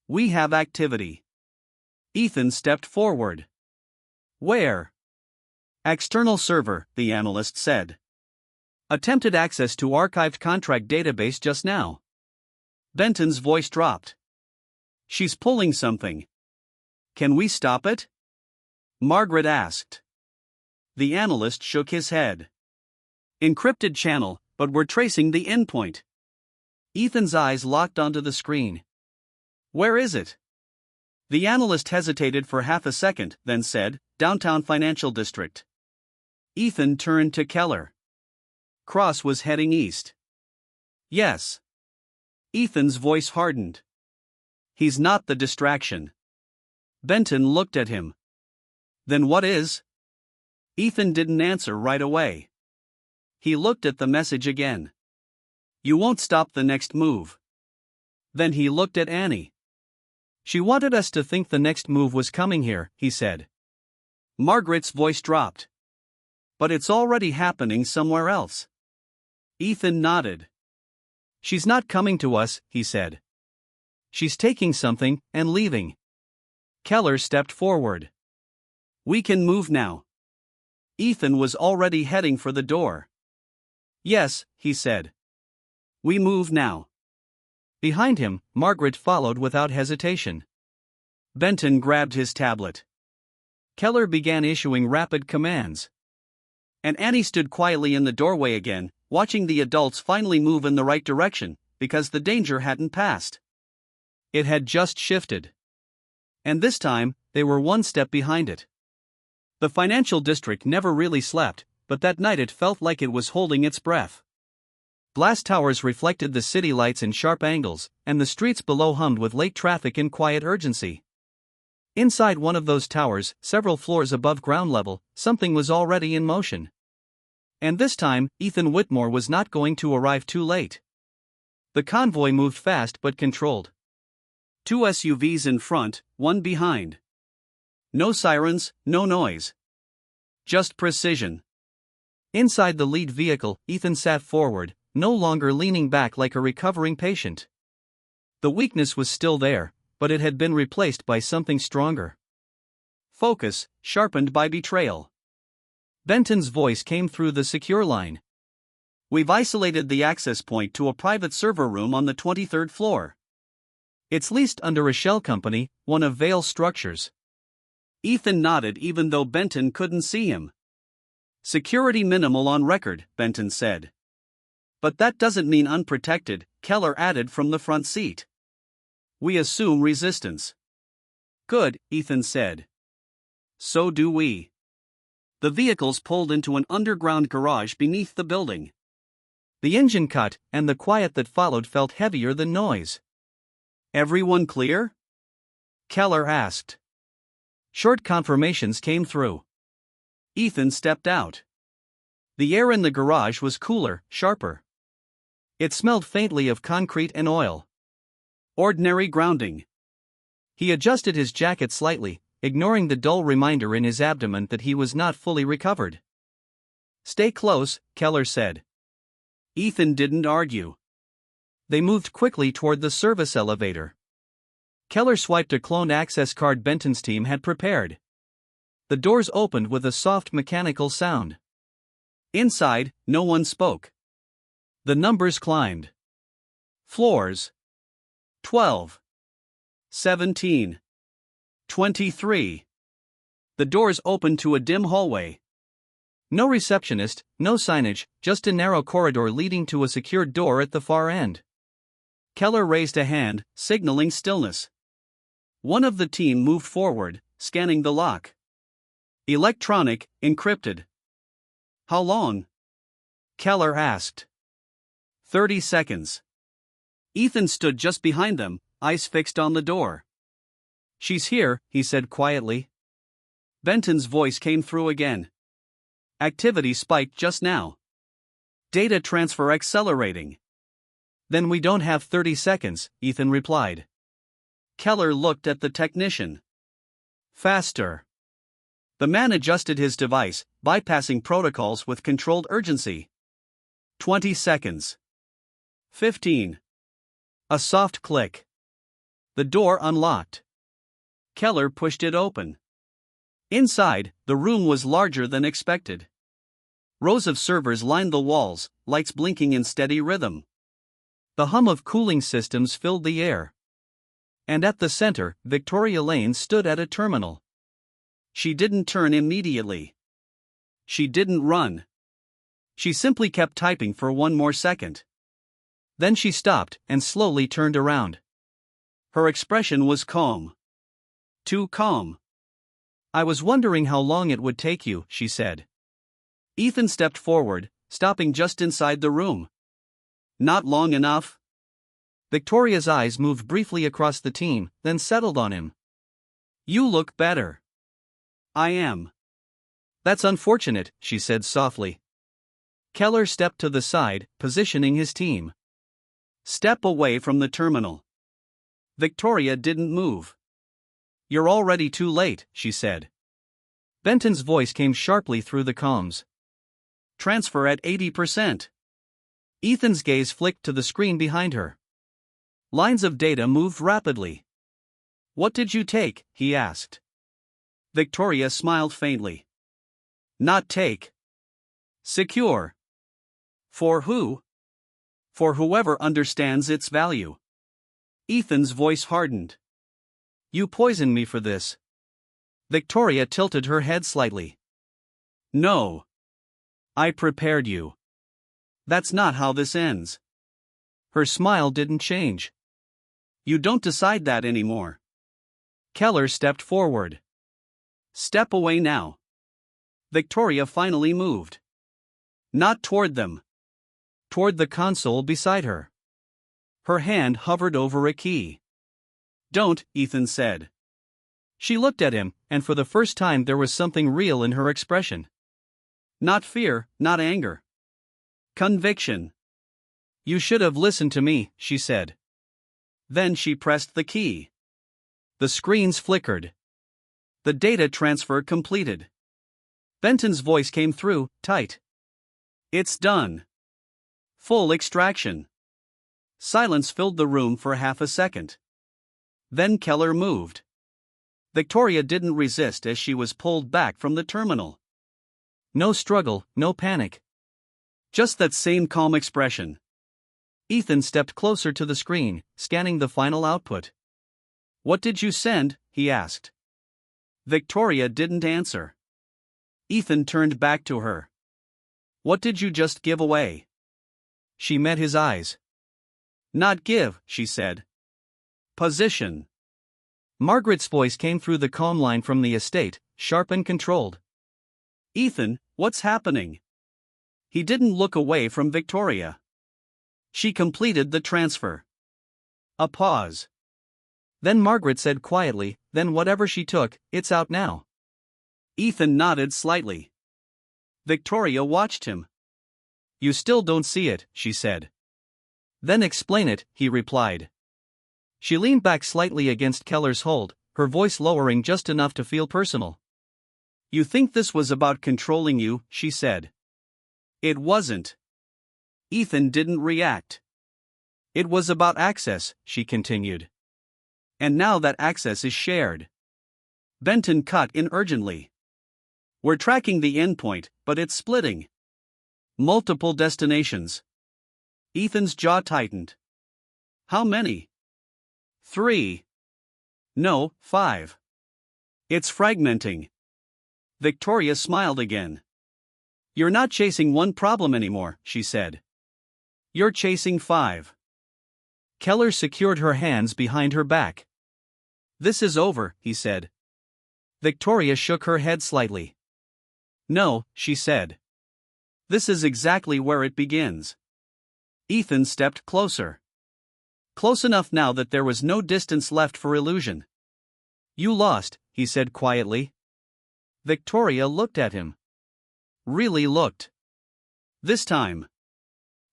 We have activity. Ethan stepped forward. Where? External server, the analyst said. Attempted access to archived contract database just now. Benton's voice dropped. She's pulling something. Can we stop it? Margaret asked. The analyst shook his head. Encrypted channel, but we're tracing the endpoint. Ethan's eyes locked onto the screen. Where is it? The analyst hesitated for half a second, then said, Downtown Financial District. Ethan turned to Keller. Cross was heading east. Yes. Ethan's voice hardened. He's not the distraction. Benton looked at him. Then what is? Ethan didn't answer right away. He looked at the message again. You won't stop the next move. Then he looked at Annie. She wanted us to think the next move was coming here, he said. Margaret's voice dropped. But it's already happening somewhere else. Ethan nodded. She's not coming to us, he said. She's taking something and leaving. Keller stepped forward. We can move now. Ethan was already heading for the door. Yes, he said. We move now. Behind him, Margaret followed without hesitation. Benton grabbed his tablet. Keller began issuing rapid commands. And Annie stood quietly in the doorway again, watching the adults finally move in the right direction, because the danger hadn't passed. It had just shifted. And this time, they were one step behind it. The financial district never really slept, but that night it felt like it was holding its breath. Glass towers reflected the city lights in sharp angles, and the streets below hummed with late traffic in quiet urgency. Inside one of those towers, several floors above ground level, something was already in motion. And this time, Ethan Whitmore was not going to arrive too late. The convoy moved fast but controlled. 2 SUVs in front, 1 behind. No sirens, no noise. Just precision. Inside the lead vehicle, Ethan sat forward, no longer leaning back like a recovering patient. The weakness was still there, but it had been replaced by something stronger. Focus, sharpened by betrayal. Benton's voice came through the secure line. We've isolated the access point to a private server room on the 23rd floor. It's leased under a shell company, one of Vale's structures. Ethan nodded even though Benton couldn't see him. Security minimal on record, Benton said. But that doesn't mean unprotected, Keller added from the front seat. We assume resistance. Good, Ethan said. So do we. The vehicles pulled into an underground garage beneath the building. The engine cut, and the quiet that followed felt heavier than noise. Everyone clear? Keller asked. Short confirmations came through. Ethan stepped out. The air in the garage was cooler, sharper. It smelled faintly of concrete and oil. Ordinary grounding. He adjusted his jacket slightly, ignoring the dull reminder in his abdomen that he was not fully recovered. Stay close, Keller said. Ethan didn't argue. They moved quickly toward the service elevator. Keller swiped a cloned access card Benton's team had prepared. The doors opened with a soft mechanical sound. Inside, no one spoke. The numbers climbed. Floors. 12. 17. 23. The doors opened to a dim hallway. No receptionist, no signage, just a narrow corridor leading to a secured door at the far end. Keller raised a hand, signaling stillness. One of the team moved forward, scanning the lock. Electronic, encrypted. How long? Keller asked. 30 seconds. Ethan stood just behind them, eyes fixed on the door. She's here, he said quietly. Benton's voice came through again. Activity spiked just now. Data transfer accelerating. Then we don't have 30 seconds, Ethan replied. Keller looked at the technician. Faster. The man adjusted his device, bypassing protocols with controlled urgency. 20 seconds. 15. A soft click. The door unlocked. Keller pushed it open. Inside, the room was larger than expected. Rows of servers lined the walls, lights blinking in steady rhythm. The hum of cooling systems filled the air. And at the center, Victoria Lane stood at a terminal. She didn't turn immediately. She didn't run. She simply kept typing for one more second. Then she stopped and slowly turned around. Her expression was calm. Too calm. I was wondering how long it would take you, she said. Ethan stepped forward, stopping just inside the room. Not long enough. Victoria's eyes moved briefly across the team, then settled on him. You look better. I am. That's unfortunate, she said softly. Keller stepped to the side, positioning his team. Step away from the terminal. Victoria didn't move. You're already too late, she said. Benton's voice came sharply through the comms. Transfer at 80%. Ethan's gaze flicked to the screen behind her. Lines of data moved rapidly. What did you take? He asked. Victoria smiled faintly. Not take. Secure. For who? For whoever understands its value. Ethan's voice hardened. You poisoned me for this. Victoria tilted her head slightly. No. I prepared you. That's not how this ends. Her smile didn't change. You don't decide that anymore. Keller stepped forward. Step away now. Victoria finally moved. Not toward them. Toward the console beside her. Her hand hovered over a key. Don't, Ethan said. She looked at him, and for the first time there was something real in her expression. Not fear, not anger. Conviction. You should have listened to me, she said. Then she pressed the key. The screens flickered. The data transfer completed. Benton's voice came through, tight. It's done. Full extraction. Silence filled the room for half a second. Then Keller moved. Victoria didn't resist as she was pulled back from the terminal. No struggle, no panic. Just that same calm expression. Ethan stepped closer to the screen, scanning the final output. What did you send? He asked. Victoria didn't answer. Ethan turned back to her. What did you just give away? She met his eyes. Not give, she said. Position. Margaret's voice came through the comm line from the estate, sharp and controlled. Ethan, what's happening? He didn't look away from Victoria. She completed the transfer. A pause. Then Margaret said quietly, then whatever she took, it's out now. Ethan nodded slightly. Victoria watched him. You still don't see it, she said. Then explain it, he replied. She leaned back slightly against Keller's hold, her voice lowering just enough to feel personal. You think this was about controlling you, she said. It wasn't. Ethan didn't react. It was about access, she continued. And now that access is shared. Benton cut in urgently. We're tracking the endpoint, but it's splitting. Multiple destinations. Ethan's jaw tightened. How many? 3. No, 5. It's fragmenting. Victoria smiled again. You're not chasing one problem anymore, she said. You're chasing 5. Keller secured her hands behind her back. This is over, he said. Victoria shook her head slightly. No, she said. This is exactly where it begins. Ethan stepped closer. Close enough now that there was no distance left for illusion. You lost, he said quietly. Victoria looked at him. Really looked. This time.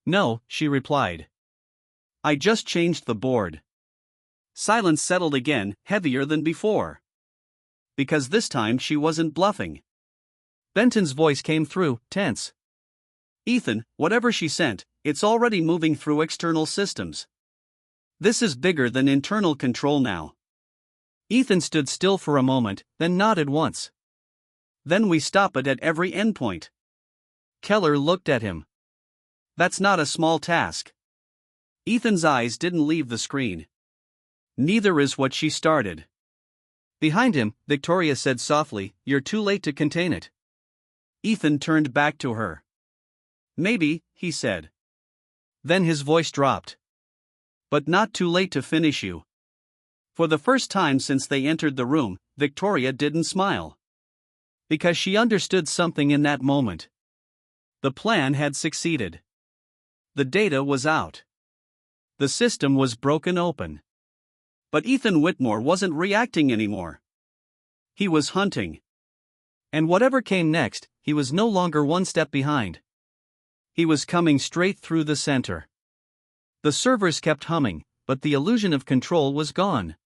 No, she replied. I just changed the board. Silence settled again, heavier than before. Because this time she wasn't bluffing. Benton's voice came through, tense. Ethan, whatever she sent, it's already moving through external systems. This is bigger than internal control now. Ethan stood still for a moment, then nodded once. Then we stop it at every endpoint. Keller looked at him. That's not a small task. Ethan's eyes didn't leave the screen. Neither is what she started. Behind him, Victoria said softly, "You're too late to contain it." Ethan turned back to her. Maybe, he said. Then his voice dropped. But not too late to finish you. For the first time since they entered the room, Victoria didn't smile. Because she understood something in that moment. The plan had succeeded. The data was out. The system was broken open. But Ethan Whitmore wasn't reacting anymore. He was hunting. And whatever came next, he was no longer one step behind. He was coming straight through the center. The servers kept humming, but the illusion of control was gone.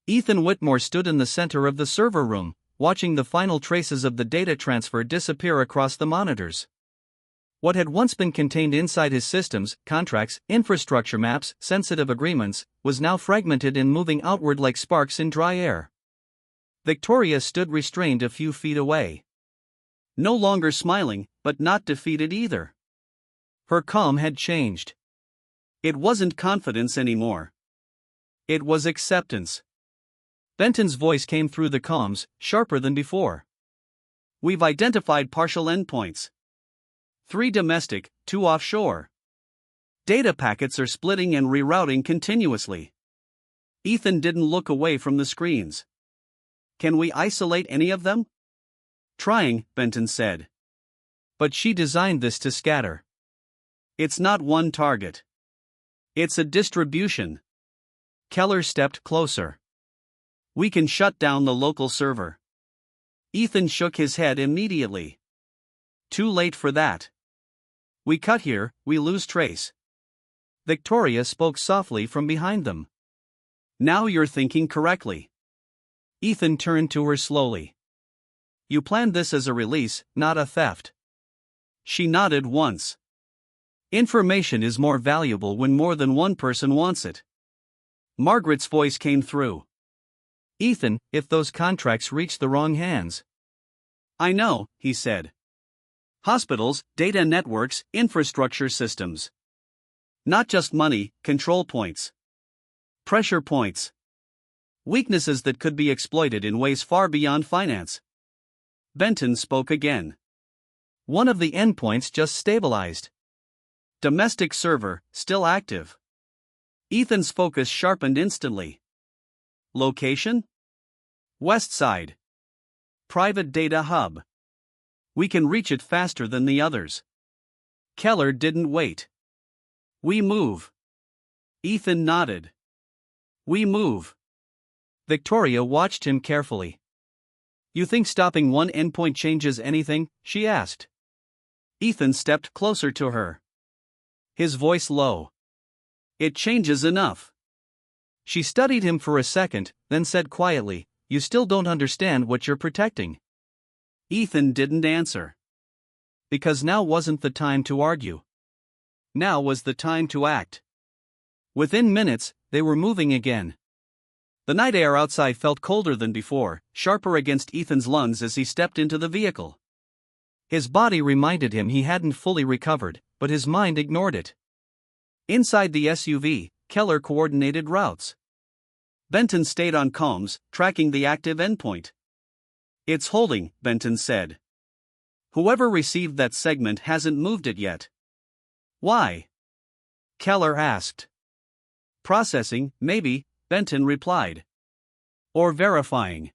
Ethan Whitmore stood in the center of the server room, watching the final traces of the data transfer disappear across the monitors. What had once been contained inside his systems, contracts, infrastructure maps, sensitive agreements, was now fragmented and moving outward like sparks in dry air. Victoria stood restrained a few feet away. No longer smiling, but not defeated either. Her calm had changed. It wasn't confidence anymore. It was acceptance. Benton's voice came through the comms, sharper than before. We've identified partial endpoints. 3 domestic, 2 offshore. Data packets are splitting and rerouting continuously. Ethan didn't look away from the screens. Can we isolate any of them? Trying, Benton said. But she designed this to scatter. It's not one target. It's a distribution. Keller stepped closer. We can shut down the local server. Ethan shook his head immediately. Too late for that. We cut here, we lose trace. Victoria spoke softly from behind them. Now you're thinking correctly. Ethan turned to her slowly. You planned this as a release, not a theft. She nodded once. Information is more valuable when more than one person wants it. Margaret's voice came through. Ethan, if those contracts reach the wrong hands. I know, he said. Hospitals, data networks, infrastructure systems. Not just money, control points. Pressure points. Weaknesses that could be exploited in ways far beyond finance. Benton spoke again. One of the endpoints just stabilized. Domestic server, still active. Ethan's focus sharpened instantly. Location? West side. Private data hub. We can reach it faster than the others. Keller didn't wait. We move. Ethan nodded. We move. Victoria watched him carefully. You think stopping one endpoint changes anything? She asked. Ethan stepped closer to her. His voice low. It changes enough. She studied him for a second, then said quietly, You still don't understand what you're protecting. Ethan didn't answer. Because now wasn't the time to argue. Now was the time to act. Within minutes, they were moving again. The night air outside felt colder than before, sharper against Ethan's lungs as he stepped into the vehicle. His body reminded him he hadn't fully recovered, but his mind ignored it. Inside the SUV, Keller coordinated routes. Benton stayed on comms, tracking the active endpoint. It's holding, Benton said. Whoever received that segment hasn't moved it yet. Why? Keller asked. Processing, maybe, Benton replied. Or verifying.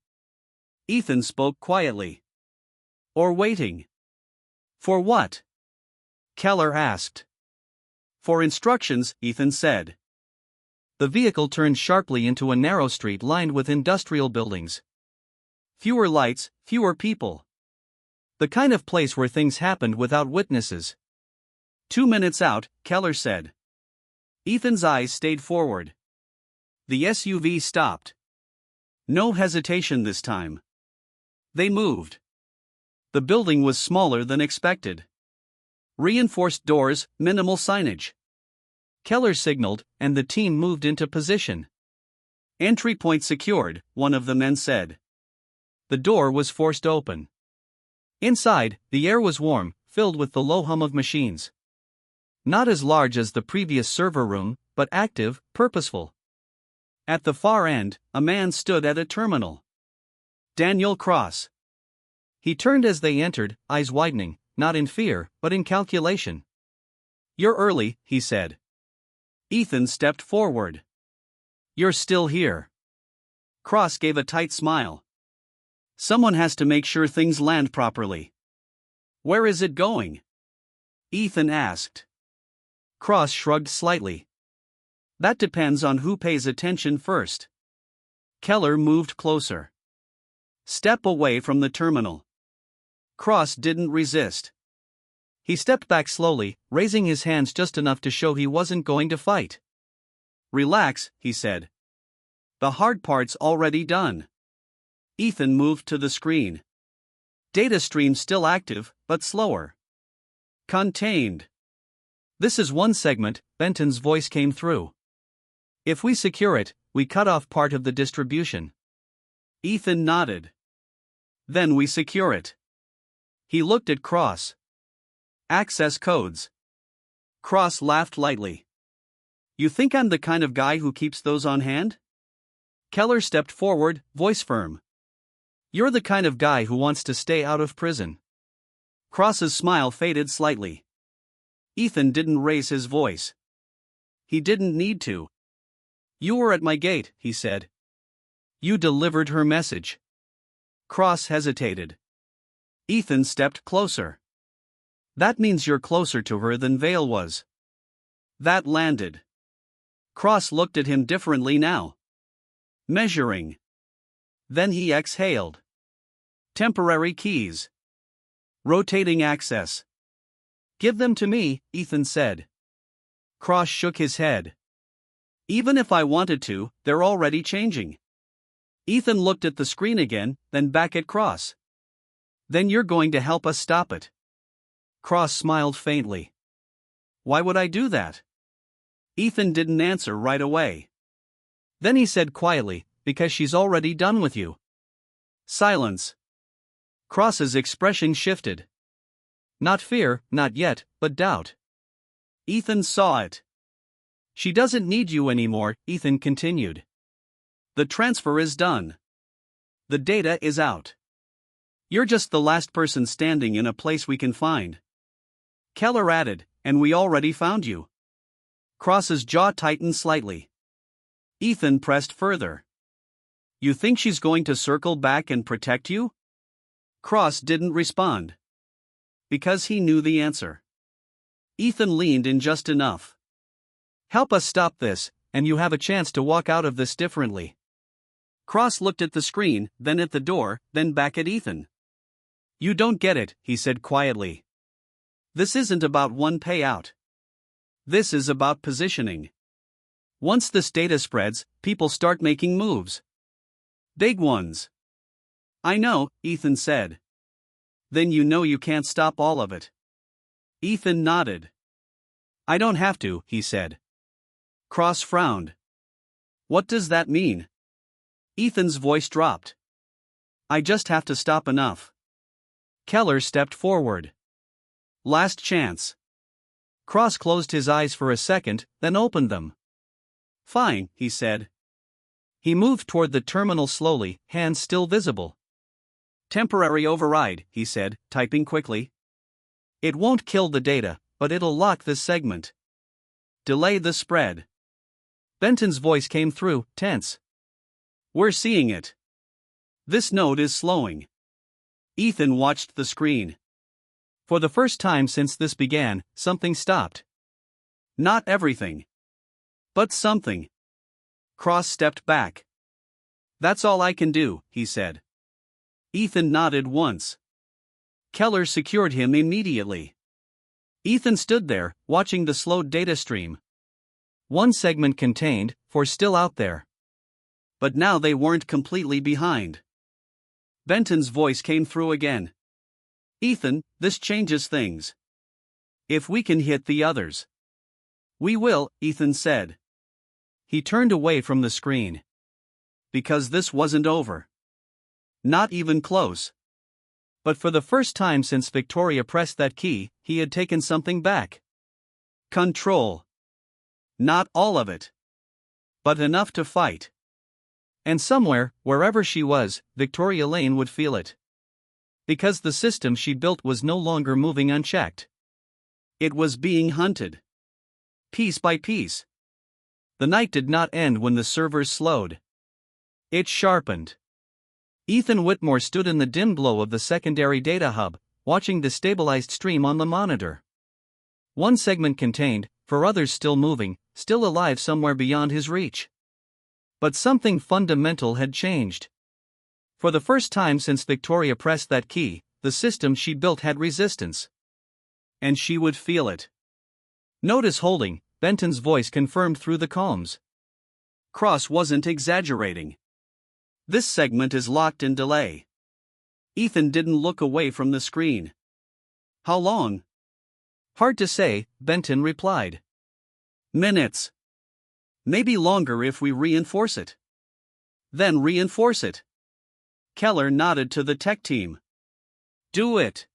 Ethan spoke quietly. Or waiting. For what? Keller asked. For instructions, Ethan said. The vehicle turned sharply into a narrow street lined with industrial buildings. Fewer lights, fewer people. The kind of place where things happened without witnesses. 2 minutes out, Keller said. Ethan's eyes stayed forward. The SUV stopped. No hesitation this time. They moved. The building was smaller than expected. Reinforced doors, minimal signage. Keller signaled, and the team moved into position. Entry point secured, one of the men said. The door was forced open. Inside, the air was warm, filled with the low hum of machines. Not as large as the previous server room, but active, purposeful. At the far end, a man stood at a terminal. Daniel Cross. He turned as they entered, eyes widening, not in fear, but in calculation. "You're early," he said. Ethan stepped forward. "You're still here." Cross gave a tight smile. "Someone has to make sure things land properly." "Where is it going?" Ethan asked. Cross shrugged slightly. "That depends on who pays attention first." Keller moved closer. "Step away from the terminal." Cross didn't resist. He stepped back slowly, raising his hands just enough to show he wasn't going to fight. "Relax," he said. "The hard part's already done." Ethan moved to the screen. Data stream still active, but slower. "Contained." "This is one segment," Benton's voice came through. "If we secure it, we cut off part of the distribution." Ethan nodded. "Then we secure it." He looked at Cross. "Access codes." Cross laughed lightly. "You think I'm the kind of guy who keeps those on hand?" Keller stepped forward, voice firm. "You're the kind of guy who wants to stay out of prison." Cross's smile faded slightly. Ethan didn't raise his voice. He didn't need to. "You were at my gate," he said. "You delivered her message." Cross hesitated. Ethan stepped closer. "That means you're closer to her than Vale was." That landed. Cross looked at him differently now. Measuring. Then he exhaled. "Temporary keys. Rotating access." "Give them to me," Ethan said. Cross shook his head. "Even if I wanted to, they're already changing." Ethan looked at the screen again, then back at Cross. "Then you're going to help us stop it." Cross smiled faintly. "Why would I do that?" Ethan didn't answer right away. Then he said quietly, "Because she's already done with you." Silence. Cross's expression shifted. Not fear, not yet, but doubt. Ethan saw it. "She doesn't need you anymore," Ethan continued. "The transfer is done. The data is out. You're just the last person standing in a place we can find." Keller added, "And we already found you." Cross's jaw tightened slightly. Ethan pressed further. "You think she's going to circle back and protect you?" Cross didn't respond. Because he knew the answer. Ethan leaned in just enough. "Help us stop this, and you have a chance to walk out of this differently." Cross looked at the screen, then at the door, then back at Ethan. "You don't get it," he said quietly. "This isn't about one payout. This is about positioning. Once this data spreads, people start making moves. Big ones." "I know," Ethan said. "Then you know you can't stop all of it." Ethan nodded. "I don't have to," he said. Cross frowned. "What does that mean?" Ethan's voice dropped. "I just have to stop enough." Keller stepped forward. "Last chance." Cross closed his eyes for a second, then opened them. "Fine," he said. He moved toward the terminal slowly, hands still visible. "Temporary override," he said, typing quickly. "It won't kill the data, but it'll lock this segment. Delay the spread." Benton's voice came through, tense. "We're seeing it. This node is slowing." Ethan watched the screen. For the first time since this began, something stopped. Not everything. But something. Cross stepped back. "That's all I can do," he said. Ethan nodded once. Keller secured him immediately. Ethan stood there, watching the slowed data stream. One segment contained, for still out there. But now they weren't completely behind. Benton's voice came through again. Ethan, this changes things. If we can hit the others. We will, Ethan said. He turned away from the screen. Because this wasn't over. Not even close. But for the first time since Victoria pressed that key, he had taken something back. Control. Not all of it. But enough to fight. And somewhere, wherever she was, Victoria Lane would feel it. Because the system she built was no longer moving unchecked. It was being hunted. Piece by piece. The night did not end when the servers slowed. It sharpened. Ethan Whitmore stood in the dim glow of the secondary data hub, watching the stabilized stream on the monitor. One segment contained, for others still moving, still alive somewhere beyond his reach. But something fundamental had changed. For the first time since Victoria pressed that key, the system she built had resistance. And she would feel it. Notice holding, Benton's voice confirmed through the comms. Cross wasn't exaggerating. This segment is locked in delay. Ethan didn't look away from the screen. How long? Hard to say, Benton replied. Minutes. Maybe longer if we reinforce it. Then reinforce it. Keller nodded to the tech team. Do it.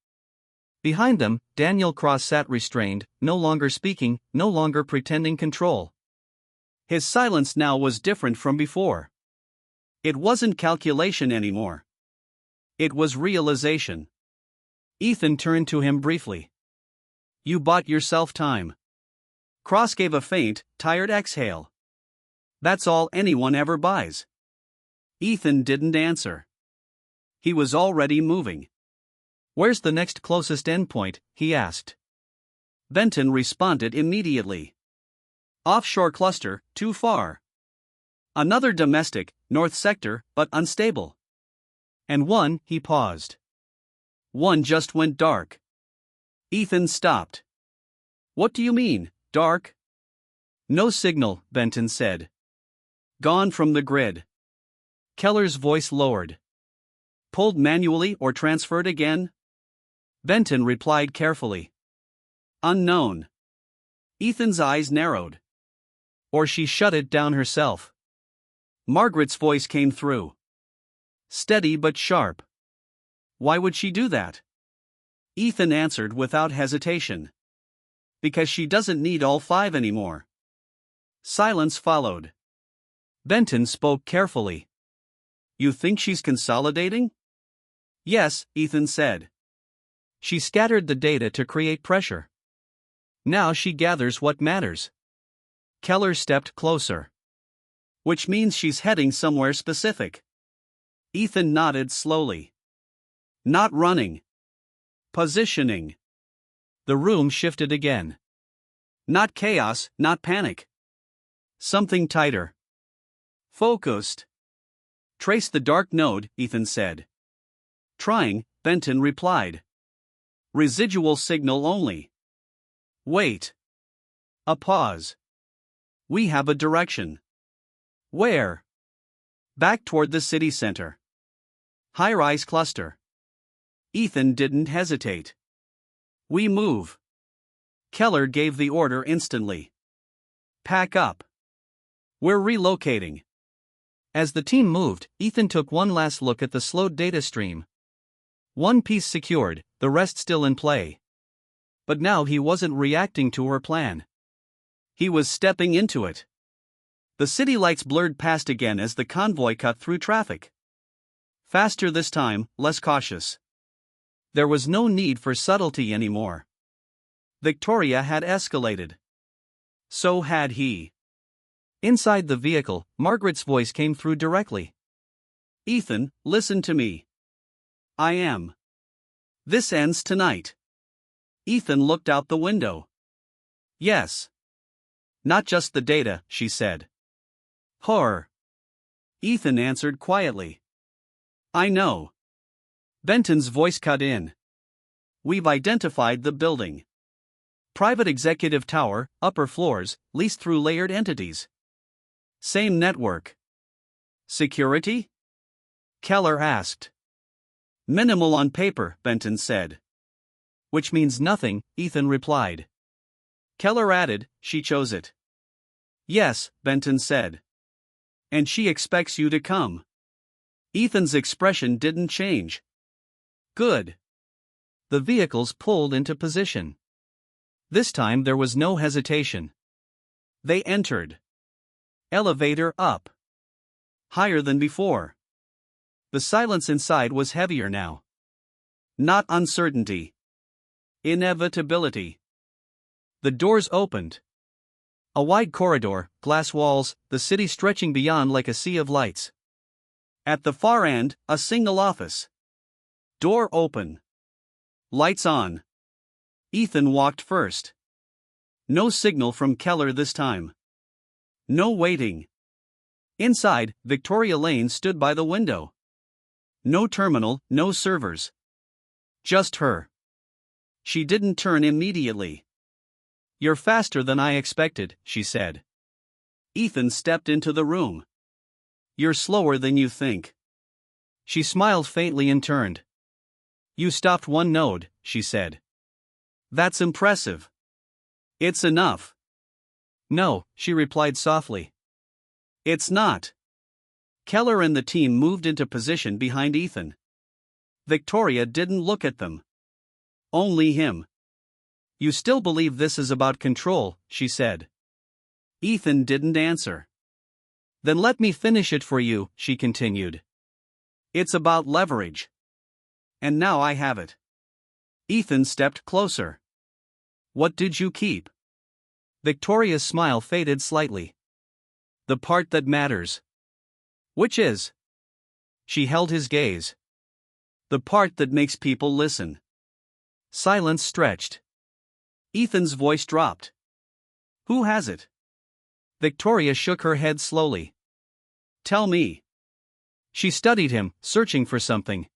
Behind them, Daniel Cross sat restrained, no longer speaking, no longer pretending control. His silence now was different from before. It wasn't calculation anymore. It was realization. Ethan turned to him briefly. You bought yourself time. Cross gave a faint, tired exhale. That's all anyone ever buys. Ethan didn't answer. He was already moving. Where's the next closest endpoint? He asked. Benton responded immediately. Offshore cluster, too far. Another domestic, north sector, but unstable. And one, he paused. One just went dark. Ethan stopped. What do you mean, dark? No signal, Benton said. Gone from the grid. Keller's voice lowered. Pulled manually or transferred again? Benton replied carefully. Unknown. Ethan's eyes narrowed. Or she shut it down herself. Margaret's voice came through. Steady but sharp. Why would she do that? Ethan answered without hesitation. Because she doesn't need all 5 anymore. Silence followed. Benton spoke carefully. You think she's consolidating? Yes, Ethan said. She scattered the data to create pressure. Now she gathers what matters. Keller stepped closer. Which means she's heading somewhere specific. Ethan nodded slowly. Not running. Positioning. The room shifted again. Not chaos, not panic. Something tighter. Focused. Trace the dark node, Ethan said. Trying, Benton replied. Residual signal only. Wait. A pause. We have a direction. Where? Back toward the city center. High-rise cluster. Ethan didn't hesitate. We move. Keller gave the order instantly. Pack up. We're relocating. As the team moved, Ethan took one last look at the slowed data stream. One piece secured, the rest still in play. But now he wasn't reacting to her plan. He was stepping into it. The city lights blurred past again as the convoy cut through traffic. Faster this time, less cautious. There was no need for subtlety anymore. Victoria had escalated. So had he. Inside the vehicle, Margaret's voice came through directly. Ethan, listen to me. I am. This ends tonight. Ethan looked out the window. Yes. Not just the data, she said. Horror. Ethan answered quietly. I know. Benton's voice cut in. We've identified the building. Private executive tower, upper floors, leased through layered entities. Same network. Security? Keller asked. Minimal on paper, Benton said. Which means nothing, Ethan replied. Keller added, she chose it. Yes, Benton said. And she expects you to come. Ethan's expression didn't change. Good. The vehicles pulled into position. This time there was no hesitation. They entered. Elevator up. Higher than before. The silence inside was heavier now. Not uncertainty. Inevitability. The doors opened. A wide corridor, glass walls, the city stretching beyond like a sea of lights. At the far end, a single office. Door open. Lights on. Ethan walked first. No signal from Keller this time. No waiting. Inside, Victoria Lane stood by the window. No terminal, no servers. Just her. She didn't turn immediately. You're faster than I expected, she said. Ethan stepped into the room. You're slower than you think. She smiled faintly and turned. You stopped one node, she said. That's impressive. It's enough. No, she replied softly. It's not. Keller and the team moved into position behind Ethan. Victoria didn't look at them. Only him. You still believe this is about control, she said. Ethan didn't answer. Then let me finish it for you, she continued. It's about leverage. And now I have it. Ethan stepped closer. What did you keep? Victoria's smile faded slightly. The part that matters. Which is? She held his gaze. The part that makes people listen. Silence stretched. Ethan's voice dropped. Who has it? Victoria shook her head slowly. Tell me. She studied him, searching for something.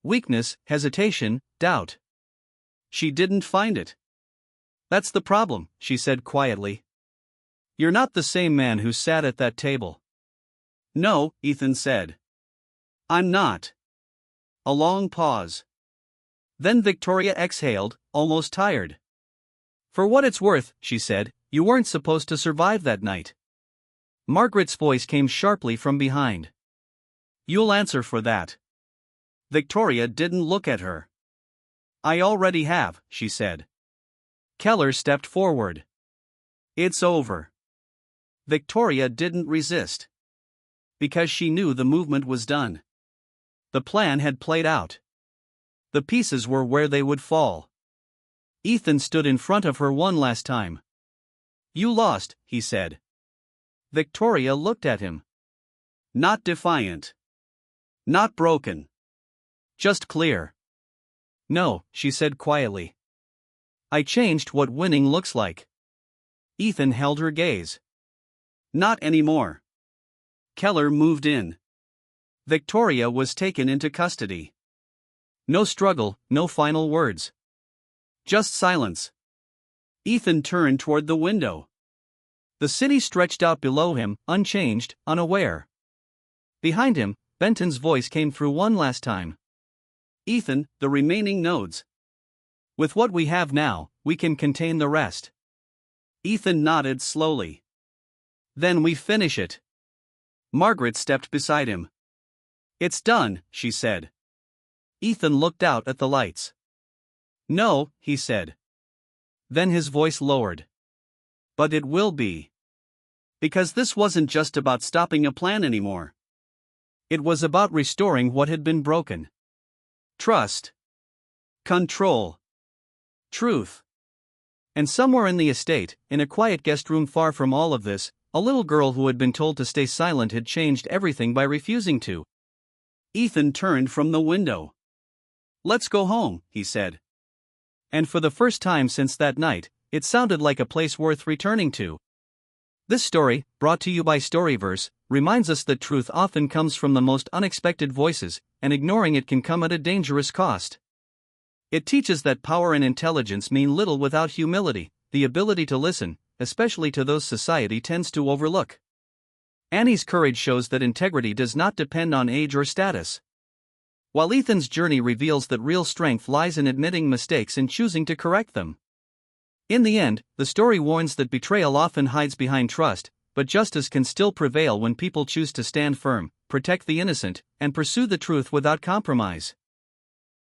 Weakness, hesitation, doubt. She didn't find it. That's the problem, she said quietly. You're not the same man who sat at that table. No, Ethan said. I'm not. A long pause. Then Victoria exhaled, almost tired. For what it's worth, she said, you weren't supposed to survive that night. Margaret's voice came sharply from behind. You'll answer for that. Victoria didn't look at her. I already have, she said. Keller stepped forward. It's over. Victoria didn't resist. Because she knew the movement was done. The plan had played out. The pieces were where they would fall. Ethan stood in front of her one last time. You lost, he said. Victoria looked at him. Not defiant. Not broken. Just clear. No, she said quietly. I changed what winning looks like. Ethan held her gaze. Not anymore. Keller moved in. Victoria was taken into custody. No struggle, no final words. Just silence. Ethan turned toward the window. The city stretched out below him, unchanged, unaware. Behind him, Benton's voice came through one last time. Ethan, the remaining nodes. With what we have now, we can contain the rest. Ethan nodded slowly. Then we finish it. Margaret stepped beside him. It's done, she said. Ethan looked out at the lights. No, he said. Then his voice lowered. But it will be. Because this wasn't just about stopping a plan anymore. It was about restoring what had been broken. Trust. Control. Truth. And somewhere in the estate, in a quiet guest room far from all of this, a little girl who had been told to stay silent had changed everything by refusing to. Ethan turned from the window. Let's go home, he said. And for the first time since that night, it sounded like a place worth returning to. This story, brought to you by StoryVerse, reminds us that truth often comes from the most unexpected voices, and ignoring it can come at a dangerous cost. It teaches that power and intelligence mean little without humility, the ability to listen, especially to those society tends to overlook. Annie's courage shows that integrity does not depend on age or status. While Ethan's journey reveals that real strength lies in admitting mistakes and choosing to correct them. In the end, the story warns that betrayal often hides behind trust, but justice can still prevail when people choose to stand firm, protect the innocent, and pursue the truth without compromise.